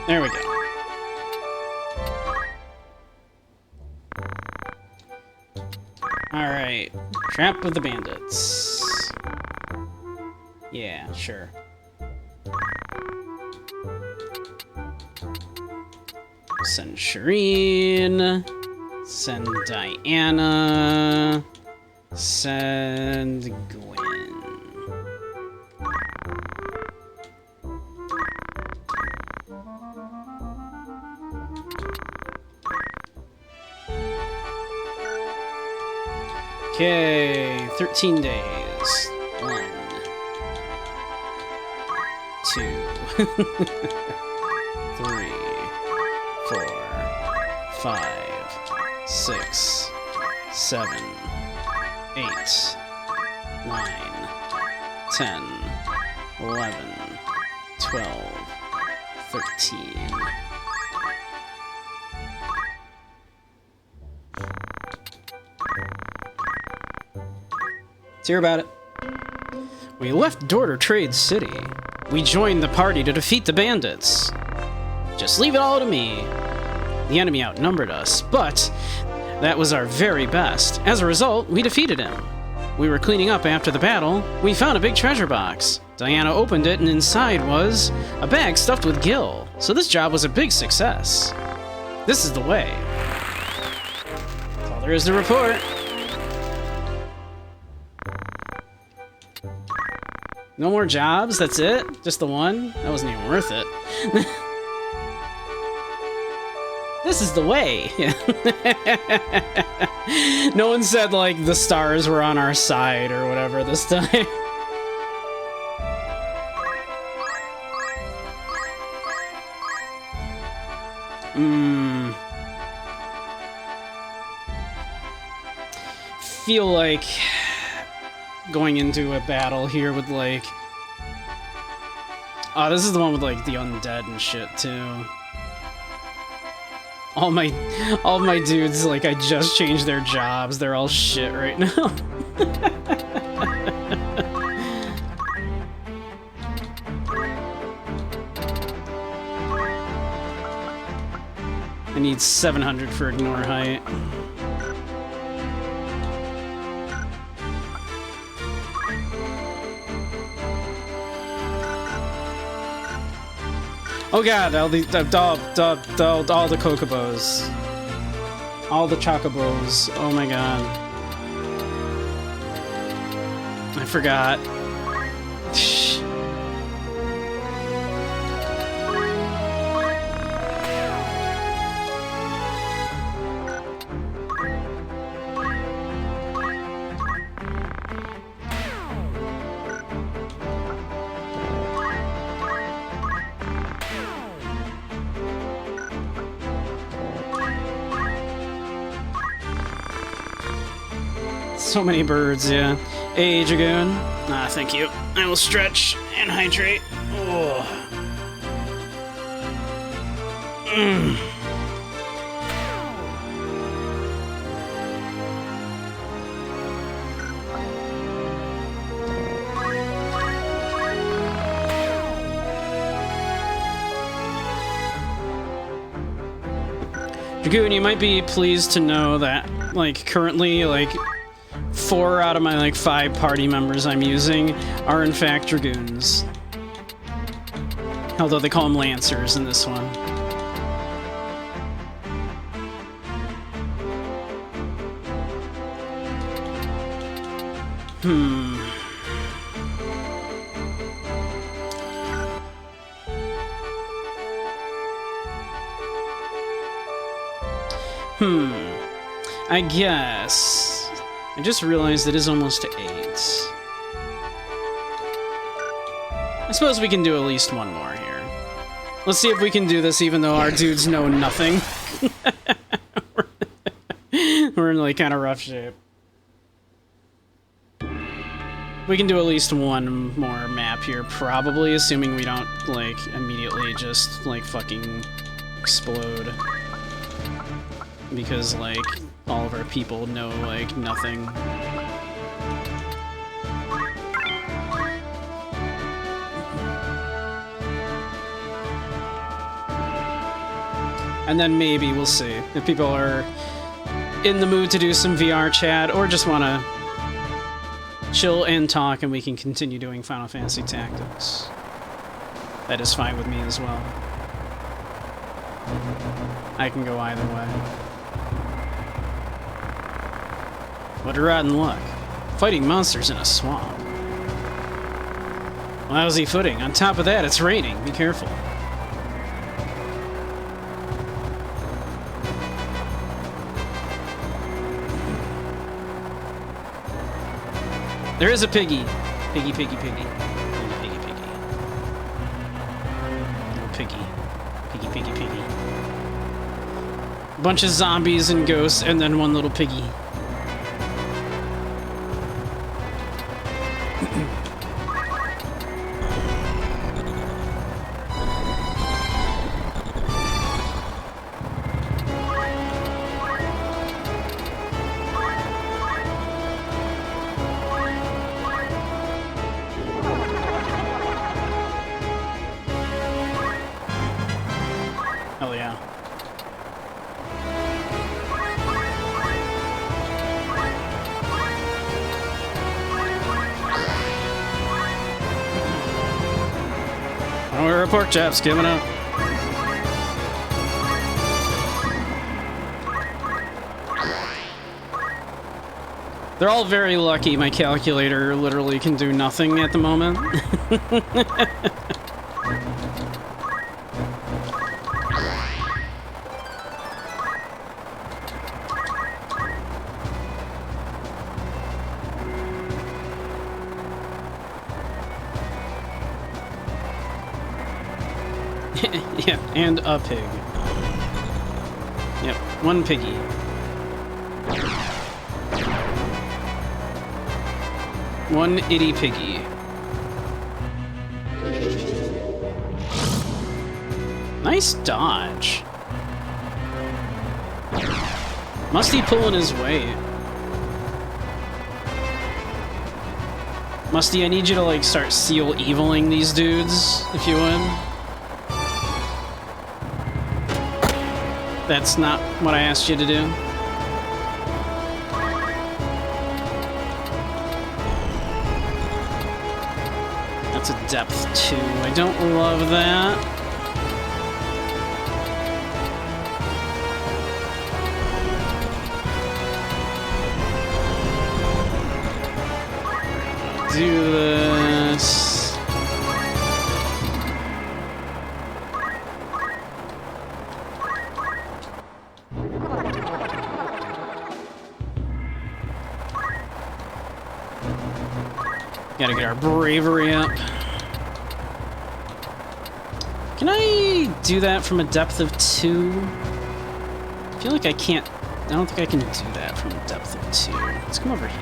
There we go. Alright. Trap of the bandits. Yeah, sure. Send Shireen. Send Diana. Send Gwen. Okay, 13 days. 1, 2, 3, 4, 5, 6, 7, 8, 9, 10, 11, 12, 13. Let's hear about it. We left Dorter Trade City. We joined the party to defeat the bandits. Just leave it all to me. The enemy outnumbered us, but that was our very best. As a result, we defeated him. We were cleaning up after the battle. We found a big treasure box. Diana opened it, and inside was a bag stuffed with gil. So this job was a big success. This is the way. That's all there is to report. No more jobs? That's it? Just the one? That wasn't even worth it. This is the way. No one said, like, the stars were on our side or whatever this time. Feel like going into a battle here with, like... Oh, this is the one with, like, the undead and shit, too. All my dudes, like, I just changed their jobs. They're all shit right now. I need 700 for ignore height. Oh god, all the chocobos. All the chocobos. Oh my god. I forgot. So many birds, yeah. Hey, Dragoon. Ah, thank you. I will stretch and hydrate. Oh. Dragoon, you might be pleased to know that, like, currently, like, 4 out of my, like, 5 party members I'm using are, in fact, Dragoons. Although they call them Lancers in this one. I guess. I just realized it is almost 8. I suppose we can do at least one more here. Let's see if we can do this even though our dudes know nothing. We're in, like, kind of rough shape. We can do at least one more map here, probably, assuming we don't, like, immediately just, like, fucking explode. Because, like, all of our people know, like, nothing. And then maybe we'll see. If people are in the mood to do some VR chat or just want to chill and talk, and we can continue doing Final Fantasy Tactics, that is fine with me as well. I can go either way. What a rotten luck. Fighting monsters in a swamp. Lousy footing. On top of that, it's raining. Be careful. There is a piggy. Piggy, piggy, piggy. Piggy, piggy, piggy. Little piggy. Piggy, piggy, piggy. Bunch of zombies and ghosts, and then one little piggy. Hell yeah. Oh, we're a pork chop's giving up. They're all very lucky. My calculator literally can do nothing at the moment. Yeah, and a pig. Yep, one piggy. One itty piggy. Nice dodge. Musty pulling his weight. Musty, I need you to like start seal eviling these dudes, if you would. That's not what I asked you to do. That's a depth 2. I don't love that. Do this. Gotta get our bravery up. Can I do that from a depth of 2? I feel like I can't. I don't think I can do that from a depth of 2. Let's come over here.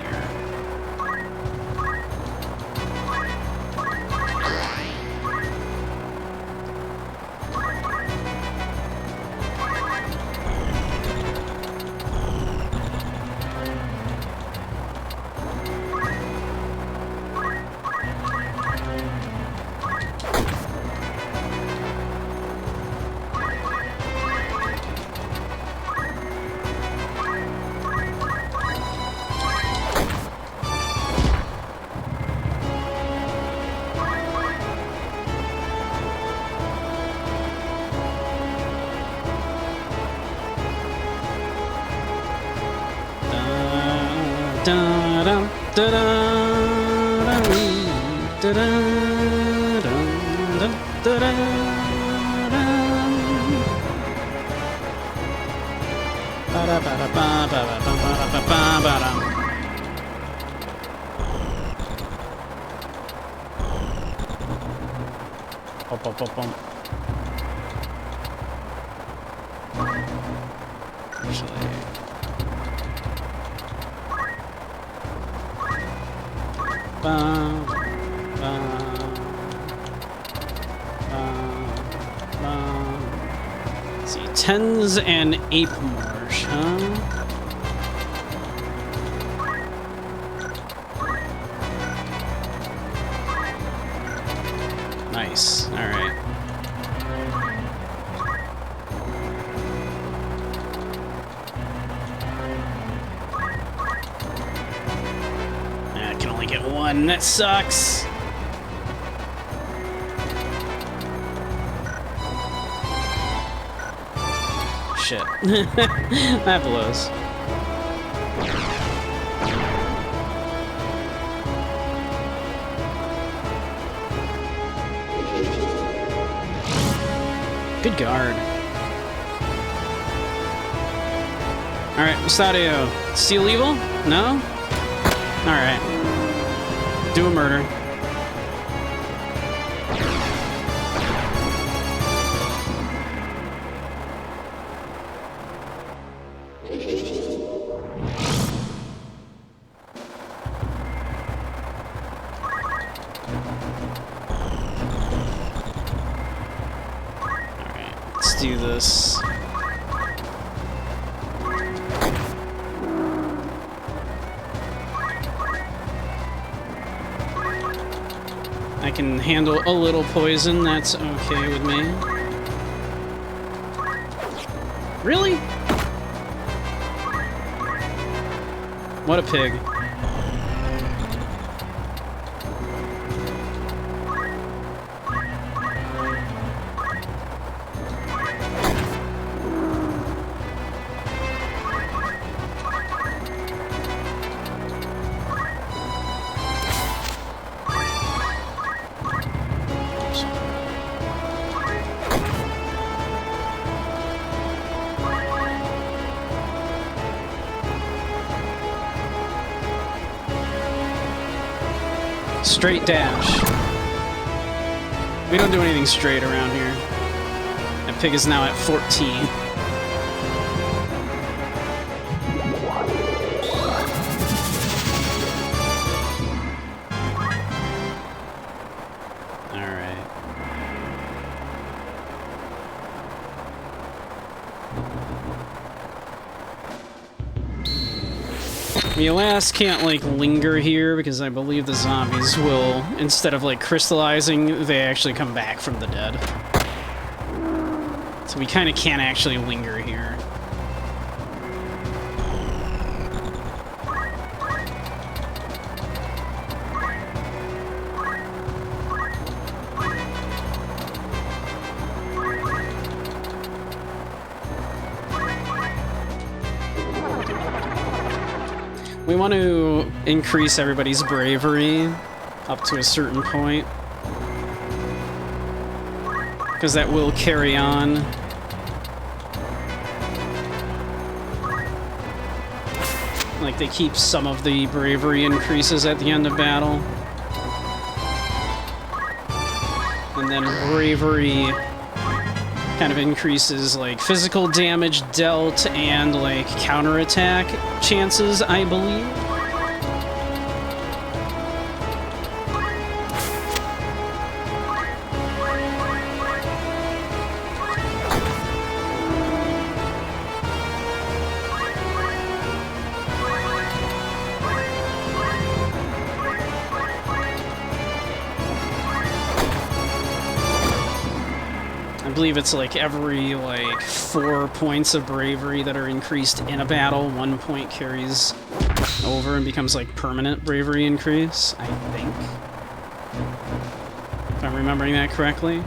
See, 10s and ape marsh, huh? Nice. All right. get one. That sucks. Shit. That blows. Good guard. Alright, Mustadio. Steal evil? No? Alright. Do a murder. Alright, let's do this. I can handle a little poison, that's okay with me. Really? What a pig. Straight dash. We don't do anything straight around here. That pig is now at 14. Alright. The last can't, like, linger here because I believe the zombies will, instead of, like, crystallizing, they actually come back from the dead. So we kind of can't actually linger here. We want to increase everybody's bravery up to a certain point, because that will carry on. Like, they keep some of the bravery increases at the end of battle. And then bravery kind of increases, like, physical damage dealt and, like, counterattack chances, I believe. I believe it's like every, like, 4 points of bravery that are increased in a battle, 1 point carries over and becomes, like, permanent bravery increase, I think. If I'm remembering that correctly.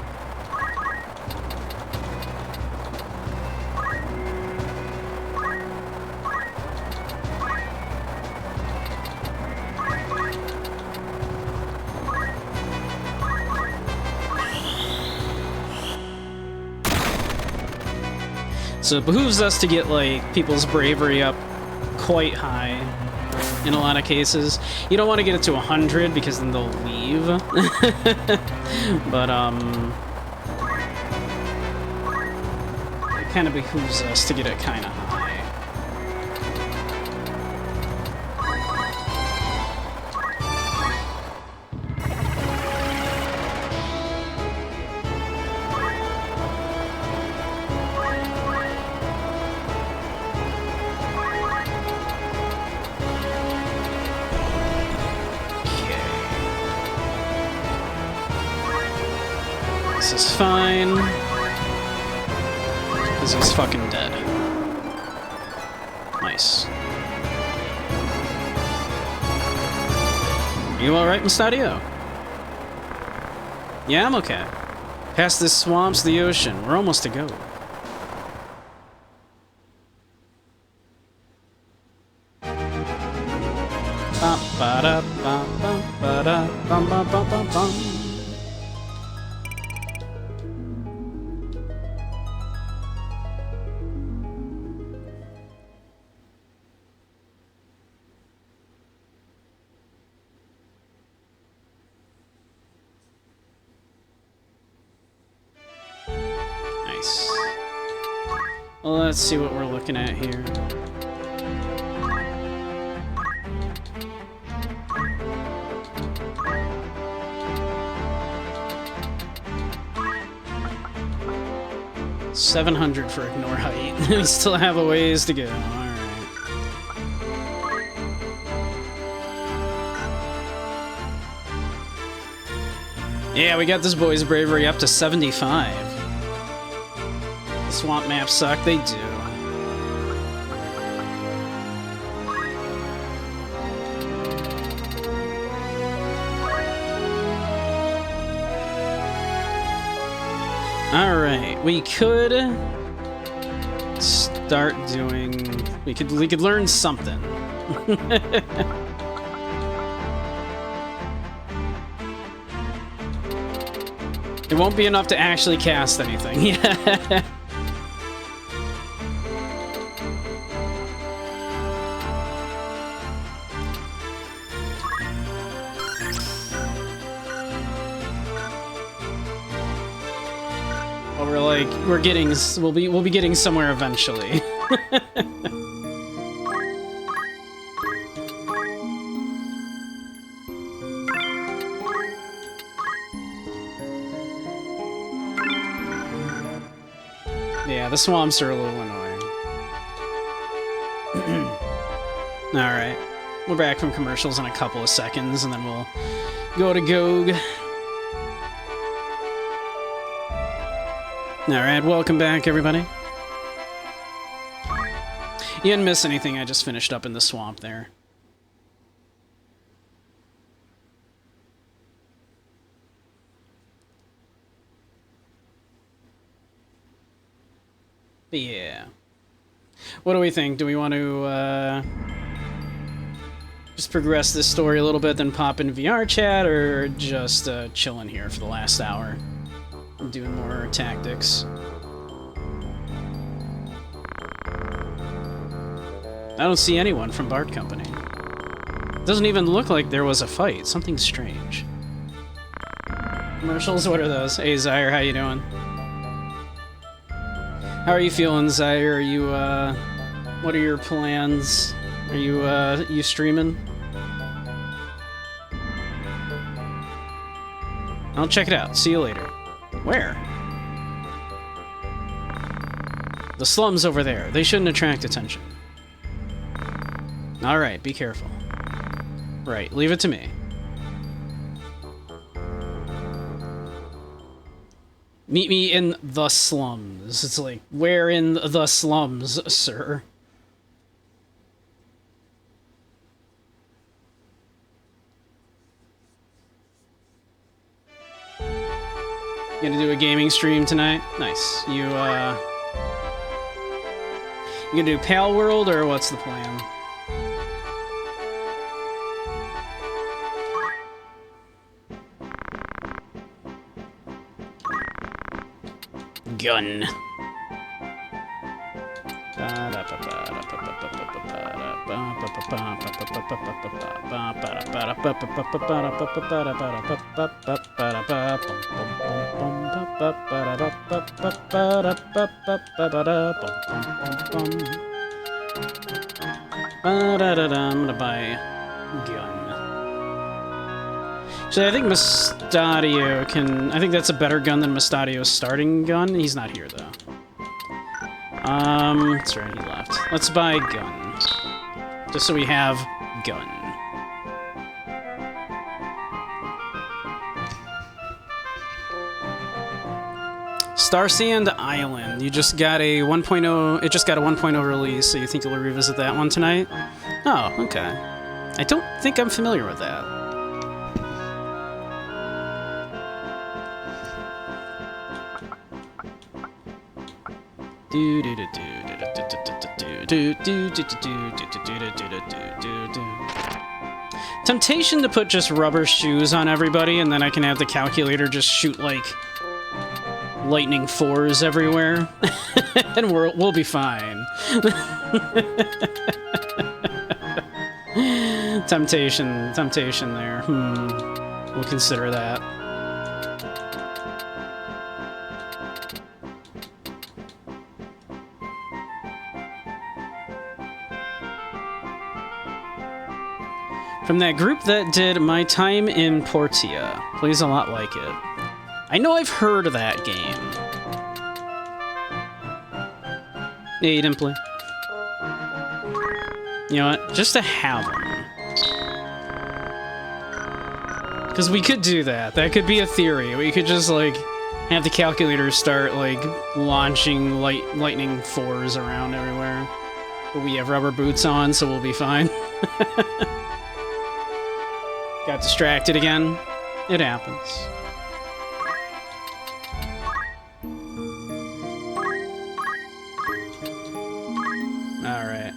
So it behooves us to get, like, people's bravery up quite high in a lot of cases. You don't want to get it to 100 because then they'll leave. But, it kind of behooves us to get it kind of high. This is fine. Because he's fucking dead. Nice. You alright, Mustadio? Yeah, I'm okay. Past this swamp's the ocean. We're almost to go. Nice. Well, let's see what we're looking at here. $700 for ignore height. We still have a ways to go. Alright. Yeah, we got this boy's bravery up to 75. The swamp maps suck, they do. Alright, we could start doing... We could learn something. It won't be enough to actually cast anything. Yeah. We'll be getting somewhere eventually. Yeah, the swamps are a little annoying. Alright. We're back from commercials in a couple of seconds, and then we'll go to Gog. Alright, welcome back, everybody. You didn't miss anything, I just finished up in the swamp there. But yeah. What do we think? Do we want to, just progress this story a little bit, then pop in VRChat, or just, chilling here for the last hour? Doing more tactics. I don't see anyone from Bart Company. Doesn't even look like there was a fight. Something strange. Commercials? What are those? Hey, Zyre, how you doing? How are you feeling, Zyre? Are you, what are your plans? Are you streaming? I'll check it out. See you later. Where? The slums over there. They shouldn't attract attention. Alright, be careful. Right, leave it to me. Meet me in the slums. It's like, where in the slums, sir? You gonna do a gaming stream tonight? Nice. You gonna do Pale World, or what's the plan? Gun. I'm gonna buy a gun. So I think Mustadio can... I think that's a better gun than Mustadio's starting gun. He's not here, though. That's right, he left. Let's buy gun. Just so we have gun. Star Sand Island. You just got a 1.0... It just got a 1.0 release, so you think you'll revisit that one tonight? Oh, okay. I don't think I'm familiar with that. Temptation to put just rubber shoes on everybody, and then I can have the calculator just shoot like lightning fours everywhere, and we'll be fine. Temptation there. We'll consider that. From that group that did My Time in Portia. Plays a lot like it. I know I've heard of that game. Yeah, you didn't play. You know what? Just to have them. Because we could do that. That could be a theory. We could just, like, have the calculator start, like, launching lightning fours around everywhere. But we have rubber boots on, so we'll be fine. Got distracted again. It happens. Alright.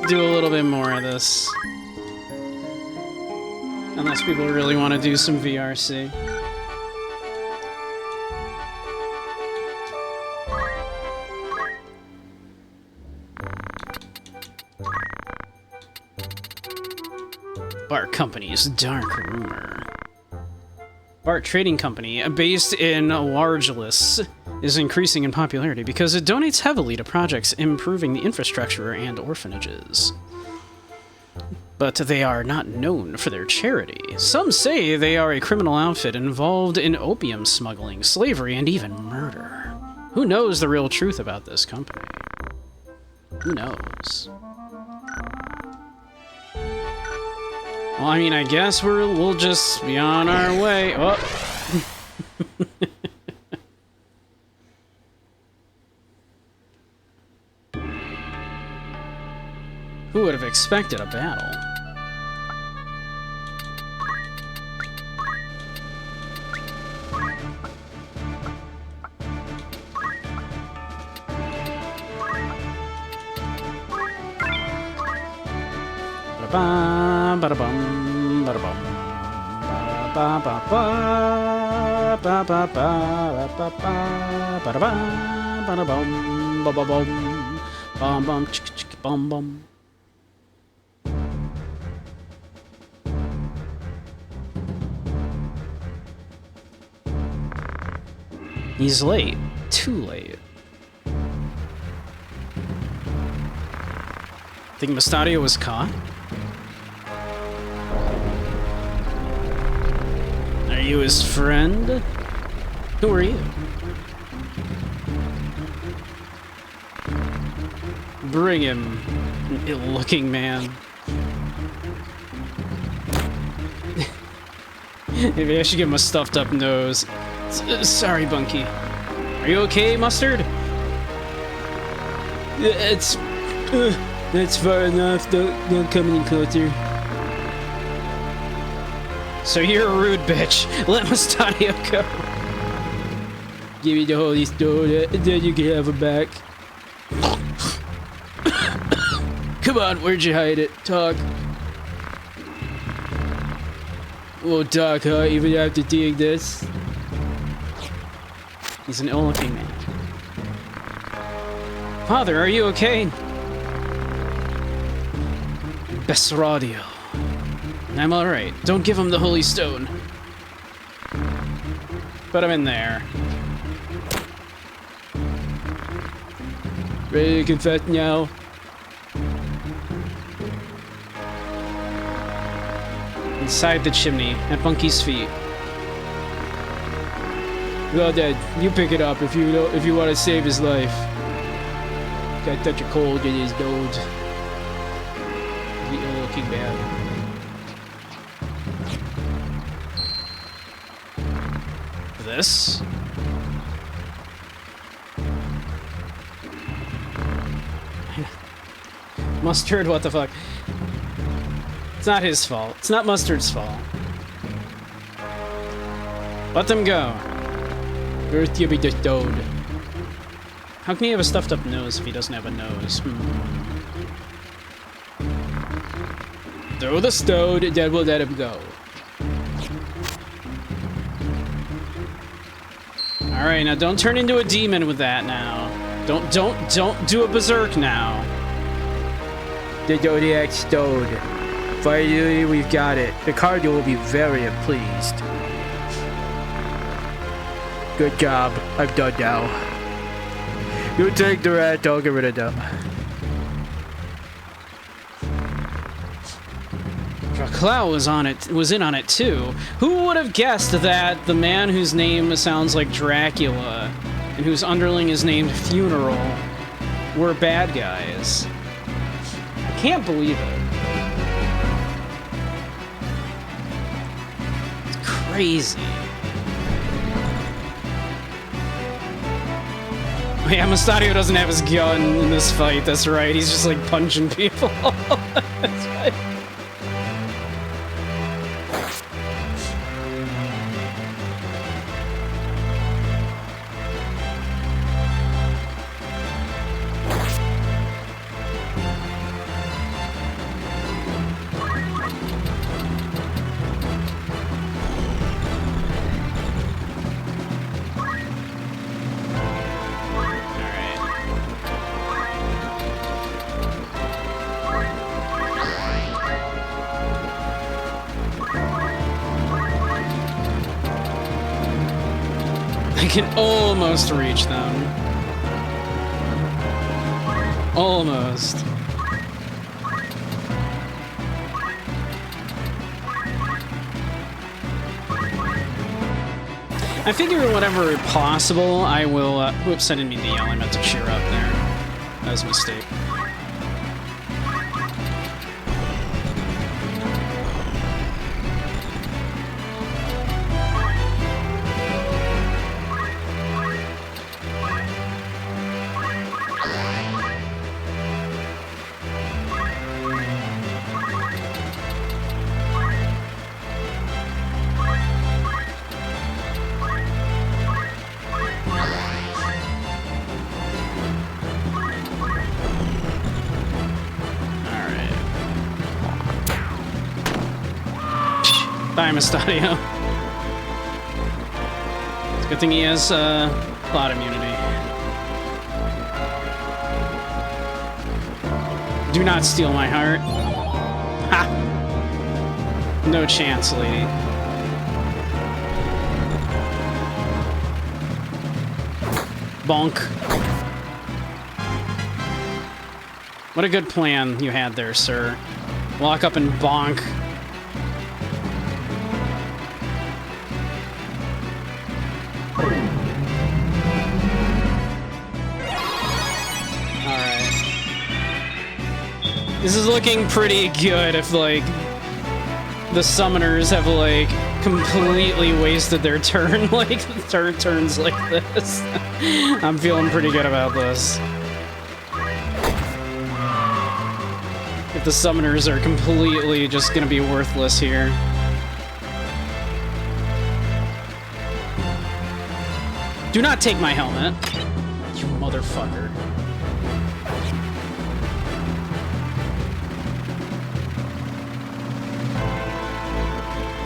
Do a little bit more of this. Unless people really want to do some VRC. Bart Company's Dark Rumor. Bart Trading Company, based in Largeless, is increasing in popularity because it donates heavily to projects improving the infrastructure and orphanages. But they are not known for their charity. Some say they are a criminal outfit involved in opium smuggling, slavery, and even murder. Who knows the real truth about this company? Who knows? Well, I mean, I guess we'll just be on our way. Oh. Who would have expected a battle? Ba-da-bum, ba-da-bum, ba-ba-ba, ba-ba-ba, ba-da-ba, ba-da-bum, ba-ba-bum, bum-bum, chick-chick-bum-bum. He's late. Too late. Think Mustadio was caught? Are you his friend? Who are you? Bring him, ill-looking man. Maybe I should give him a stuffed-up nose. Sorry, Bunky. Are you okay, Mustard? That's far enough. Don't come any closer. So you're a rude bitch. Let Mustadio go. Give me the holy stone, and then you can have him back. Come on, where'd you hide it? Talk. Won't talk, huh? Even after doing this? He's an ill-looking man. Father, are you okay? Besradio. I'm alright. Don't give him the holy stone. Put him in there. Ready to confess now? Inside the chimney, at Bunky's feet. Well then, you pick it up if you want to save his life. Got touch a cold in his nose. The ill-looking man. This? Mustard, what the fuck? It's not his fault. It's not Mustard's fault. Let them go. First, give me the stone. How can he have a stuffed up nose if he doesn't have a nose? Throw the stone, then we'll let him go. Alright, now don't turn into a demon with that now. Don't do a berserk now. The Zodiac Stone. Finally, we've got it. The Cardinal will be very pleased. Good job. I'm done now. You take the rat, I'll get rid of them. Clow was in on it too. Who would have guessed that the man whose name sounds like Dracula and whose underling is named Funeral were bad guys? I can't believe it. It's crazy. Oh yeah, Mustadio doesn't have his gun in this fight, that's right. He's just like punching people. That's right. I can almost reach them. Almost. I figure whenever possible, I will... whoops, I didn't mean to yell. I meant to cheer up there. That was a mistake. Bye, Mustadio. It's a good thing he has cloud immunity. Do not steal my heart. Ha! No chance, lady. Bonk. What a good plan you had there, sir. Walk up and bonk. This is looking pretty good if, like, the summoners have, like, completely wasted their turn, like, turns like this. I'm feeling pretty good about this. If the summoners are completely just gonna be worthless here. Do not take my helmet, you motherfucker.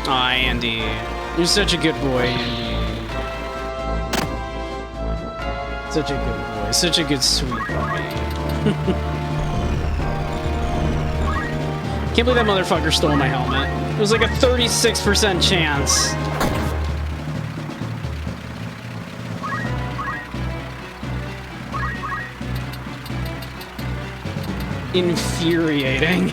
Aw, Andy. You're such a good boy, Andy. Such a good boy. Such a good, sweet puppy. Can't believe that motherfucker stole my helmet. It was like a 36% chance. Infuriating.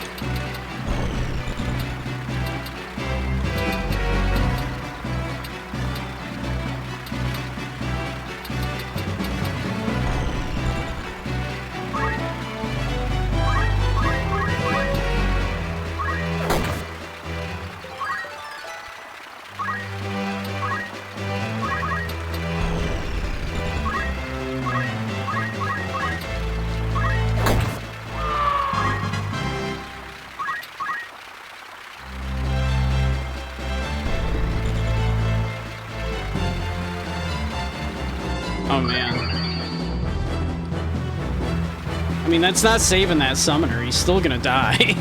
I mean, that's not saving that summoner. He's still gonna die.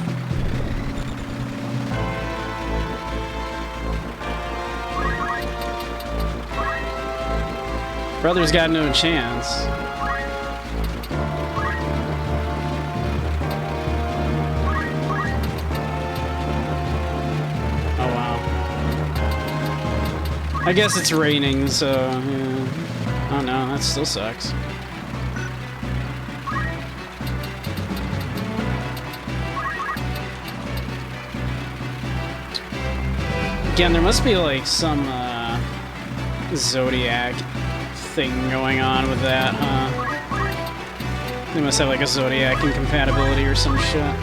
Brother's got no chance. Oh, wow. I guess it's raining, so, yeah. Oh, no, that still sucks. Again, there must be, like, some, Zodiac thing going on with that, huh? They must have, like, a Zodiac incompatibility or some shit.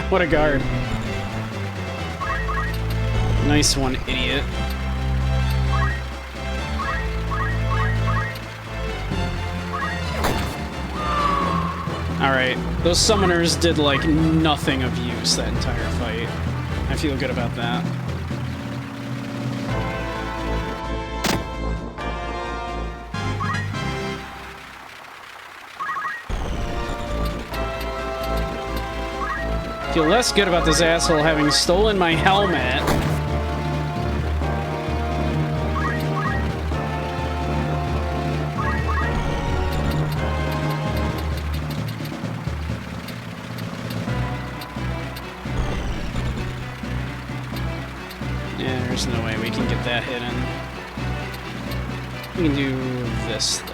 What a guard. Nice one, idiot. Alright, those summoners did, like, nothing of use that entire fight. I feel good about that. Feel less good about this asshole having stolen my helmet. Yeah, there's no way we can get that hidden. We can do this, though.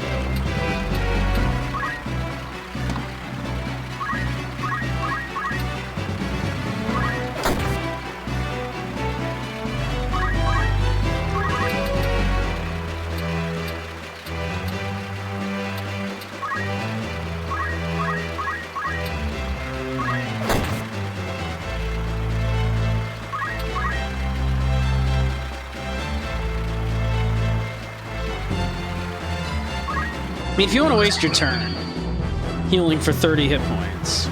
I mean, if you want to waste your turn, healing for 30 hit points.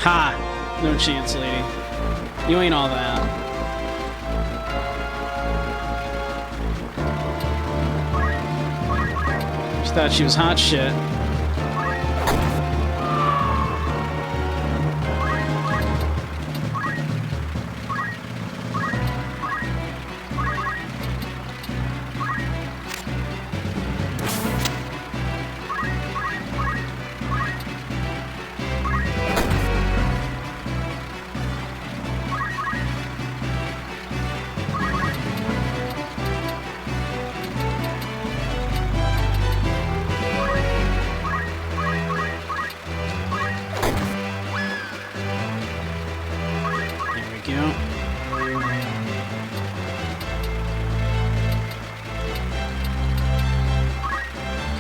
Ha! No chance, lady. You ain't all that. She thought she was hot shit.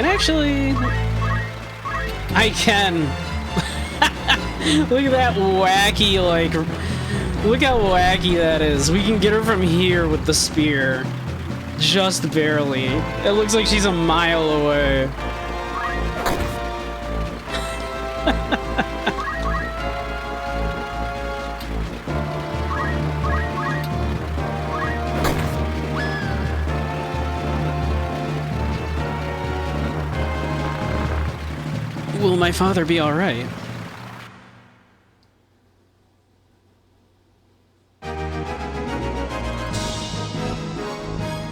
Actually, I can. Look at that wacky, like, look how wacky that is. We can get her from here with the spear. Just barely. It looks like she's a mile away. Will my father be all right?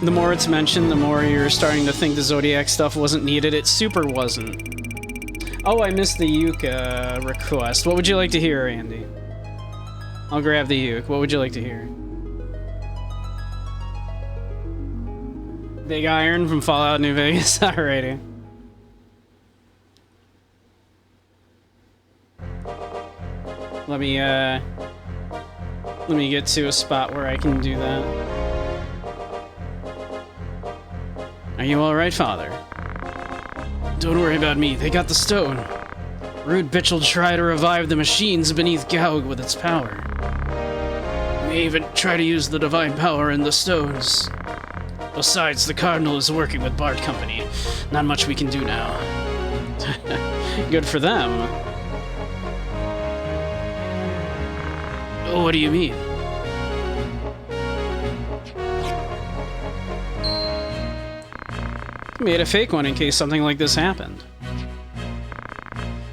The more it's mentioned, the more you're starting to think the Zodiac stuff wasn't needed. It super wasn't. Oh, I missed the Yuka request. What would you like to hear, Andy? I'll grab the Uke. What would you like to hear? Big Iron from Fallout New Vegas. Alrighty. Let me get to a spot where I can do that. Are you alright, Father? Don't worry about me, they got the stone. Rude bitch will try to revive the machines beneath Gaug with its power. We may even try to use the divine power in the stones. Besides, the Cardinal is working with Bard Company. Not much we can do now. Good for them. What do you mean? Made a fake one in case something like this happened.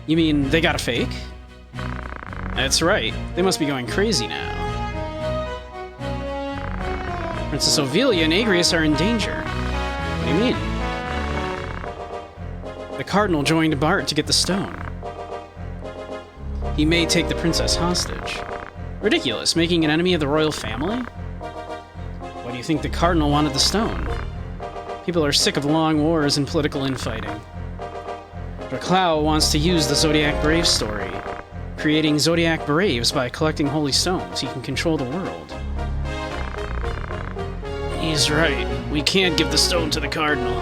You mean they got a fake? That's right. They must be going crazy now. Princess Ophelia and Agrias are in danger. What do you mean? The Cardinal joined Bart to get the stone. He may take the princess hostage. Ridiculous, making an enemy of the royal family? Why do you think the Cardinal wanted the stone? People are sick of long wars and political infighting. Draclau wants to use the Zodiac Brave story, creating Zodiac Braves by collecting holy stones. He can control the world. He's right. We can't give the stone to the Cardinal.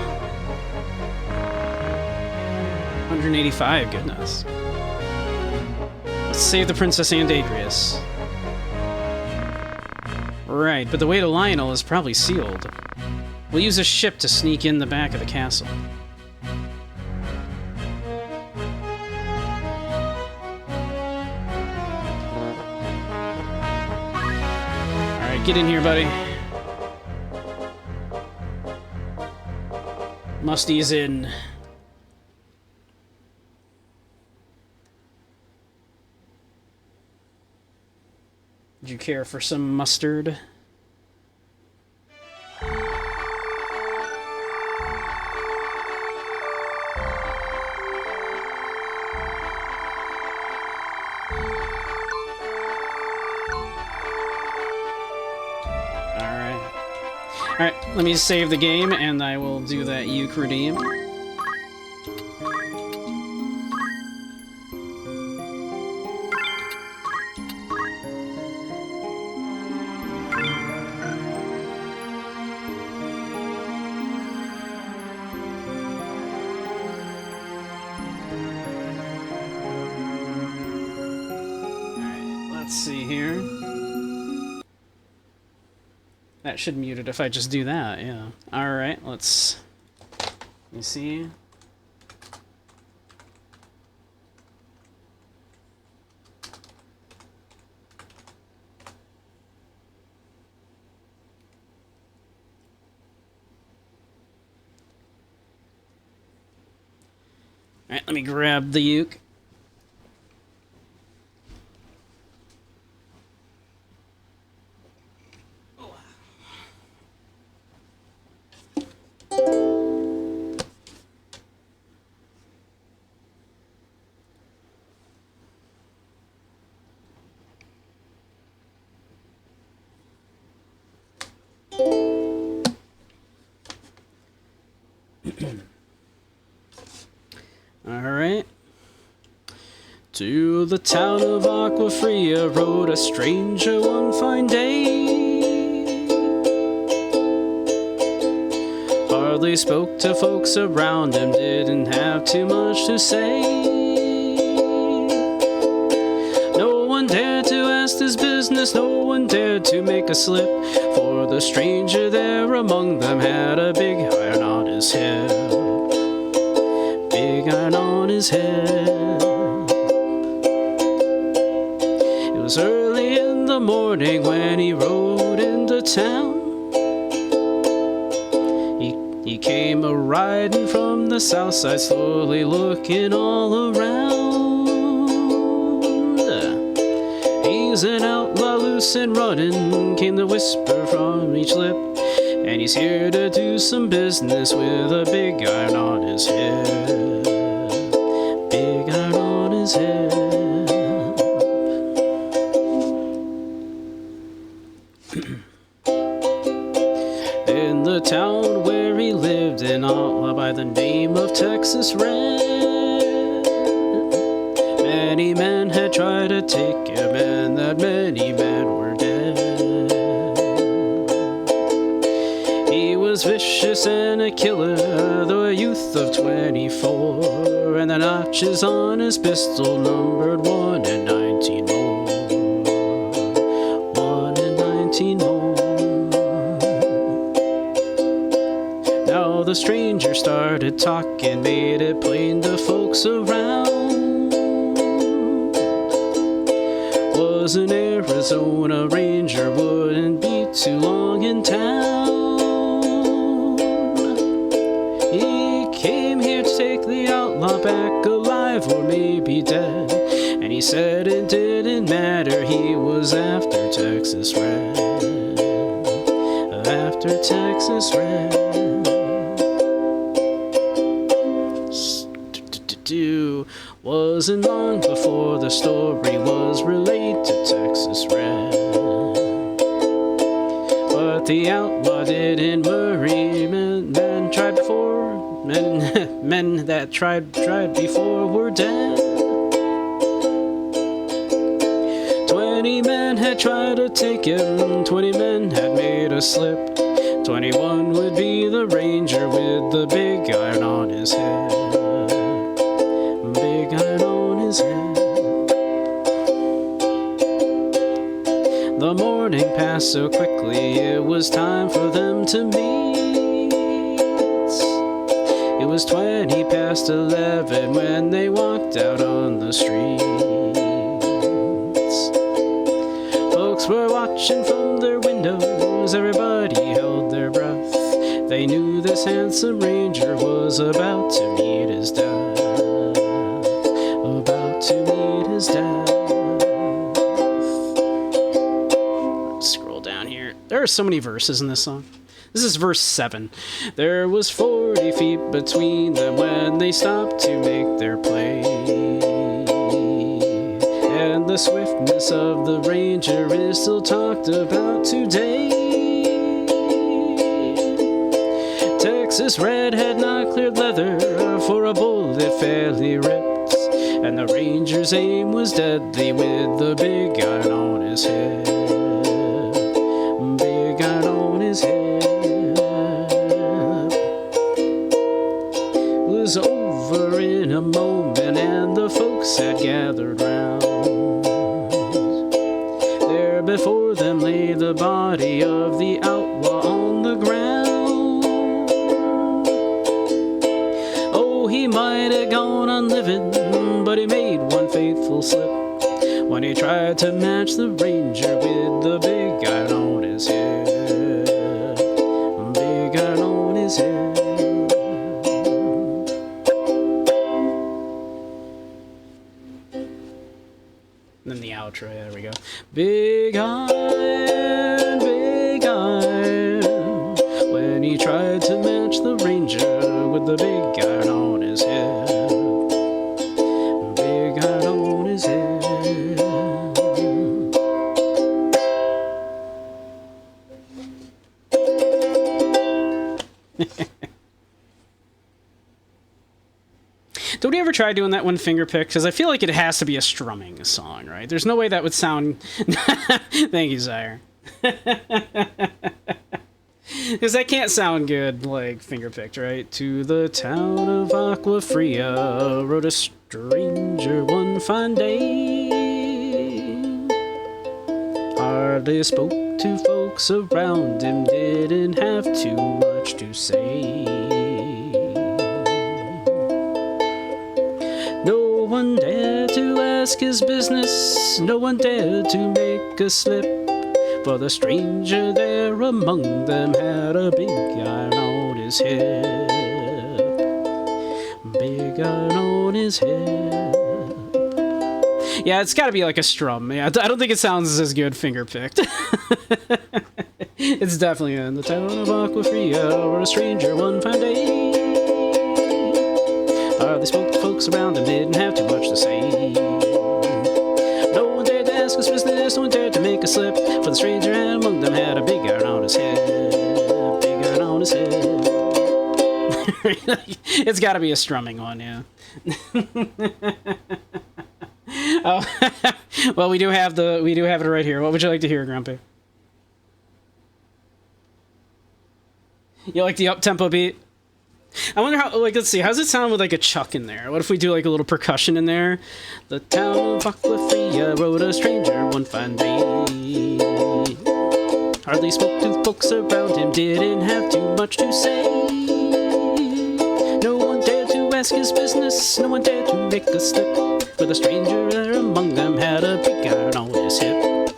185, goodness. Let's save the princess and Agrias. Right, but the way to Lionel is probably sealed. We'll use a ship to sneak in the back of the castle. Alright, get in here, buddy. Musty's in. Would you care for some mustard? Alright, let me save the game, and I will do that Uke redeem. Alright, let's see here. That should mute it if I just do that, yeah. Alright, let me see. Alright, let me grab the uke. Alright. To the town of Aquafria rode a stranger one fine day. Hardly spoke to folks around him, didn't have too much to say. No one dared to ask his business, no one dared to make a slip, for the stranger there among them had a big iron on his head. Big iron on his head. It was early in the morning when he rode into town. He came a-riding from the south side, slowly looking all around. He's an outlaw, loose and running, came the whisper from each lip, and he's here to do some business with a big iron on his head. Big iron on his head. In the town where he lived, an outlaw by the name of Texas Red, many men had tried to take him, and that many men were dead. He was vicious and a killer, though a youth of 24, and the notches on his pistol numbered 1 in 19 more. 1 in 19 more. Now the stranger started talking, made it plain to folks around. Was in Arizona Arizona ranger wouldn't be too long in town. He came here to take the outlaw back alive or maybe dead. And he said it didn't matter, he was after Texas Red. After Texas Red. Wasn't long before the story was relayed to Texas Red. But the outlaw didn't worry. Men tried before. Men that tried before were dead. 20 men had tried to take him. 20 men had made a slip. 21 would be the ranger with the big iron on his head. Big iron on his head. The morning passed so quickly, it was time for them to meet. It was 20 past 11 when they walked out on the streets. Folks were watching from their windows, everybody held their breath. They knew this handsome ranger was about to meet his death. About to meet his death. Let's scroll down here. There are so many verses in this song. This is verse 7. There was 40 feet between them when they stopped to make their play. And the swiftness of the ranger is still talked about today. Texas Red had not cleared leather, for a bullet fairly ripped. And the ranger's aim was deadly with the big iron on his head. Big iron on his head. It was over in a moment and the folks had gathered round. There before them lay the body of the outlaw on the ground. Oh, he might have gone on living, but he made one faithful slip when he tried to match the ranger with the big iron on his head. Big iron on his head. And then the outro, there we go. Big iron, when he tried to match the ranger with the big iron on his head. Big iron on his head. Did we ever try doing that one finger pick? Because I feel like it has to be a strumming song, right? There's no way that would sound... Thank you, Zaire. Because that can't sound good, like, finger picked, right? To the town of Aquafria rode a stranger one fine day. Hardly spoke to folks around him, didn't have too much to say. No one dared to ask his business, no one dared to make a slip, for the stranger there among them had a big iron on his hip. Big iron on his hip. Yeah, it's gotta be like a strum. Yeah, I don't think it sounds as good finger picked. It's definitely in the town of Aquafria where a stranger one fine day. Hardly spoke to folks around him, didn't have too much to say. No one dared to ask his business, no one dared to make a slip, for the stranger among them had a big iron on his head. Big iron on his head. It's gotta be a strumming one, yeah. Oh, well, we do have it right here. What would you like to hear, Grumpy? You like the up-tempo beat? I wonder how, like, let's see, how's it sound with, like, a chuck in there? What if we do, like, a little percussion in there? The town of Aquafria rode a stranger one fine day. Hardly spoke to folks around him, didn't have too much to say. No one dared to ask his business, no one dared to make a slip, for the stranger there among them had a big iron on his hip.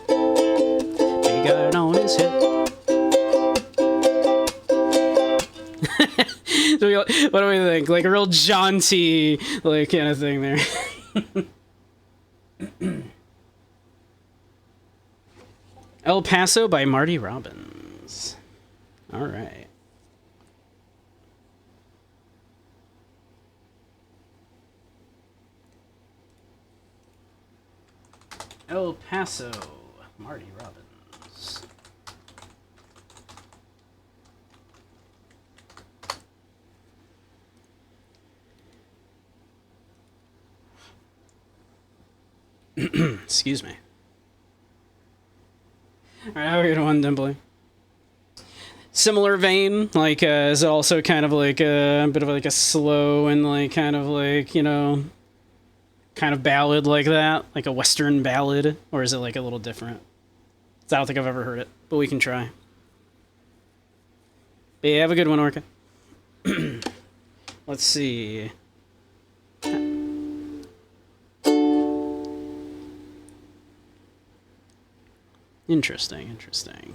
What do we think? Like a real jaunty, like, kind of thing there. El Paso by Marty Robbins. All right. El Paso, Marty Robbins. Excuse me. Alright, how are you doing, Dimply? Similar vein, like, is it also kind of like a bit of like a slow and like kind of like, you know, kind of ballad like that? Like a Western ballad? Or is it like a little different? I don't think I've ever heard it, but we can try. But yeah, have a good one, Orca. Let's see. Interesting, interesting.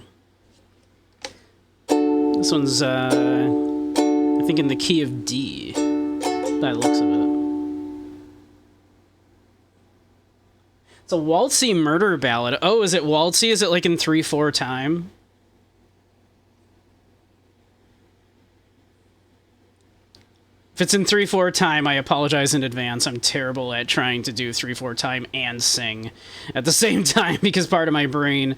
This one's, I think in the key of D, by the looks of it. It's a waltzy murder ballad. Oh, is it waltzy? Is it like in 3/4 time? If it's in 3/4 time, I apologize in advance. I'm terrible at trying to do 3/4 time and sing at the same time because part of my brain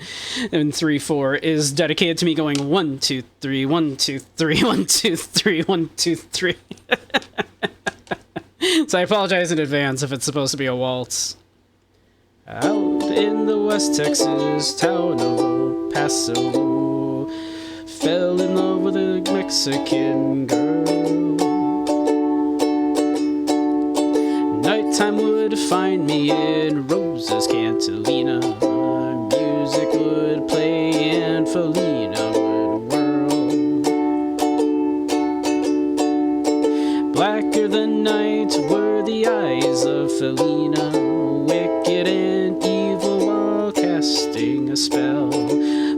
in 3/4 is dedicated to me going 1 2 3 1 2 3 1 2 3 1 2 3. So I apologize in advance if it's supposed to be a waltz. Out in the West Texas town of El Paso, fell in love with a Mexican girl. Nighttime would find me in Rosa's Cantilena. Music would play and Felina would whirl. Blacker than night were the eyes of Felina, wicked and evil while casting a spell.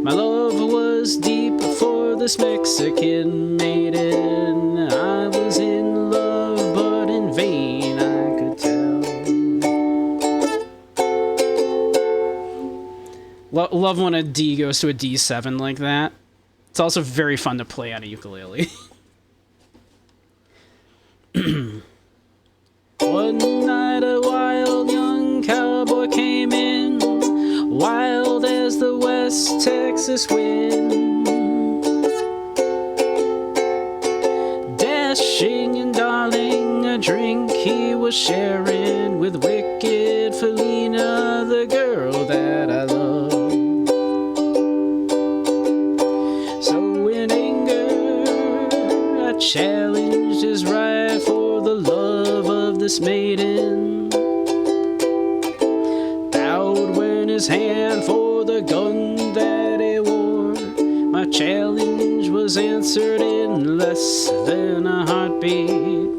My love was deep for this Mexican maiden. I was in love, but in vain, I could tell. Love when a D goes to a D7 like that. It's also very fun to play on a ukulele. One night a wild young cowboy came in, wild as the West Texas wind. Dashing and darling, a drink he was sharing with wicked Felina, the girl that I love. So in anger, I challenged his right for the love of this maiden. Bowed when his hand for the gun that he wore. My challenge was answered in less than a heartbeat.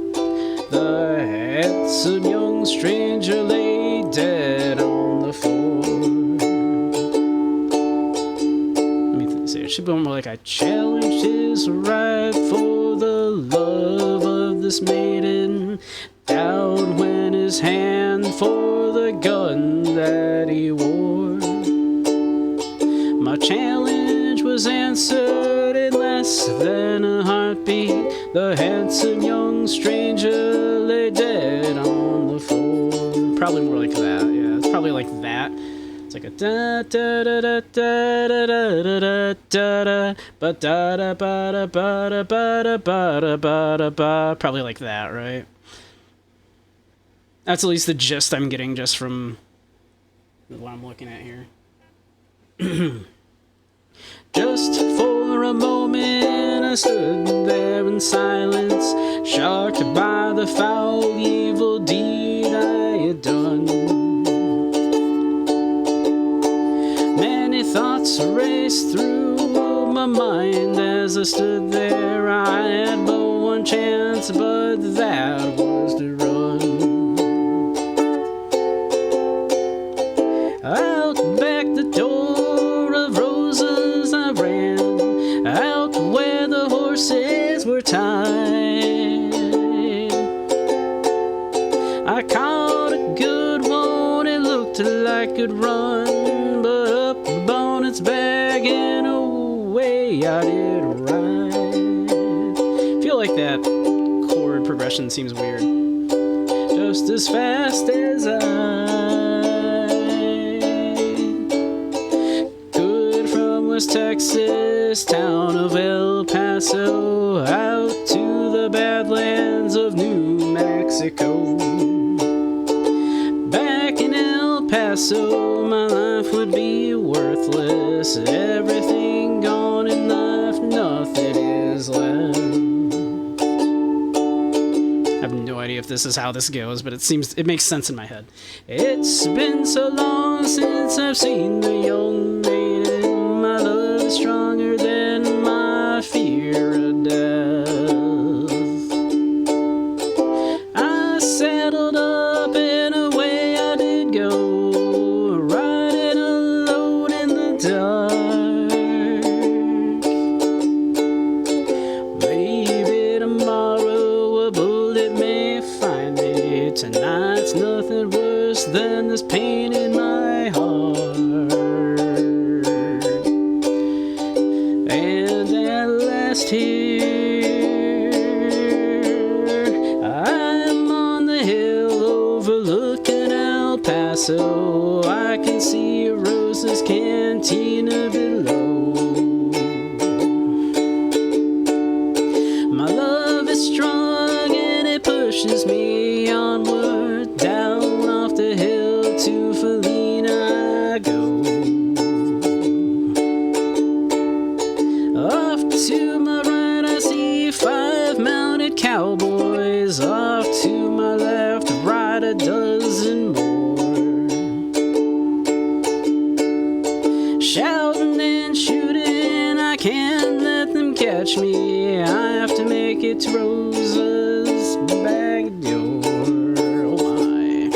The handsome young stranger lay dead on the floor. Let me say it should be more like I challenged his right for the love of this maiden. Down went his hand for the gun that he wore. My challenge was answered in less than a heartbeat. The handsome young stranger lay dead on the floor. Probably more like that, yeah. It's probably like that. It's like a da da da da da da da da da da ba da da ba da ba da ba da ba da ba da ba. Probably like that, right? That's at least the gist I'm getting just from what I'm looking at here. Just for a moment I stood there in silence, shocked by the foul evil deed I had done. Many thoughts raced through my mind as I stood there. I had but one chance, but that was to run. Out back the door of Rosa's I ran, out where the horses were tied. till I could run, but up on its back and away I did ride. I feel like that chord progression seems weird. Just as fast as I could from West Texas town of El Paso out to the Badlands of New Mexico. Back in El Paso, my life would be worthless. Everything gone in life, nothing is left. I have no idea if this is how this goes, but it makes sense in my head. It's been so long since I've seen the young maiden. My love is stronger than my fear of death. I saddled up and away I did go, riding alone in the dark. Maybe tomorrow a bullet may find me. Tonight's nothing worse than this pain in my heart. And at last here I'm on the hill overlooking El Paso. I can see Rosa's cantina below. My love is strong and it pushes me onward. Down off the hill to Felina I go. Off to my right I see 5 mounted cowboys. Off to my left, right a dozen more. Shouting and shooting, I can't let them catch me. I have to make it to Rosa's back door. Oh my.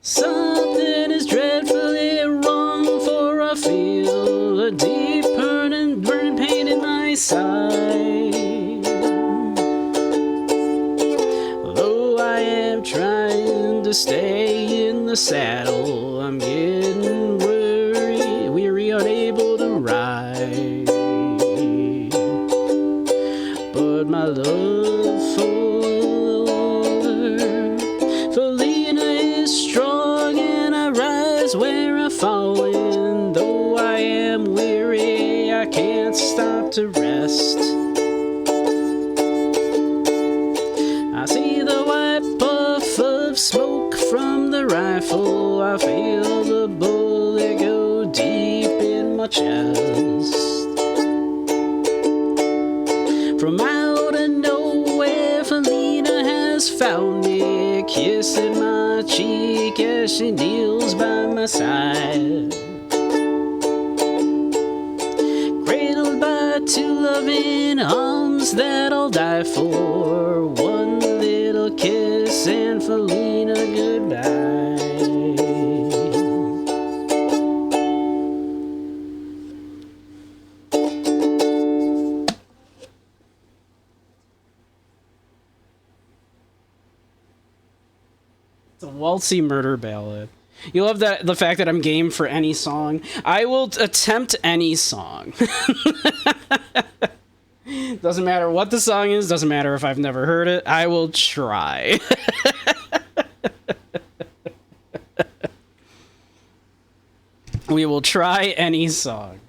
Something is dreadfully wrong, for I feel a deep burning pain in my side. Though I am trying to stay in the saddle, I'm getting weary, unable to ride. But my love for Felina is strong, and I rise where I fall. And though I am weary, I can't stop to rest. I see the white puff of smoke from the rifle. I feel the bullet go deep in my chest. From out of nowhere, Felina has found me, kissing my cheek as she kneels by my side. Cradled by 2 loving arms that I'll die for. One little kiss and Felina goodbye. It's a waltzy murder ballad. You love the fact that I'm game for any song. I will attempt any song. Doesn't matter what the song is, doesn't matter if I've never heard it, I will try. We will try any song.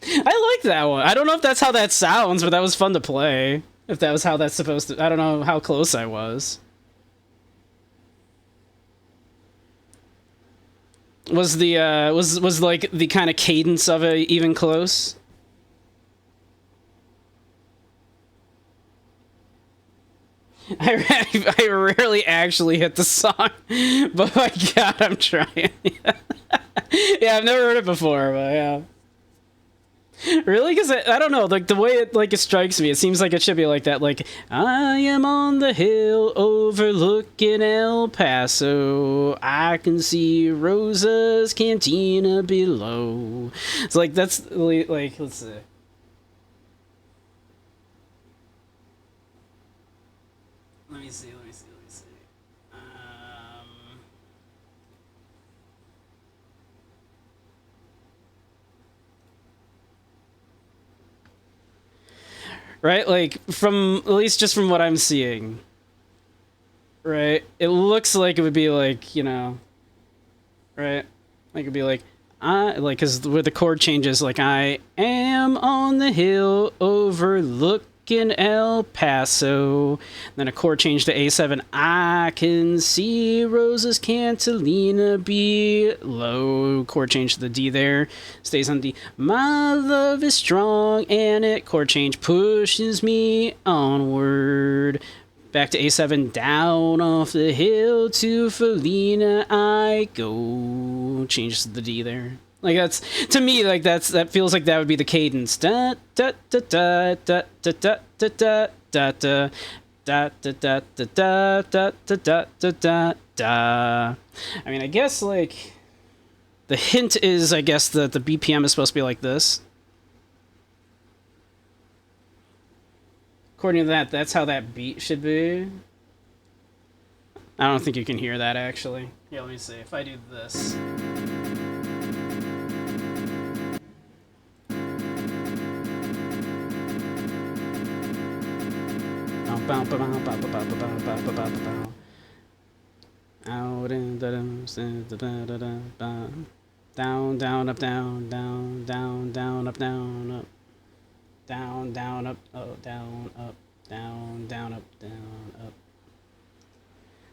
I like that one. I don't know if that's how that sounds, but that was fun to play. If that was how that's supposed to... I don't know how close I was. Was the, was like the kind of cadence of it even close? I rarely actually hit the song, but my god, I'm trying. Yeah, I've never heard it before, but yeah. Really? Because I don't know, like the way it strikes me, it seems like it should be like that. Like, I am on the hill overlooking El Paso. I can see Rosa's cantina below. It's like, that's like, let's see. Let me see. right? Like, from, at least just from what I'm seeing, right? It looks like it would be like, you know, right? Like, it'd be like, because with the chord changes, like, I am on the hill overlooking El Paso. Then a chord change to A7. I can see Rosa's Cantilena below. Chord change to the D there. Stays on D. My love is strong and it chord change pushes me onward. Back to A7, down off the hill to Felina I go. Changes to the D there. Like, that's, to me, like, that feels like that would be the cadence. Da da da da da da da da da da da da da da da da da da da da. I mean, I guess, like, the hint is, I guess, that the BPM is supposed to be like this. According to that, that's how that beat should be. I don't think you can hear that, actually. Yeah, let me see. If I do this. Out in the down, down, up, down, down, down, down, up, down, up. Down, down, up, oh, down, up, down, down, up, down, up.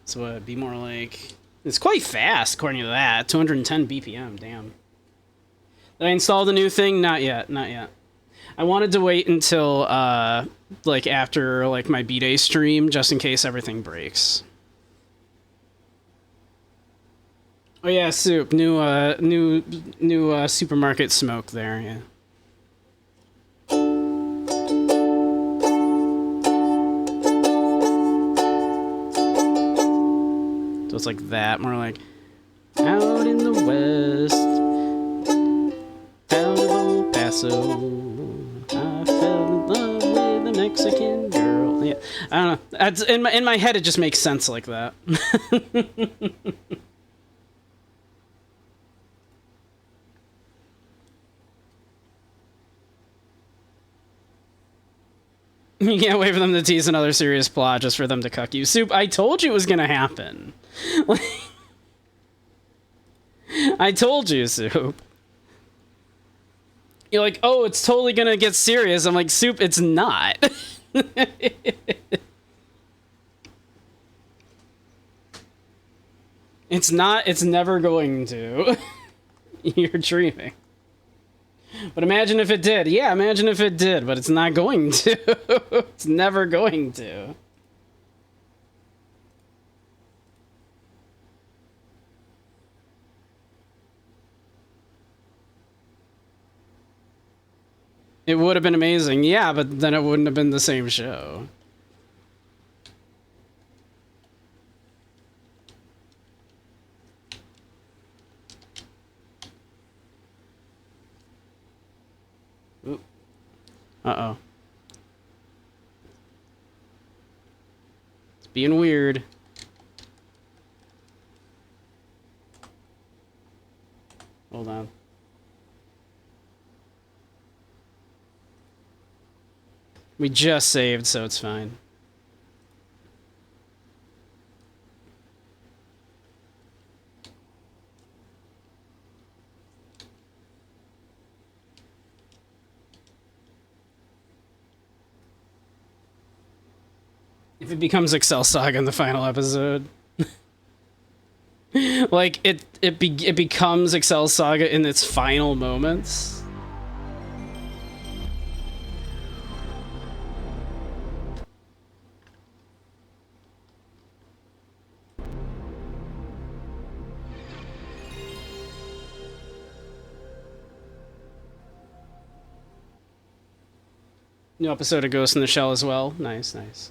So it'd be more like... It's quite fast, according to that. 210 BPM, damn. Did I install the new thing? Not yet, not yet. I wanted to wait until, like, after, like, my B-Day stream, just in case everything breaks. Oh yeah, Soup. New supermarket smoke there, yeah. So it's like that, more like out in the west, down in El Paso, I fell in love with a Mexican girl. Yeah, I don't know. That's, in my head, it just makes sense like that. You can't wait for them to tease another serious plot just for them to cuck you. Soup, I told you it was gonna happen. I told you, Soup. You're like, oh, it's totally gonna get serious. I'm like, Soup, it's not. It's not, it's never going to. You're dreaming. But imagine if it did. Yeah, imagine if it did, but it's not going to. It's never going to. It would have been amazing. Yeah, but then it wouldn't have been the same show. Ooh. Uh-oh. It's being weird. Hold on. We just saved, so it's fine. If it becomes Excel Saga in the final episode. Like, it becomes Excel Saga in its final moments. New episode of Ghost in the Shell as well. Nice, nice.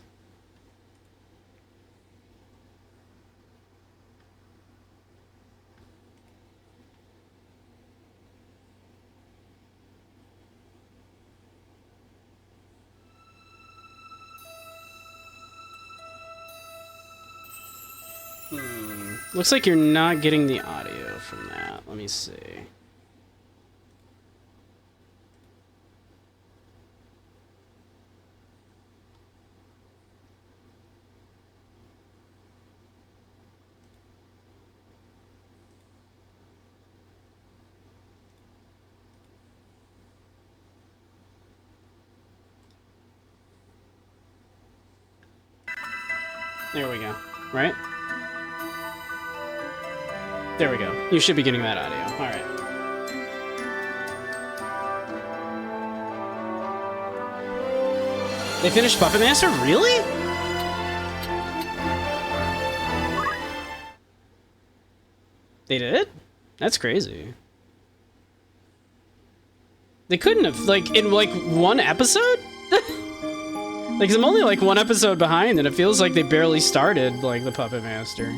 Looks like you're not getting the audio from that. Let me see. There we go. Right? There we go. You should be getting that audio. All right. They finished Puppet Master? Really? They did? That's crazy. They couldn't have, like, in, like, one episode? Like, I'm only, like, one episode behind, and it feels like they barely started, like, the Puppet Master.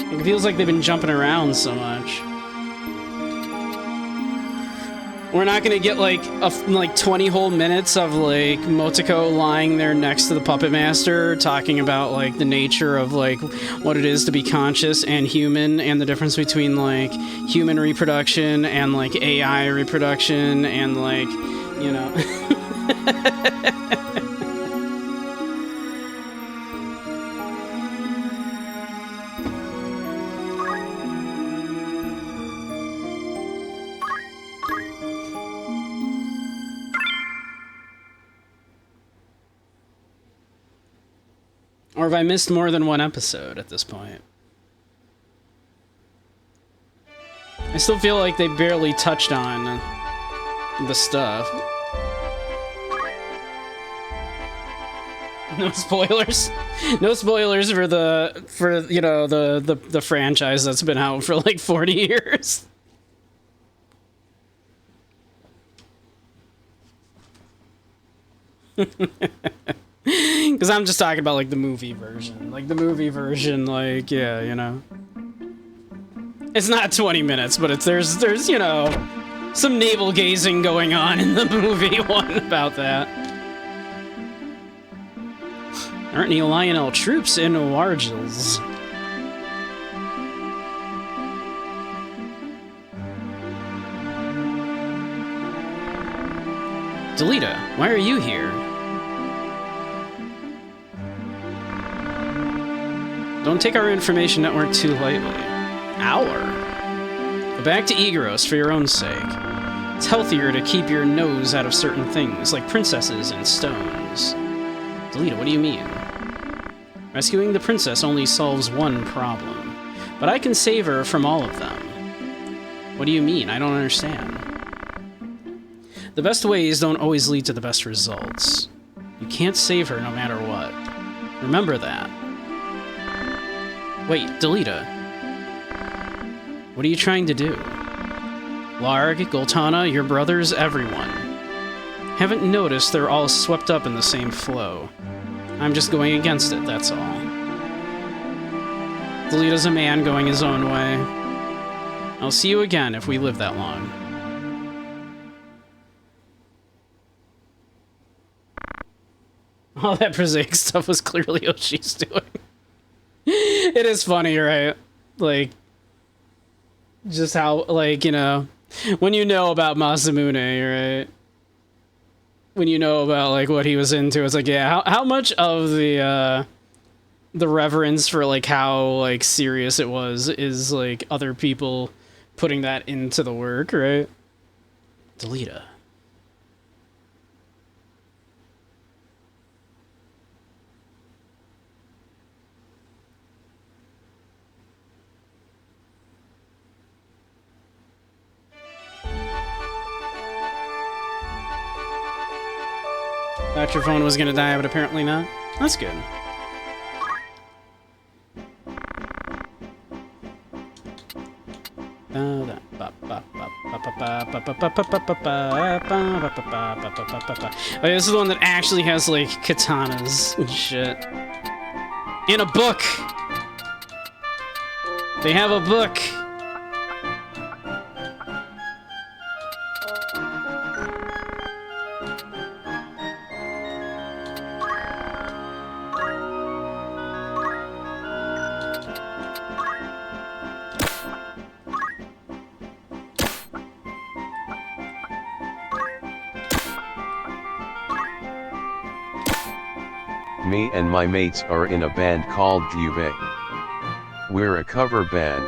Like, it feels like they've been jumping around so much. We're not gonna get, like, 20 whole minutes of, like, Motoko lying there next to the Puppet Master, talking about, like, the nature of, like, what it is to be conscious and human, and the difference between, like, human reproduction and, like, AI reproduction, and, like, you know... Or have I missed more than one episode at this point? I still feel like they barely touched on the stuff. No spoilers. No spoilers for you know, the franchise that's been out for like 40 years. Because I'm just talking about, like, the movie version. Like, the movie version, like, yeah, you know. It's not 20 minutes, but there's, you know, some navel-gazing going on in the movie one about that. Aren't any Lionel troops in Wargils? Delita, why are you here? Don't take our information network too lightly. Go back to Egoros for your own sake. It's healthier to keep your nose out of certain things, like princesses and stones. Delita, what do you mean? Rescuing the princess only solves one problem, but I can save her from all of them. What do you mean? I don't understand. The best ways don't always lead to the best results. You can't save her no matter what. Remember that. Wait, Delita. What are you trying to do? Larg, Goltana, your brothers, everyone. Haven't noticed they're all swept up in the same flow. I'm just going against it, that's all. Delita's a man going his own way. I'll see you again if we live that long. All that prosaic stuff was clearly Oshi's doing. It is funny, right? Like, just how, like, you know, when you know about Masamune, right? When you know about, like, what he was into, it's like, yeah, how much of the reverence for, like, how, like, serious it was is, like, other people putting that into the work, right? Delita. Thought your phone was gonna die, but apparently not. That's good. Okay, this is the one that actually has, like, katanas and shit. And a book! They have a book! Me and my mates are in a band called Juve. We're a cover band.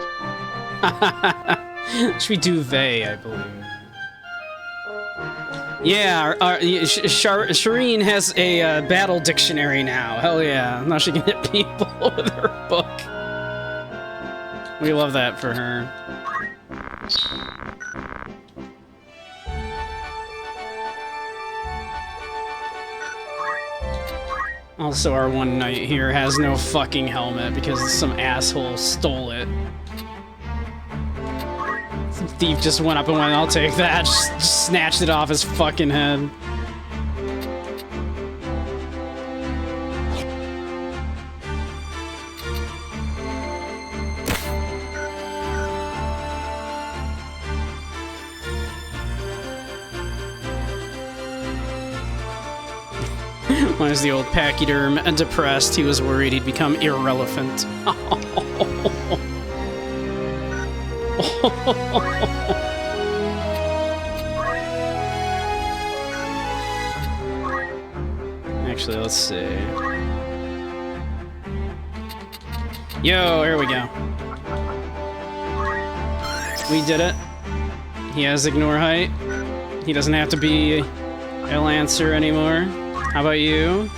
Should we do they, I believe. Yeah, Shireen has a battle dictionary now. Hell yeah. Now she can hit people with her book. We love that for her. Also, our one knight here has no fucking helmet because some asshole stole it. Some thief just went up and went, I'll take that. Just snatched it off his fucking head. Why is the old pachyderm depressed? He was worried he'd become irrelevant. Actually, let's see. Yo, here we go. We did it. He has ignore height. He doesn't have to be a Lancer anymore. How about you?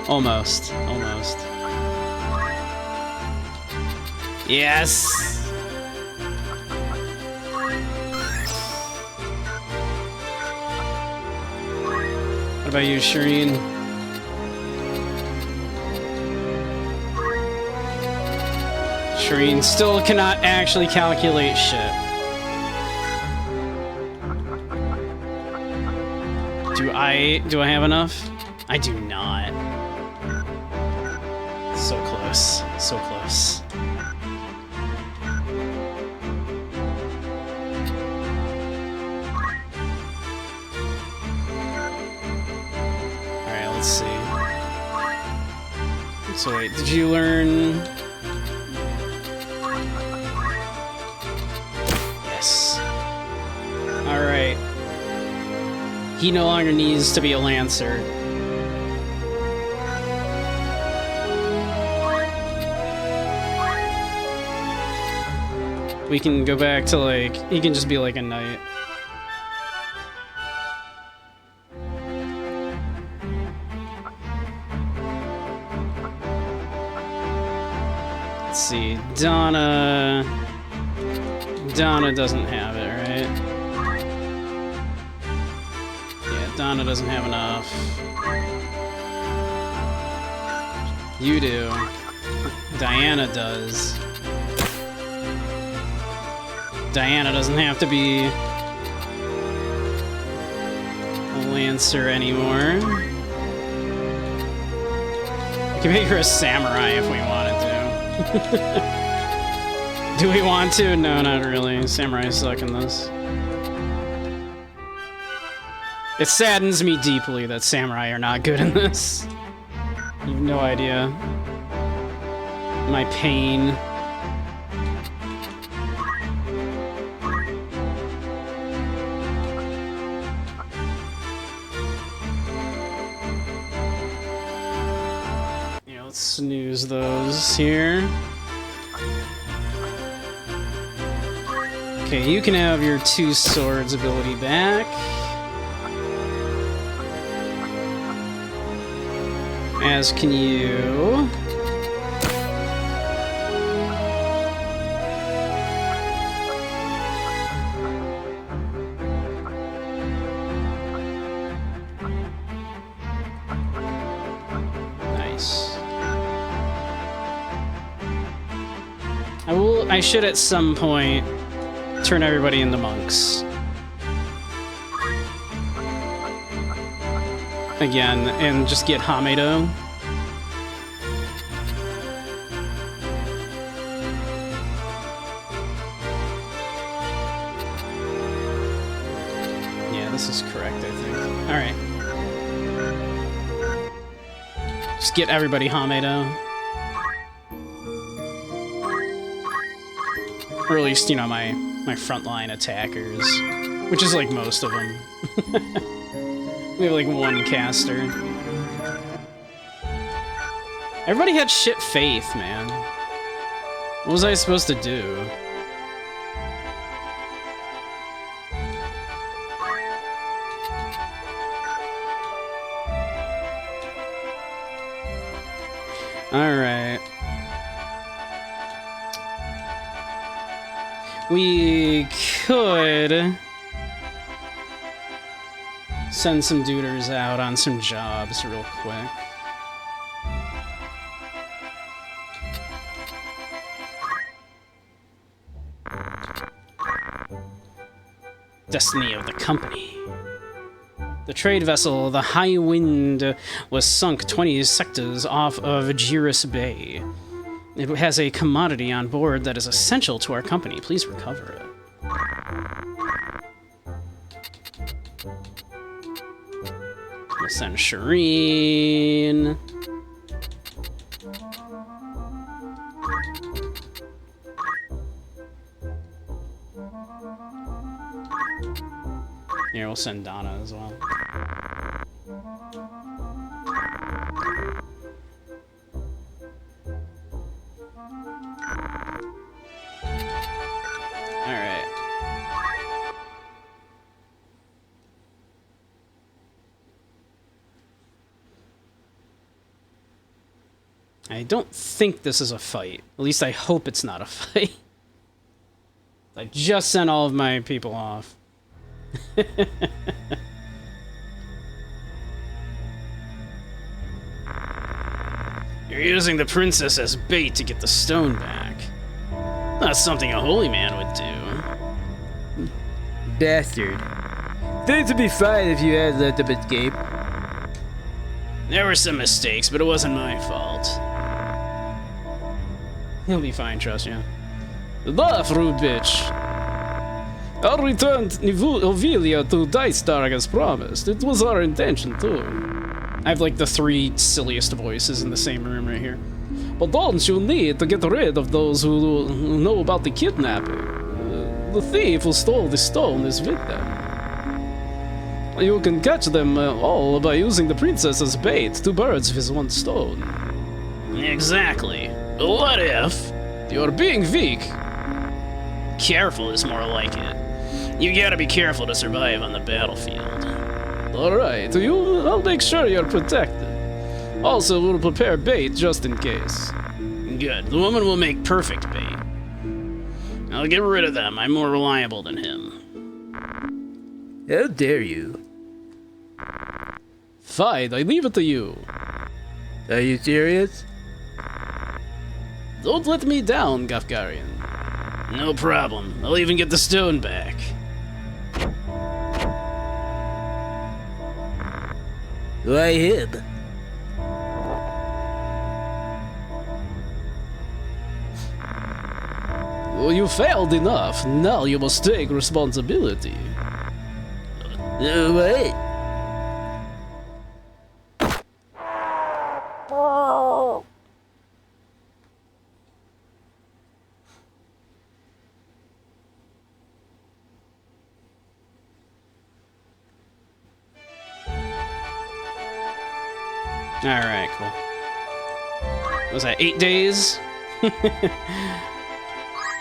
Almost. Almost. Yes! What about you, Shireen? Shireen still cannot actually calculate shit. Do I have enough? I do not. So close. So close. Alright, let's see. So wait, did you learn... Yes. Alright. He no longer needs to be a Lancer. We can go back to, like, he can just be like a knight. Let's see, Donna doesn't have it, right? Donna doesn't have enough. You do. Diana does. Diana doesn't have to be a Lancer anymore. We can make her a samurai if we wanted to. Do we want to? No, not really. Samurai suck in this. It saddens me deeply that samurai are not good in this. You have no idea. My pain. Yeah, let's snooze those here. Okay, you can have your 2 swords ability back. As can you. Nice. I should at some point turn everybody into monks. Again, and just get Hamedo. Yeah, this is correct, I think. Alright. Just get everybody Hamedo. Or at least, you know, my frontline attackers. Which is like most of them. We have like 1 caster. Everybody had shit faith, man. What was I supposed to do? Alright. We could send some duders out on some jobs real quick. Destiny of the company. The trade vessel, the High Wind, was sunk 20 sectors off of Jiris Bay. It has a commodity on board that is essential to our company. Please recover it. We'll send Shireen. Here, we'll send Donna as well. Alright. I don't think this is a fight. At least I hope it's not a fight. I just sent all of my people off. You're using the princess as bait to get the stone back. That's something a holy man would do. Bastard. Things would be fine if you had let them escape. There were some mistakes, but it wasn't my fault. He'll be fine, trust you. Laugh, rude bitch. I'll return Ovilia to Dystark as promised. It was our intention, too. I have like the 3 silliest voices in the same room right here. But don't you need to get rid of those who know about the kidnapping? The thief who stole the stone is with them. You can catch them all by using the princess as bait. 2 birds with 1 stone. Exactly. What if? You're being weak. Careful is more like it. You gotta be careful to survive on the battlefield. Alright, I'll make sure you're protected. Also, we'll prepare bait just in case. Good. The woman will make perfect bait. I'll get rid of them. I'm more reliable than him. How dare you? Fine, I leave it to you. Are you serious? Don't let me down, Gafgarian. No problem. I'll even get the stone back. Why him? Well, you failed enough. Now you must take responsibility. What? Alright, cool. What was that, 8 days?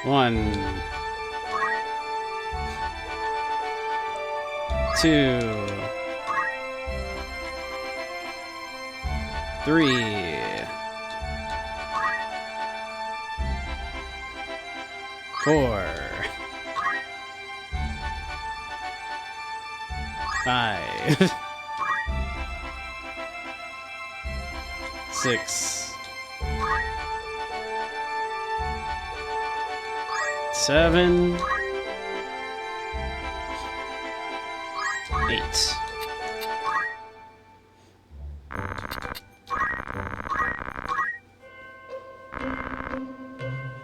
1, 2, 3, 4, 5, 6, 7, 8.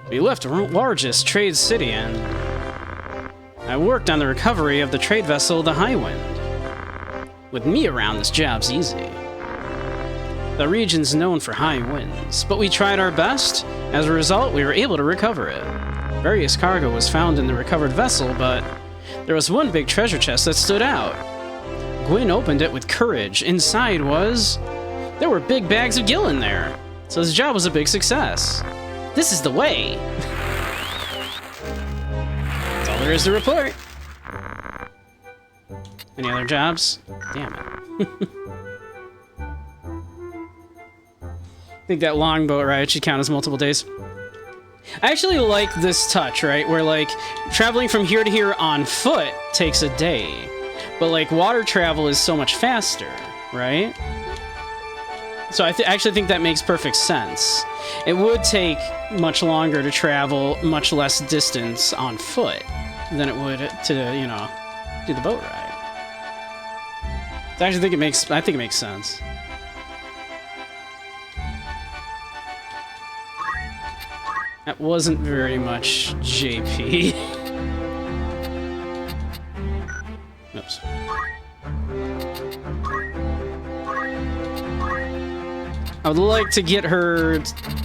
We left our largest trade city and I worked on the recovery of the trade vessel, the High Wind. With me around, this job's easy. The region's known for high winds, but we tried our best. As a result, we were able to recover it. Various cargo was found in the recovered vessel, but there was one big treasure chest that stood out. Gwyn opened it with courage. Inside there were big bags of gill in there, so his job was a big success. This is the way. That's all there is to report. Any other jobs? Damn it. I think that long boat ride should count as multiple days. I actually like this touch, right? Where, like, traveling from here to here on foot takes a day. But, like, water travel is so much faster, right? So I actually think that makes perfect sense. It would take much longer to travel much less distance on foot than it would to, you know, do the boat ride. So I actually think it makes sense. That wasn't very much JP. Oops. I would like to get her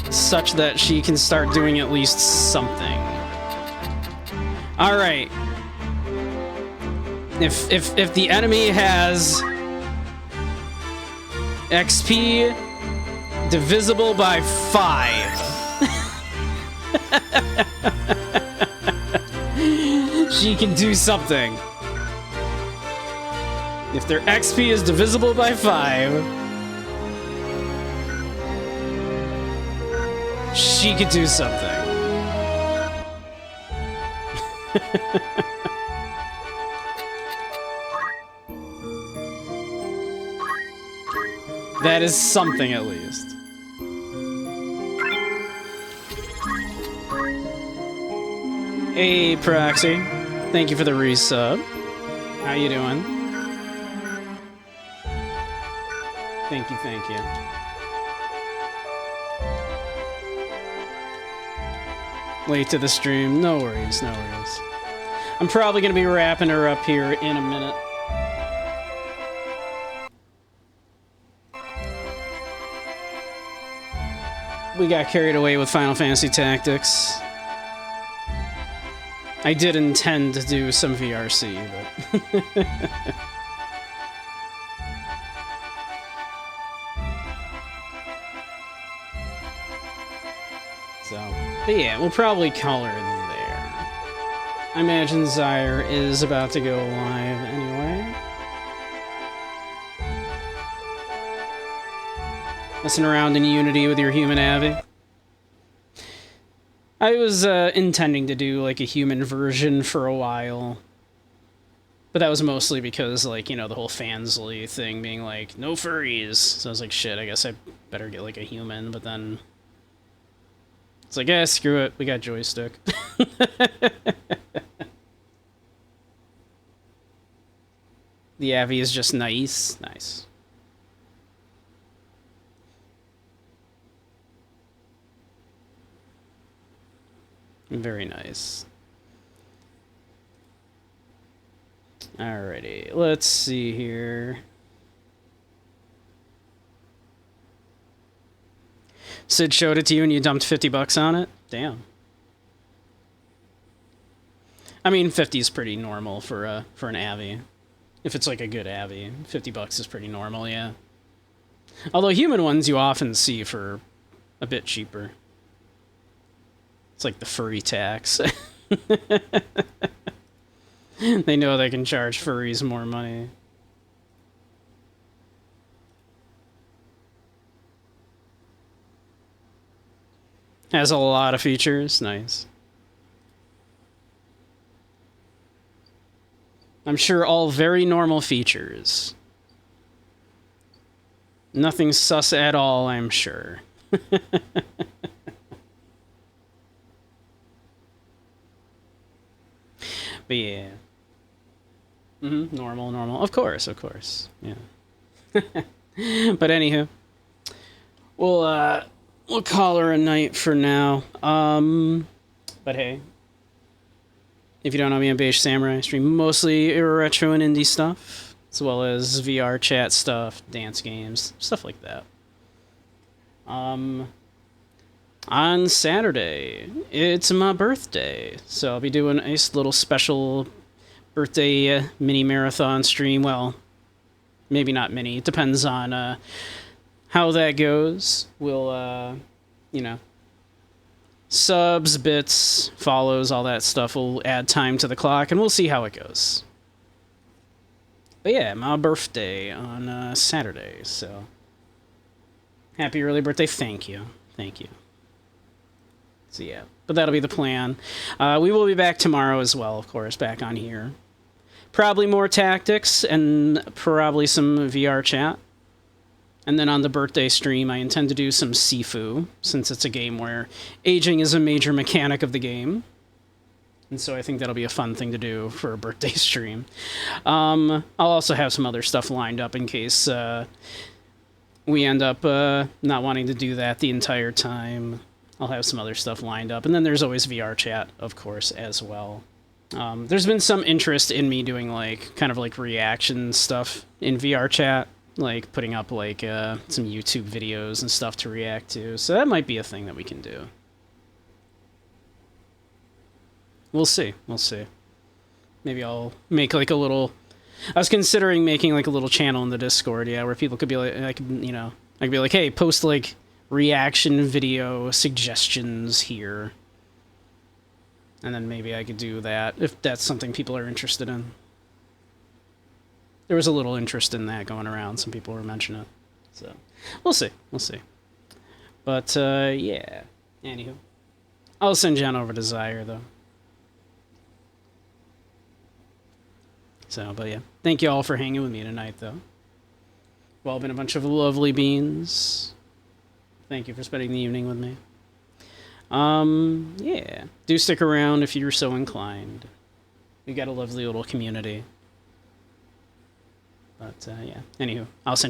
such that she can start doing at least something. All right. If the enemy has XP divisible by 5. She can do something. If their XP is divisible by 5, she could do something. That is something, at least. Hey, Proxy. Thank you for the resub. How you doing? Thank you, thank you. Late to the stream. No worries, no worries. I'm probably going to be wrapping her up here in a minute. We got carried away with Final Fantasy Tactics. I did intend to do some VRC, but... But yeah, we'll probably call her there. I imagine Zyre is about to go live anyway. Messing around in Unity with your human Abby. I was intending to do like a human version for a while. But that was mostly because, like, you know, the whole Fansly thing being like, no furries. So I was like, shit, I guess I better get like a human, but then... It's like, eh, screw it. We got joystick. The Abby is just nice. Nice. Very nice. Alrighty. Let's see here. Sid showed it to you and you dumped $50 on it? Damn. I mean, 50 is pretty normal for an Abby. If it's like a good Abby, $50 is pretty normal, yeah. Although human ones you often see for a bit cheaper. It's like the furry tax. They know they can charge furries more money. Has a lot of features. Nice. I'm sure all very normal features. Nothing sus at all, I'm sure. But yeah. Normal. Of course. Yeah. But anywho. We'll call her a night for now. But hey. If you don't know me, I'm Beige Samurai. I stream mostly retro and indie stuff, as well as VRChat stuff, dance games, stuff like that. On Saturday, it's my birthday, so I'll be doing a nice little special birthday mini marathon stream. Well, maybe not mini. It depends on how that goes. We'll, you know, subs, bits, follows, all that stuff will add time to the clock, and we'll see how it goes. But yeah, my birthday on Saturday, so Happy early birthday. Thank you. Thank you. So yeah, but that'll be the plan. We will be back tomorrow as well, of course, back on here. Probably more tactics and probably some VR chat. And then on the birthday stream, I intend to do some Sifu, since it's a game where aging is a major mechanic of the game. And so I think that'll be a fun thing to do for a birthday stream. I'll also have some other stuff lined up in case we end up not wanting to do that the entire time. I'll have some other stuff lined up. And then there's always VR chat, of course, as well. There's been some interest in me doing, like, kind of like reaction stuff in VR chat. Like, putting up, like, some YouTube videos and stuff to react to. So that might be a thing that we can do. We'll see. We'll see. Maybe I'll make, like, a little... I was considering making, like, a little channel in the Discord, yeah, where people could be like... I could be like, hey, post, like, reaction video suggestions here. And then maybe I could do that, if that's something people are interested in. There was a little interest in that going around. Some people were mentioning it. So, we'll see. We'll see. But, yeah. Anywho. I'll send Jen over to Zyre, though. So, but yeah. Thank you all for hanging with me tonight, though. Well, been a bunch of lovely beans. Thank you for spending the evening with me. Yeah. Do stick around if you're so inclined. We got a lovely little community. But, yeah. Anywho, I'll send